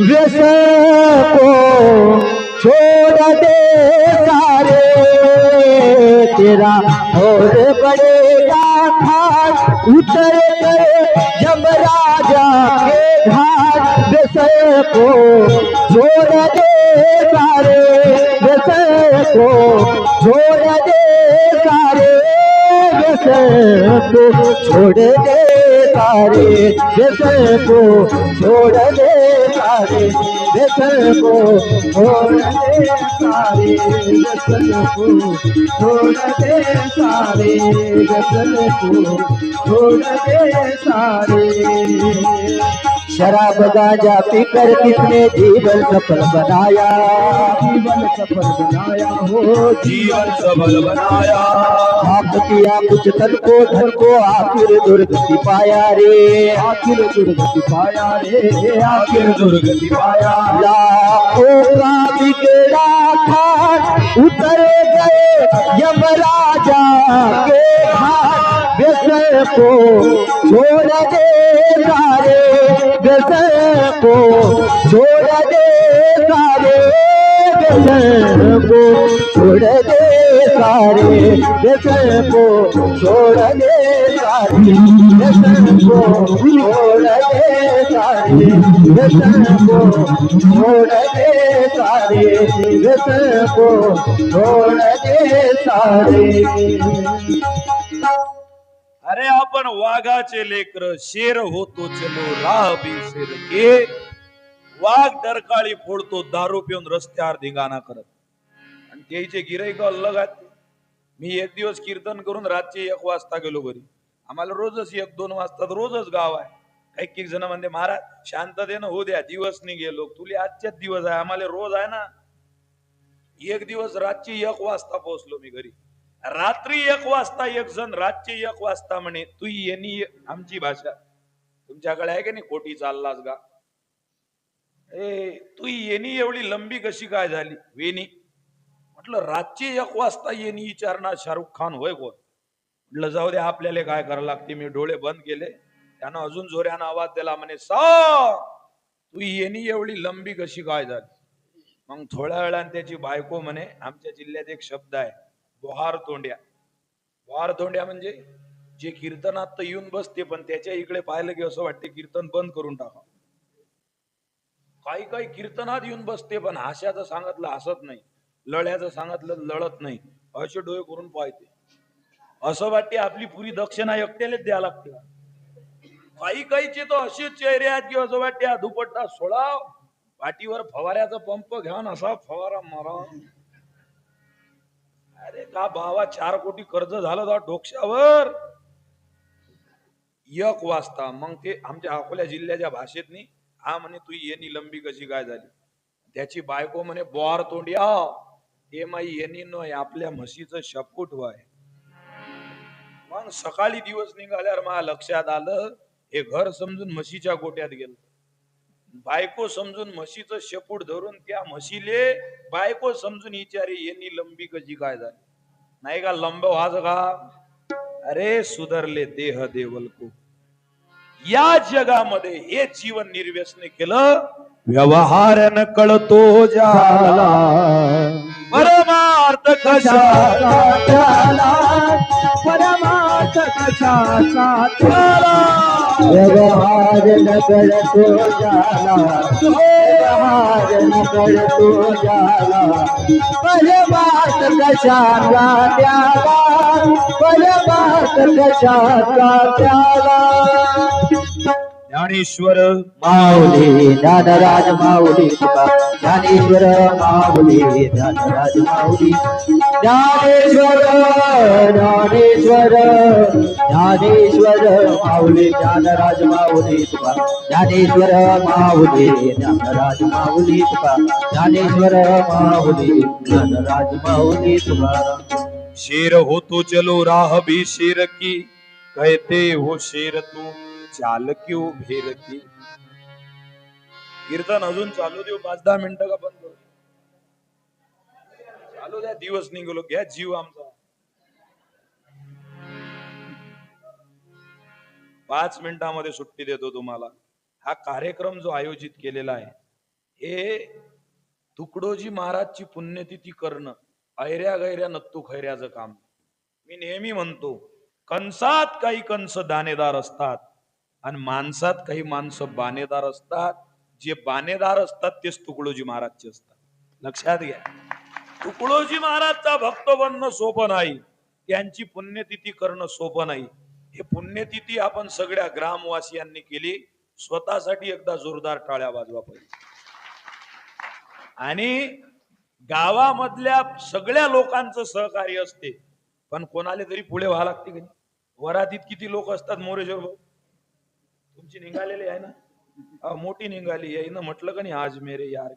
व्यसन को छोड़ दे सारे तेरा और पड़ेगा घाट उतर कर यमराजा के घाट व्यसन को छोड़ दे सारे व्यसन को छोड़ दे सारे व्यसन को छोड़ दे सारे व्यसन को छोड़ दे सारे व्यसन को छोड़ दे सारे व्यसन को छोड़ दे सारे व्यसन को छोड़ दे सारे शराब गांजा पीकर किसने जीवन सफल बनाया जीवन सफल बनाया हो जीवन सबल बनाया आप किया कुछ धन को आखिर दुर्गति पाया रे आखिर दुर्गति पाया रे आखिर दुर्गति पाया लाखों का बिगड़ा था उतर गए यमराजा के घाट व्यसन को छोड़ दे सारे व्यसन को छोड़ दे सारे व्यसन को छोड़ दे सारे व्यसन को छोड़ दे सारे व्यसन को छोड़ दे सारे व्यसन को छोड़ दे सारे व्यसन को छोड़ दे सारे अरे आपण वाघाचे लेकर शेर होतो चलो राह भी शेर के वाघ डरकाळी फोडतो दारू पिऊन रस्त्यावर धिंगाणा करत आणि त्याचे गिराईक अलग आहेत. मी एक दिवस कीर्तन करून रात्री 1 वाजता गेलो घरी. आम्हाला रोजच 1-2 वाजता रोजच गाव आहे. काही जण म्हणते महाराज शांततेनं होऊ द्या दिवस नाही गेलो तुले आजच्याच दिवस आहे आम्हाला रोज आहे ना. एक दिवस रात्री 1 वाजता पोहोचलो मी घरी. रात्री 1 वाजता एक जण रात्री 1 वाजता म्हणे तू येणी आमची भाषा तुमच्याकडे आहे की नाही कोटी चाललास गा तू येणी एवढी लंबी कशी काय झाली वेणी म्हटलं रात्री 1 वाजता येणी विचारणार शाहरुख खान होय कोण म्हटलं जाऊ दे आपल्याला काय करावं लागते. मी डोळे बंद केले त्यानं अजून जोऱ्यानं आवाज दिला म्हणे सा तू येणी एवढी लंबी कशी काय झाली. मग थोड्या वेळाने त्याची बायको म्हणे आमच्या जिल्ह्यात एक शब्द आहे बोहार तोंड्या. बोहार तोंड्या म्हणजे जे कीर्तनात तर येऊन बसते पण त्याच्या इकडे पाहिलं की असं वाटते कीर्तन बंद करून टाका. काही काही कीर्तनात येऊन बसते पण हास्याचं सांगितलं हसत नाही लढ्याचं सांगितलं लढत नाही असे डोळे करून पाहते. असं वाटते आपली पुरी दक्षिणा एकट्यालाच द्यायला लागते. काही काहीचे तर असे चेहरे आहेत की असं वाटते दुपट्टा सोडा पाठीवर फवाऱ्याचा पंप घ्या असा फवारा मारा. अरे का बाबा 4 कोटी कर्ज झालं तर डोक्यावर. 1 वाजता मग ते आमच्या अकोल्या जिल्ह्याच्या भाषेत हा म्हणे तू येणी लंबी कशी काय झाली. त्याची बायको म्हणे बोहार तोंडिया ते माई येणी नय आपल्या म्हशीचं शपकुट व्हाय. मग सकाळी दिवस निघाल्यावर मला लक्षात आलं हे घर समजून म्हशीच्या गोट्यात गेलं. बायको समजून म्हशीचं शेपूट धरून त्या म्हशीले बायको समजून विचारे येणी लंबी कशी काय झाली नाही का लंब व्हाज का. अरे सुधरले देह देवल को या जगामध्ये हे जीवन निर्व्यसने केलं व्यवहार न कळतो जाला परमार्थ कशाला त्याला परमार्थ कशाचा त्याला व्यवहार न कळतो जाला व्यवहार न कळतो जाला परमार्थ कशाचा त्याला परमार्थ कशाचा त्याला. ज्ञानेश्वर माऊली ज्ञानराज माऊली तुका ज्ञानेश्वर माऊली ज्ञानराज माऊली ज्ञानेश्वर ज्ञानेश्वर ज्ञानेश्वर माऊली ज्ञानराज माऊली तुका ज्ञानेश्वर माऊली ज्ञानराज माऊली तुका ज्ञानेश्वर माऊली ज्ञानराज माऊली तुका. शेर हो तो चलो राह भी शेर की कहते हो शेर तू चाल क्यों भेर की. कीर्तन अजून चालू देऊ 5-10 मिनिटं का बंद करू चालू द्या दिवस निघलो घ्या जीव आमचा. 5 मिनिटांमध्ये सुट्टी देतो तुम्हाला. हा कार्यक्रम जो आयोजित केलेला आहे हे तुकडोजी महाराजची पुण्यतिथी करणं ऐऱ्या गैऱ्या नत्तू खैऱ्याचं काम. मी नेहमी म्हणतो कंसात काही कंस दाणेदार असतात आणि माणसात काही माणसं बाणेदार असतात. जे बाणेदार असतात तेच तुकडोजी महाराजचे असतात. लक्षात घ्या तुकडोजी महाराजचा भक्त बनणं सोपं नाही त्यांची पुण्यतिथी करणं सोपं नाही. हे पुण्यतिथी आपण सगळ्या ग्रामवासियांनी केली. स्वतःसाठी एकदा जोरदार टाळ्या वाजवा पाहिजे. आणि गावामधल्या सगळ्या लोकांचं सहकार्य असते, पण कोणाला तरी पुढे व्हावं लागते की नाही. वरातीत किती लोक असतात मोरेश्वर भाऊ? तुमची निघालेली आहे ना, मोठी निघाली आहे. म्हटलं का नाही आज मेरे यार,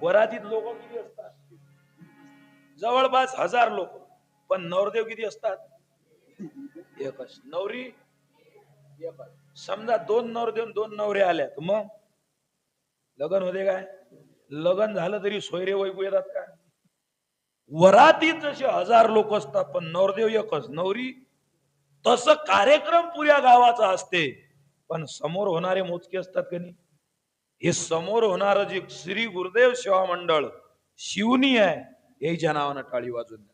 वरातीत लोक किती असतात? जवळपास 1000 लोक. पण नवरदेव किती असतात? एकच. नवरी एकच. समजा 2 नवरदेव 2 नवरे आल्या, तर मग लग्न होते काय? लग्न झालं तरी सोयरे वैकू येतात काय? वरातीत जसे 1000 लोक असतात, पण नवरदेव एकच, नवरी. तसं कार्यक्रम पुऱ्या गावाचा असते, पण समोर होणारे मोजके असतात का नाही. हे समोर होणार जे श्री गुरुदेव सेवा मंडळ शिवनी आहे, याच्या नावानं टाळी वाजून द्या.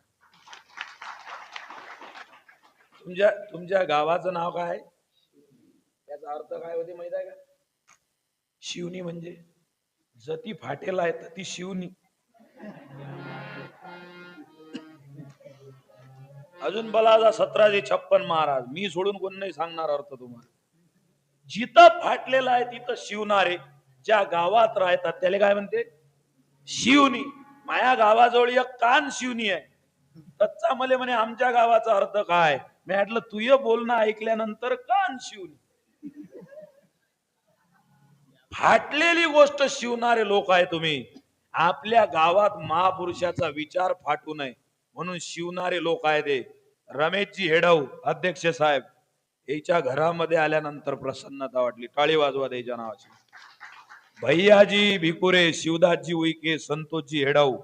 तुमच्या गावाचं नाव काय? याचा अर्थ काय होते माहित आहे का? शिवनी म्हणजे जती फाटेला आहे ती शिवनी. अजून बलाजा 1756 महाराज, मी सोडून कोण नाही सांगणार अर्थ तुम्हाला. जिथं फाटलेला आहे तिथं शिवणारे ज्या गावात राहतात त्याला काय म्हणते? शिवनी. माया गावाजवळ एक कान शिवनी आहे. कच्चा मले म्हणे आमच्या गावाचा अर्थ काय? मी म्हटलं तुझं बोलणं ऐकल्यानंतर कान शिवनी. फाटलेली गोष्ट शिवणारे लोक आहे तुम्ही. आपल्या गावात महापुरुषाचा विचार फाटू नये म्हणून शिवणारे लोक आहे ते. रमेशजी हेडव अध्यक्ष साहेब, याच्या घरामध्ये आल्यानंतर प्रसन्नता वाटली. टाळी वाजवा त्याच्या नावाची. भैयाजी भिकुरे, शिवदासजी उईके, संतोषजी हेडव,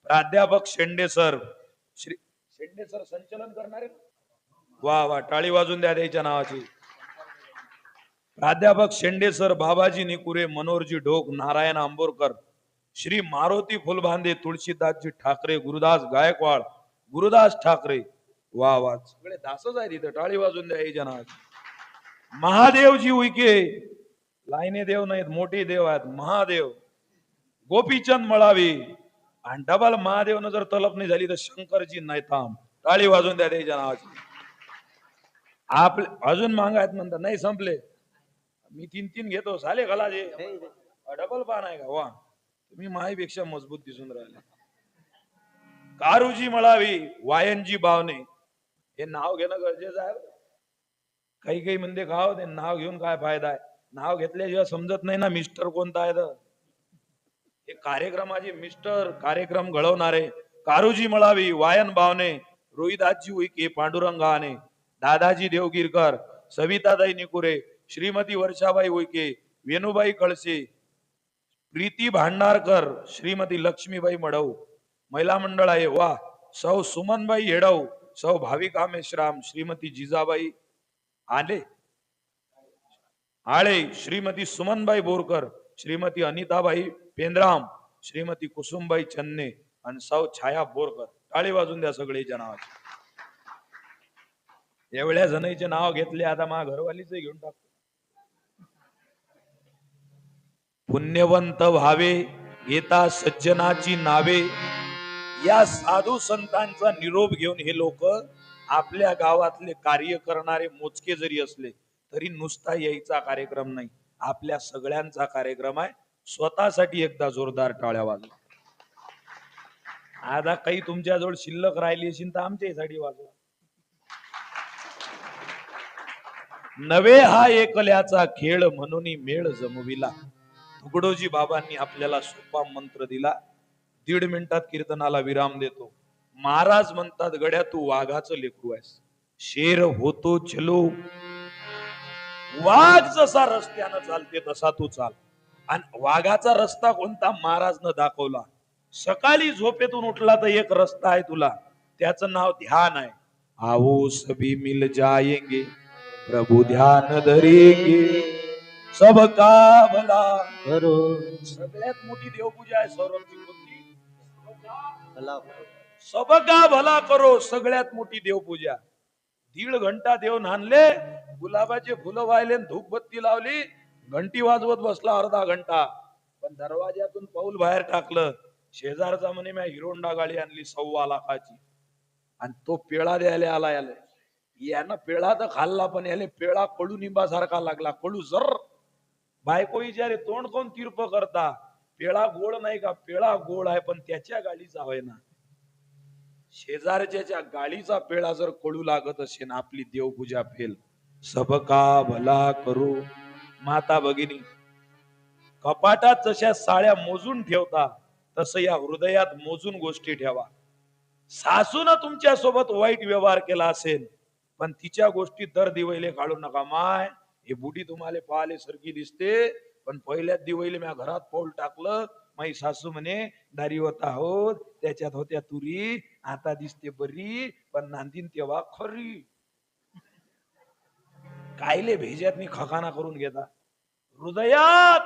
प्राध्यापक शेंडे सर, श्री शेंडे सर संचलन करणारे. वा वा, टाळी वाजून द्या त्याच्या नावाची. प्राध्यापक शेंडे सर, बाबाजी निकुरे, मनोहरजी ढोक, नारायण आंबोरकर, श्री मारुती फुलबांदे, तुळशीदासजी ठाकरे, गुरुदास गायकवाड, गुरुदास ठाकरे. वा वा, सगळे दासच आहे तिथे. टाळी वाजून द्या याच्या नावाची. महादेवजी उईके, लाईने देव नाहीत, मोठे देव आहेत. महादेव गोपीचंद मळावी, आणि डबल महादेवनं जर तलप नाही झाली तर शंकरजी नाही थांब. टाळी वाजून द्या त्याच्या नावाची. आपले अजून मागायत म्हणतात, नाही संपले. मी 3-3 घेतो साले घालाजे. डबल पान आहे का? वा, तुम्ही माईपेक्षा मजबूत दिसून राहिले. कारुजी मळावी, वायनजी बावणे, हे नाव घेणं गरजेचं आहे. काही काही म्हणते गाव ते नाव घेऊन काय फायदा आहे? नाव घेतल्याशिवाय समजत नाही ना मिस्टर कोणता आहे. तर हे कार्यक्रमाचे मिस्टर, कार्यक्रम घडवणारे कारुजी मळावी, वायन बावणे, रोहिदासजी उईके, पांडुरंग आणे, दादाजी देवगिरकर, सविताताई निकुरे, श्रीमती वर्षाबाई उईके, वेणुबाई कळसे, प्रीती भांडारकर, श्रीमती लक्ष्मीबाई मडव. महिला मंडळ आहे. वा, सौ सुमनबाई हेडव, सौ भाविका मेश्राम, श्रीमती जिजाबाई आले आळे, श्रीमती सुमनबाई बोरकर, श्रीमती अनिताबाई पेंद्राम, श्रीमती कुसुमबाई चन्ने आणि सौ छाया बोरकर. टाळी वाजून द्या सगळ्याच्या नावाची. एवढ्या जणांचे नाव घेतले, आता मा घरवालीच घेऊन टाकतो. पुण्यवंत व्हावे घेता सज्जनाची नावे, या साधू संतांचा निरोप घेऊन हे लोक आपल्या गावातले कार्य करणारे मोजके जरी असले तरी नुसता यायचा कार्यक्रम नाही, आपल्या सगळ्यांचा कार्यक्रम आहे. स्वतःसाठी एकदा जोरदार टाळ्या वाजवा. आता काही तुमच्याजवळ शिल्लक राहिली असेल तर आमच्यासाठी वाजवा. नवे हा एकल्याचा खेळ म्हणून मेळ जमविला. तुकडोजी बाबांनी आपल्याला सोपा मंत्र दिला. 1.5 मिनिटात कीर्तनाला विराम देतो. महाराज म्हणतात, गड्या तू वाघाचं लेकरू आहेस, शेर होतो चलो. वाघ जसा रस्त्यानं चालते तसा तू चाल. आणि वाघाचा रस्ता कोणता? महाराजनं दाखवला. सकाळी झोपेतून उठला तर एक रस्ता आहे तुला, त्याचं नाव ध्यान आहे. आओ सभी मिल जाएंगे प्रभु ध्यान धरेंगे, सबका भला करो. सगळ्यात मोठी देवपूजा आहे सौरभची. कोणती? सबका भला करो, सगळ्यात मोठी देवपूजा. 1.5 घंटा देव नांदले, गुलाबाचे फुलं वाहिले, धूपबत्ती लावली, घंटी वाजवत बसला अर्धा घंटा. पण दरवाज्यातून पाऊल बाहेर टाकलं, शेजारचा म्हणे मी हिरोंडा गाडी आणली 1.25 लाखाची, आणि तो पेळा द्यायला आला. यानं पेळा तर खाल्ला, पण याले पेळा कडू निंबासारखा लागला. कडू जर. बायको विचारे तोंड कोण तिरप करता? पेळा गोड नाही का? पेळा गोड आहे, पण त्याच्या गाडीचा होय ना. शेजारच्या गाडीचा पेळा जर कडू लागत असेल, आपली देवपूजा फेल. सबका भला करू. माता भगिनी, कपाटात जशा साड्या मोजून ठेवता, तसं या हृदयात मोजून गोष्टी ठेवा. सासून तुमच्या सोबत वाईट व्यवहार केला असेल, पण तिच्या गोष्टी दर दिवैले काढू नका. माय, हे बुडी तुम्हाला पाहाले सारखी दिसते, पण पहिल्याच दिवैले म्या घरात पाऊल टाकलं, माई सासू म्हणे दारीवत आहोत, त्याच्यात होत्या तुरी, आता दिसते बरी, पण नांदीन तेव्हा खरी. कायले भेजातनी खकाना करून घेता. हृदयात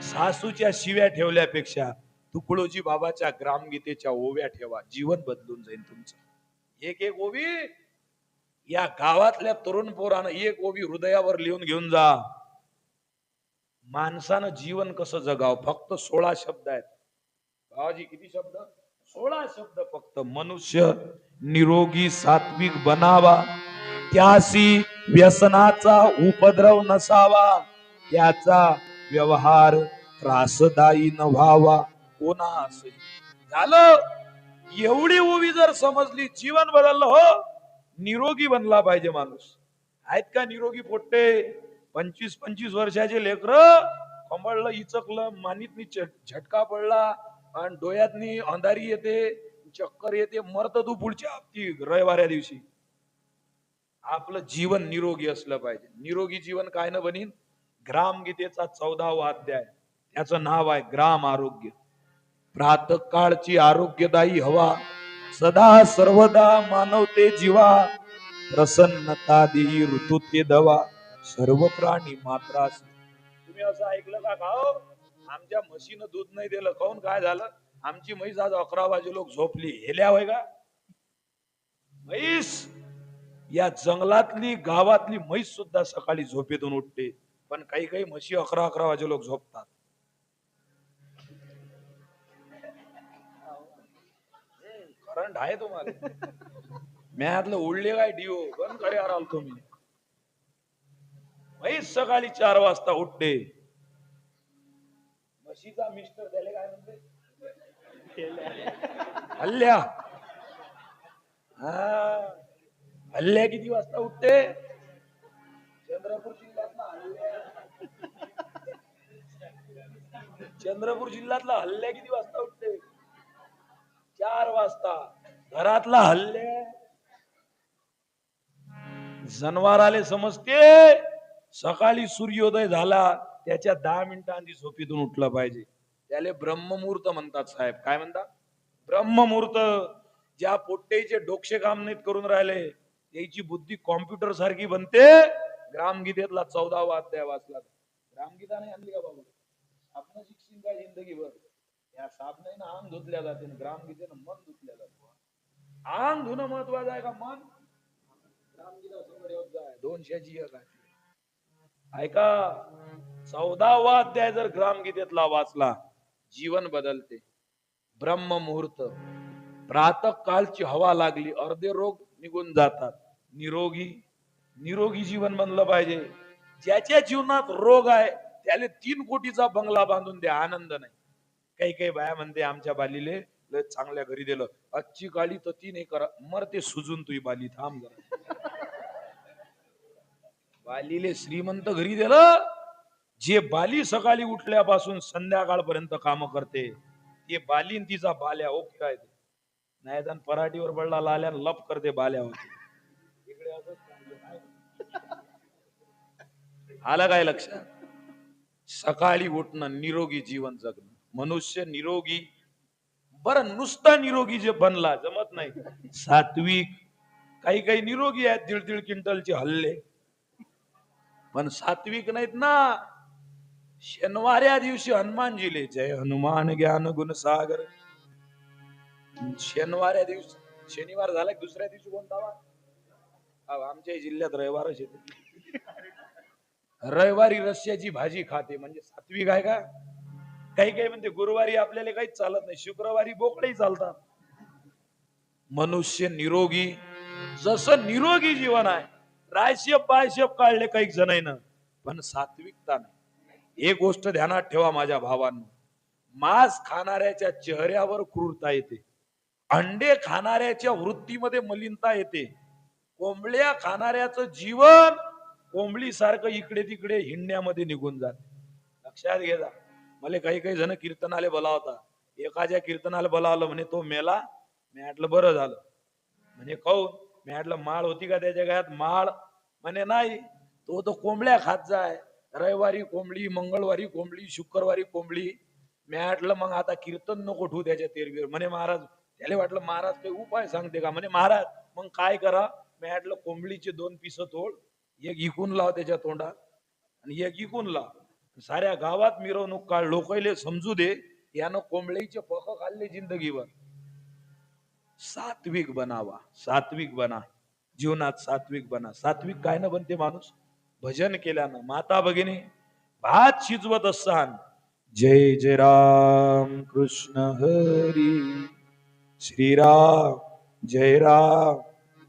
सासूच्या शिव्या ठेवल्यापेक्षा तुकडोजी बाबाच्या ग्रामगीतेच्या ओव्या ठेवा, जीवन बदलून जाईल तुमचं. एक एक ओवी या गावातल्या तरुण पोरानं एक ओवी हृदयावर लिहून घेऊन जा. माणसानं जीवन कसं जगाव, फक्त 16 शब्द आहेत. बाबाजी किती शब्द? 16 शब्द फक्त. मनुष्य निरोगी सात्विक बनावा, त्यासी व्यसनाचा उपद्रव नसावा, त्याचा व्यवहार त्रासदायी न व्हावा कोणास. झालं. एवढी ओवी जर समजली, जीवन बदललं. हो, निरोगी बनला पाहिजे माणूस. आहेत का निरोगी पोट्टे? 25-25 वर्षाचे लेकर, कंबळलं, इचकलं, मानीतनी झटका पडला आणि डोळ्यातनी अंधारी येते, चक्कर येते, मरत तू पुढच्या हप्ती रविवाऱ्या दिवशी. आपलं जीवन निरोगी असलं पाहिजे. निरोगी जीवन काय न बनीन? ग्रामगीतेचा 14वा अध्याय, त्याचं नाव आहे ग्राम आरोग्य. प्रातःकाळची आरोग्यदायी हवा, सदा सर्वदा मानवते जीवा, प्रसन्नता देई ऋतू ते दवा, सर्व प्राणी मात्रास. तुम्ही असं ऐकलं का? गाव आमच्या म्हशीनं दूध नाही दिलं, काऊन काय झालं? आमची म्हैस आज 11 वाजे लोक झोपली. हेल्या होय का म्हैस? या जंगलातली गावातली म्हैस सुद्धा सकाळी झोपेतून उठते, पण काही काही म्हशी 11 वाजे लोक झोपतात. करंट आहे तुम्हाला? म्यातलं उडले काय डिओ बंद करे आराल तुम्ही. म्हैस सकाळी 4 वाजता उठते. म्हशीचा मिस्टर त्याला काय म्हणते? हल्ल्या. हल्ल्या किती वाजता उठते? चंद्रपूर जिल्ह्यातला हल्ल्या किती वाजता उठते? 4 वाजता. घरातला हल्ल्या जनावराले समजते सकाळी सूर्योदय झाला त्याच्या 10 मिनिटं आधी झोपेतून उठलं पाहिजे. त्याले ब्रह्ममुहूर्त म्हणतात साहेब. काय म्हणतात? ब्रह्ममुहूर्त. ज्या पोट्टेचे डोक्षे काम नाहीत करून राहिले, त्याची बुद्धी कॉम्प्युटर सारखी बनते. ग्रामगीतेतला 14वा अध्याय वाचला. ग्रामगीता नाही आणली का बाबू? आपण शिक्षण काय जिंदगीभर? या साबणानं अंग धुतल्या जाते, ग्रामगीतेनं मन धुतल्या जाते. अंग धुणं महत्वाचं आहे का मन? ग्रामगीता समोर येत जाय. 200ची एक आहे. ऐका, 14वा अध्याय जर ग्रामगीतेतला वाचला, जीवन बदलते. ब्रह्ममुहूर्त. प्रातःकाळची हवा लागली, अर्धे रोग निघून जातात. निरोगी जीवन बनलं पाहिजे. ज्याच्या जीवनात रोग आहे त्याला 3 कोटीचा बंगला बांधून द्या, आनंद नाही. काही काही बाया म्हणते आमच्या बालीले लय चांगल्या घरी दिलं, आजची काळी तर 3 एकर मरते सुजून. तुही बाली थांब जरा. बालीले श्रीमंत घरी दिलं. जे बाली सकाळी उठल्यापासून संध्याकाळपर्यंत काम करते, ते बालीन तिचा बाल्या ओके आहे. नाही तर पराठीवर पडला लाल्या लप करते बाल्या होती. इकडे असं आलं काय लक्षात? सकाळी उठणं, निरोगी जीवन जगणं. मनुष्य निरोगी, बरं नुसता निरोगी जे बनला जमत नाही. सात्विक. काही काही निरोगी आहेत, 1.5 क्विंटलचे हल्ले, पण सात्विक नाहीत ना. शनिवाऱ्या दिवशी हनुमानजीले जय हनुमान ज्ञान गुण सागर. शनिवाऱ्या दिवशी, शनिवार झाला की दुसऱ्या दिवशी कोणता वार? आमच्या जिल्ह्यात रविवारच येते. रविवारी रस्स्याची भाजी खाते म्हणजे सात्विक आहे का? काही काही म्हणते गुरुवारी आपल्याला काहीच चालत नाही, शुक्रवारी बोकडेही चालतात. मनुष्य निरोगी, जसं निरोगी जीवन आहे. रायशेप बायशेप काढले काही जणांना, पण सात्विकता नाही. एक गोष्ट ध्यानात ठेवा माझ्या भावांनो, मांस खाणाऱ्याच्या चेहऱ्यावर क्रूरता येते, अंडे खाणाऱ्याच्या वृत्तीमध्ये मलिनता येते, कोंबड्या खाणाऱ्याचं जीवन कोंबडी सारखं इकडे तिकडे हिंडण्यामध्ये निघून जाते. लक्षात घे जा. मला काही काही जण कीर्तनाले बोलावता, एखाद्या कीर्तनाला बोलावलं म्हणे तो मेला. मी म्हटलं बरं झालं. म्हणजे काऊन? मी म्हटलं माळ होती का त्याच्या गळ्यात? माळ म्हणे नाही, तो तर कोंबड्या खात जाय, रविवारी कोंबडी, मंगळवारी कोंबडी, शुक्रवारी कोंबडी. मी म्हटलं मग आता कीर्तन नको ठेवू त्याच्या तेरवीवर. म्हणे महाराज, त्याला वाटलं महाराज काही उपाय सांगते का. म्हणे महाराज मग काय करा. मी म्हटलं कोंबडीचे 2 पिसं तोड, एक इकून लाव त्याच्या तोंडात आणि एक इकून लाव, साऱ्या गावात मिरवणूक काढ, लोकांना समजू दे यानं कोंबडीचे पख खाल्ले जिंदगीवर. सात्विक बनावा, सात्विक बना, जीवनात सात्विक बना. सात्विक काय न बनते माणूस? भजन केल्यानं. माता भगिनी भात शिजवत असतान जय जय राम कृष्ण हरी श्रीराम जय राम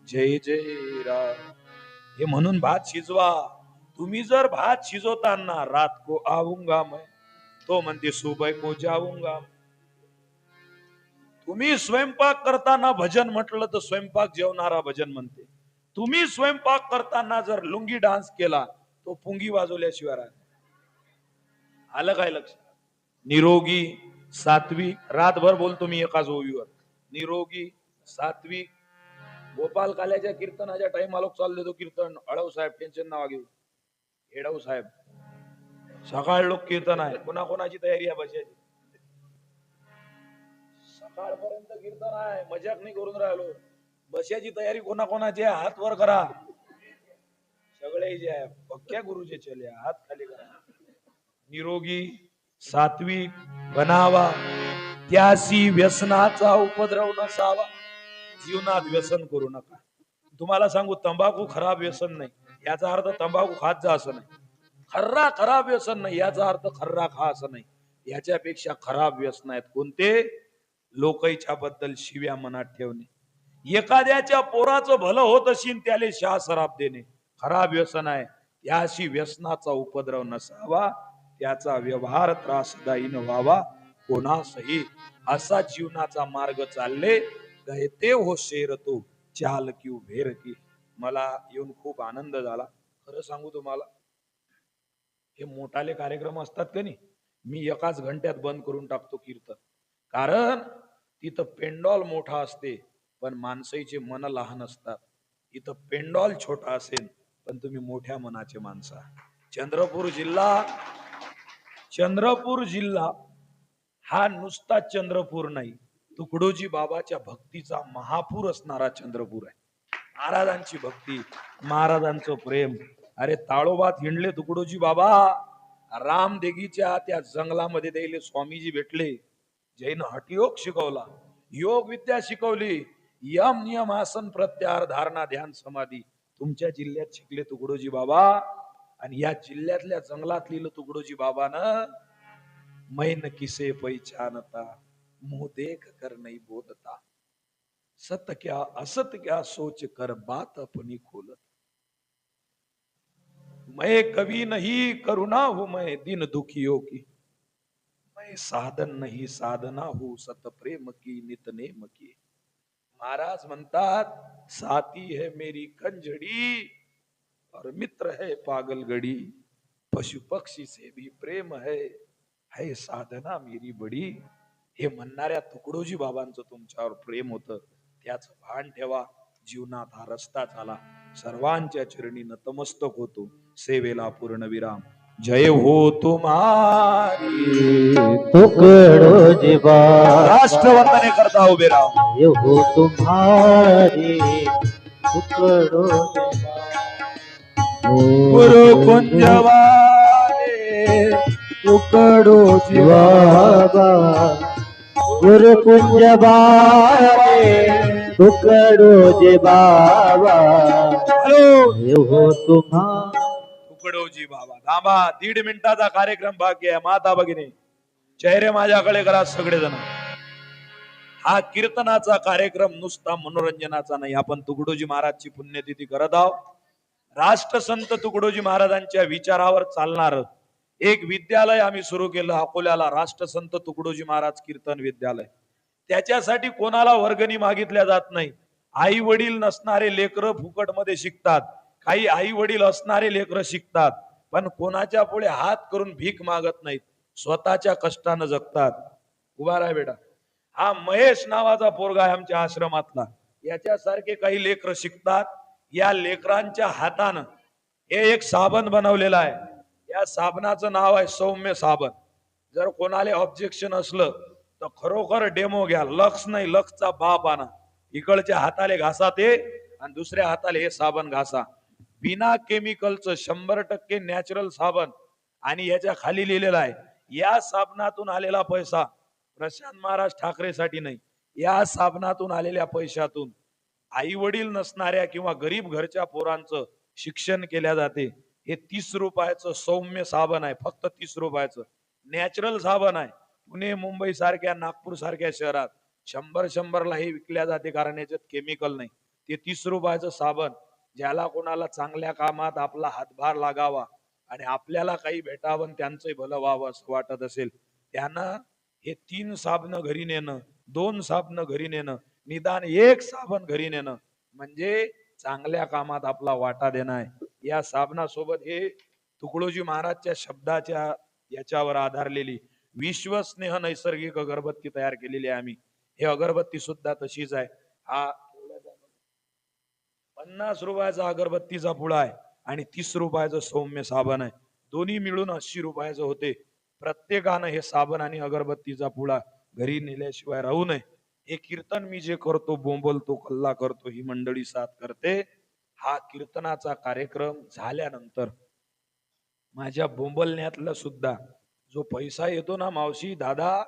जय जय राम हे म्हणून भात शिजवा. तुम्ही जर भात शिजवताना रात को आऊंगा मैं, तो म्हणते सुबह को जाऊंगा. तुम्ही स्वयंपाक करताना भजन म्हटलं तर स्वयंपाक जेवणारा भजन म्हणते. तुम्ही स्वयंपाक करताना जर लुंगी डान्स केला तो पुंगी वाजवल्याशिवाय राहत. आलं काय लक्ष? निरोगी सात्विक, रातभर बोलतो मी एकाच ओवीवर. निरोगी सात्विक. गोपाल काल्याच्या कीर्तनाच्या टाइम आलोक चालले तो कीर्तन. अळव साहेब टेन्शन नावा घेऊ, हेडव साहेब सकाळ लोक कीर्तन आहे. कोणाकोणाची तयारी आहे बसायची? सकाळपर्यंत कीर्तन आहे, मजाक नाही करून राहिलो. बसायची तयारी कोणाकोणाची आहे? हात वर करा. सगळे जे आहे पक्क्या गुरुचे चले, हात खाली करा. निरोगी सात्विक बनावा, त्यासी व्यसनाचा उपद्रव नसावा. जीवनात व्यसन करू नका. तुम्हाला सांगू, तंबाखू खराब व्यसन नाही याचा अर्थ तंबाखू खात जा असं नाही. खर्रा खराब व्यसन नाही याचा अर्थ खर्रा खा असं नाही. याच्यापेक्षा खराब व्यसन आहेत कोणते? लोकांच्या बद्दल शिव्या मनात ठेवणे, एखाद्याच्या पोराचं भलं होत असेल त्याले शहा सराप देणे, खराब व्यसन आहे. याशी व्यसनाचा उपद्रव नसावा, त्याचा व्यवहार त्रासदायी न व्हावा कोणासही. असा जीवनाचा मार्ग चालले गहते हो शेर तो चाल क्यू भेर की. मला येऊन खूप आनंद झाला. खरं सांगू तुम्हाला, हे मोठाले कार्यक्रम असतात का नाही, मी एकाच घंट्यात बंद करून टाकतो कीर्तन. कारण तिथं पेंडॉल मोठा असते पण माणसाचे मन लहान असतात. इथं पेंडॉल छोटा असेल पण तुम्ही मोठ्या मनाचे माणसं. चंद्रपूर जिल्हा हा नुसता चंद्रपूर नाही, तुकडोजी बाबाच्या भक्तीचा महापूर असणारा चंद्रपूर आहे. महाराजांची भक्ती, महाराजांचं प्रेम. अरे ताळोबात हिंडले तुकडोजी बाबा. रामदेगीच्या त्या जंगलामध्ये द्यायले स्वामीजी भेटले. जैन हठयोग शिकवला, योग विद्या शिकवली, यम नियम आसन प्रत्याहार धारणा ध्यान समाधी तुमच्या जिल्ह्यात शिकले तुकडोजी बाबा. आणि या जिल्ह्यातल्या जंगलात लिहिलं तुकडोजी बाबानं, मैन किसे पहिचानता मुंह देख कर नहीं बोलता, सत क्या असत क्या सोच कर बात अपनी खोलत. मैं कभी नहीं करुणा हूं मैं दिन दुखियों की, मैं साधन नहीं साधना हूं सत प्रेम की नित नेम की. महाराज म्हणतात, साथी है मेरी कंजड़ी और मित्र है पागलगड़ी, पशु पक्षी से भी प्रेम है साधना मेरी बडी. हे म्हणणाऱ्या तुकडोजी बाबांचं तुमच्यावर प्रेम होतं, त्याचं भान ठेवा. जीवनात हा रस्ता झाला. सर्वांच्या चरणी नतमस्तक होतो. सेवेला पूर्ण विराम. जय हो तुम्हारी तुकडोजी बाबा, राष्ट्रवंदने करता उभे राहा. जय हो तुम्हारी तुकडोजी गुरु कुंजवाले तुकडोजी बाबा, गुरु कुंज बाबा, तुकडोजी बाबा. जय हो तुम्हा तुकडोजी बाबा. थांबा, 1.5 मिनिटाचा कार्यक्रम बाकी आहे. माता भगिनी चेहरे माझ्याकडे करा सगळेजण. हा कीर्तनाचा कार्यक्रम नुसता मनोरंजनाचा नाही, आपण तुकडोजी महाराजची पुण्यतिथी करत आहोत. राष्ट्रसंत तुकडोजी महाराजांच्या विचारावर चालणार एक विद्यालय आम्ही सुरू केलं अकोल्याला, राष्ट्रसंत तुकडोजी महाराज कीर्तन विद्यालय. त्याच्यासाठी कोणाला वर्गणी मागितल्या जात नाही. आई वडील नसणारे लेकरं फुकटमध्ये शिकतात, काही आई वडील असणारे लेकरं शिकतात, पण कोणाच्या पुढे हात करून भीक मागत नाहीत, स्वतःच्या कष्टानं जगतात. उभा राहा बेटा. हा महेश नावाचा पोरगा आहे आमच्या आश्रमातला. याच्यासारखे काही लेकरं शिकतात. या लेकरांच्या हातानं हे एक साबण बनवलेला आहे. या साबणाचं नाव आहे सौम्य साबण. जर कोणाला ऑब्जेक्शन असलं तर खरोखर डेमो घ्या. लक्स नाही, लक्सचा बाप आणा. इकडच्या हाताले घासा ते आणि दुसऱ्या हाताले हे साबण घासा. बिना केमिकलचं 100% नॅचरल साबण. आणि याच्या खाली लिहिलेलं आहे, या साबणातून आलेला पैसा प्रशांत महाराज ठाकरेसाठी नाही, या साबणातून आलेल्या पैशातून आई वडील नसणाऱ्या किंवा गरीब घरच्या पोरांचं शिक्षण केल्या जाते. हे 30 रुपयाचं सौम्य साबण आहे, फक्त 30 रुपयाचं नॅचरल साबण आहे. पुणे, मुंबई सारख्या, नागपूर सारख्या शहरात 100 ला हे विकल्या जाते, कारण याच्यात केमिकल नाही. ते 30 रुपयाचं साबण, ज्याला कोणाला चांगल्या कामात आपला हातभार लागावा आणि आपल्याला काही भेटावं, त्यांचंही भलं व्हावं असं वाटत असेल, त्यानं हे 3 साबण घरी नेणं, 2 साबण घरी नेणं, निदान 1 साबण घरी नेणं म्हणजे चांगल्या कामात आपला वाटा देणं आहे. या साबणासोबत हे तुकडोजी महाराजच्या शब्दाच्या याच्यावर आधारलेली विश्वस्नेह नैसर्गिक अगरबत्ती तयार केलेली आहे आम्ही. हे अगरबत्ती सुद्धा तशीच आहे. हा 50 रुपयाचा अगरबत्तीचा पुडा आहे आणि 30 रुपयाचं सौम्य साबण आहे. दोन्ही मिळून 80 रुपयाचं होते. प्रत्येकानं हे साबण आणि अगरबत्तीचा पुडा घरी नेल्याशिवाय राहू नये. हे कीर्तन मी जे करतो, बोंबलतो, कल्ला करतो, ही मंडळी साथ करते. हा कीर्तनाचा कार्यक्रम झाल्यानंतर माझ्या बोंबलण्यातला सुद्धा जो पैसा येतो ना मावशी, दादा,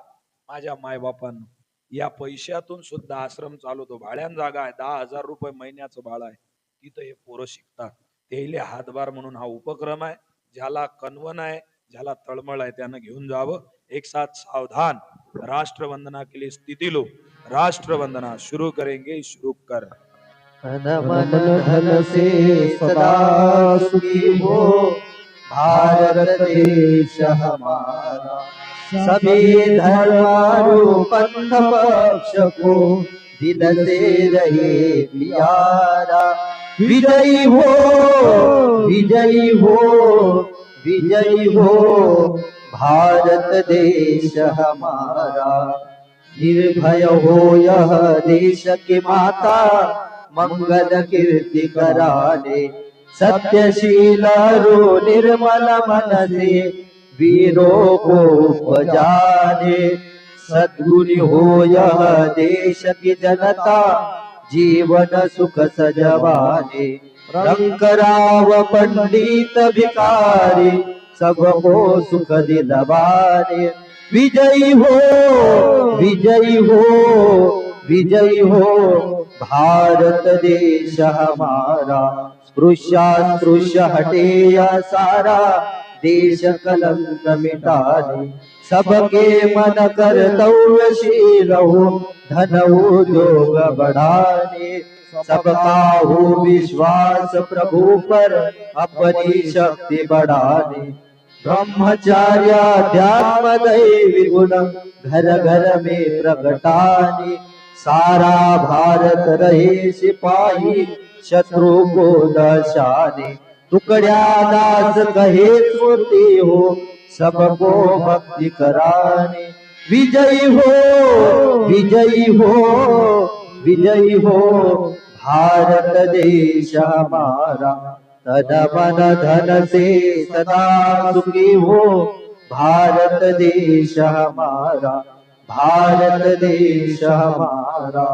माझ्या मायबापांना, या पैशातून सुद्धा आश्रम चालवतो. भाड्यान जागा आहे, 10,000 रुपये महिन्याचं भाडं आहे. तिथं हे पोरं शिकतात. तेले हातभार म्हणून हा उपक्रम आहे. ज्याला कणवण आहे, ज्याला तळमळ आहे, त्यानं घेऊन जावं. एक साथ सावधान. राष्ट्रवंदना के लिए स्थिति लो. राष्ट्रवंदना शुरू करेंगे, शुरू कर. तन मन धन से सदा सुखी हो भारत देश हमारा, सभी धर्मारू पंथ पक्ष को दिल से रहे प्यारा। विजयी हो, विजयी हो, विजयी हो भारत देश हमारा। निर्भय हो यह देश की माता, मंगल कीर्ति कराने। सत्यशील रो निर्मल मन से वीरों को बजाने। सद्गुणी हो यह देश की जनता, जीवन सुख सजवाने। रंकराव पंडित भिखारी, सबको सुख दिलवाने। विजयी हो, विजयी हो, विजयी हो भारत देश हमारा। स्पृश्य हटे या सारा, देश कलंक मिटाने। सबके मन कर्तव्यशील हो, धन उद्योग बढ़ाने। सबका हो विश्वास प्रभु पर, अपनी शक्ति बढ़ाने। ब्रह्मचर्य अध्यात्म दैवी गुण, घर घर में प्रगटाने। सारा भारत रहे सिपाही, शत्रु को दर्शाने। टुकड़िया दास कहे स्मृति हो, सबको भक्ति कराने। विजयी हो, विजयी हो, विजयी हो भारत देश हमारा। तन मन धन से सदा सुखी हो भारत देश हमारा, भारत देश हमारा।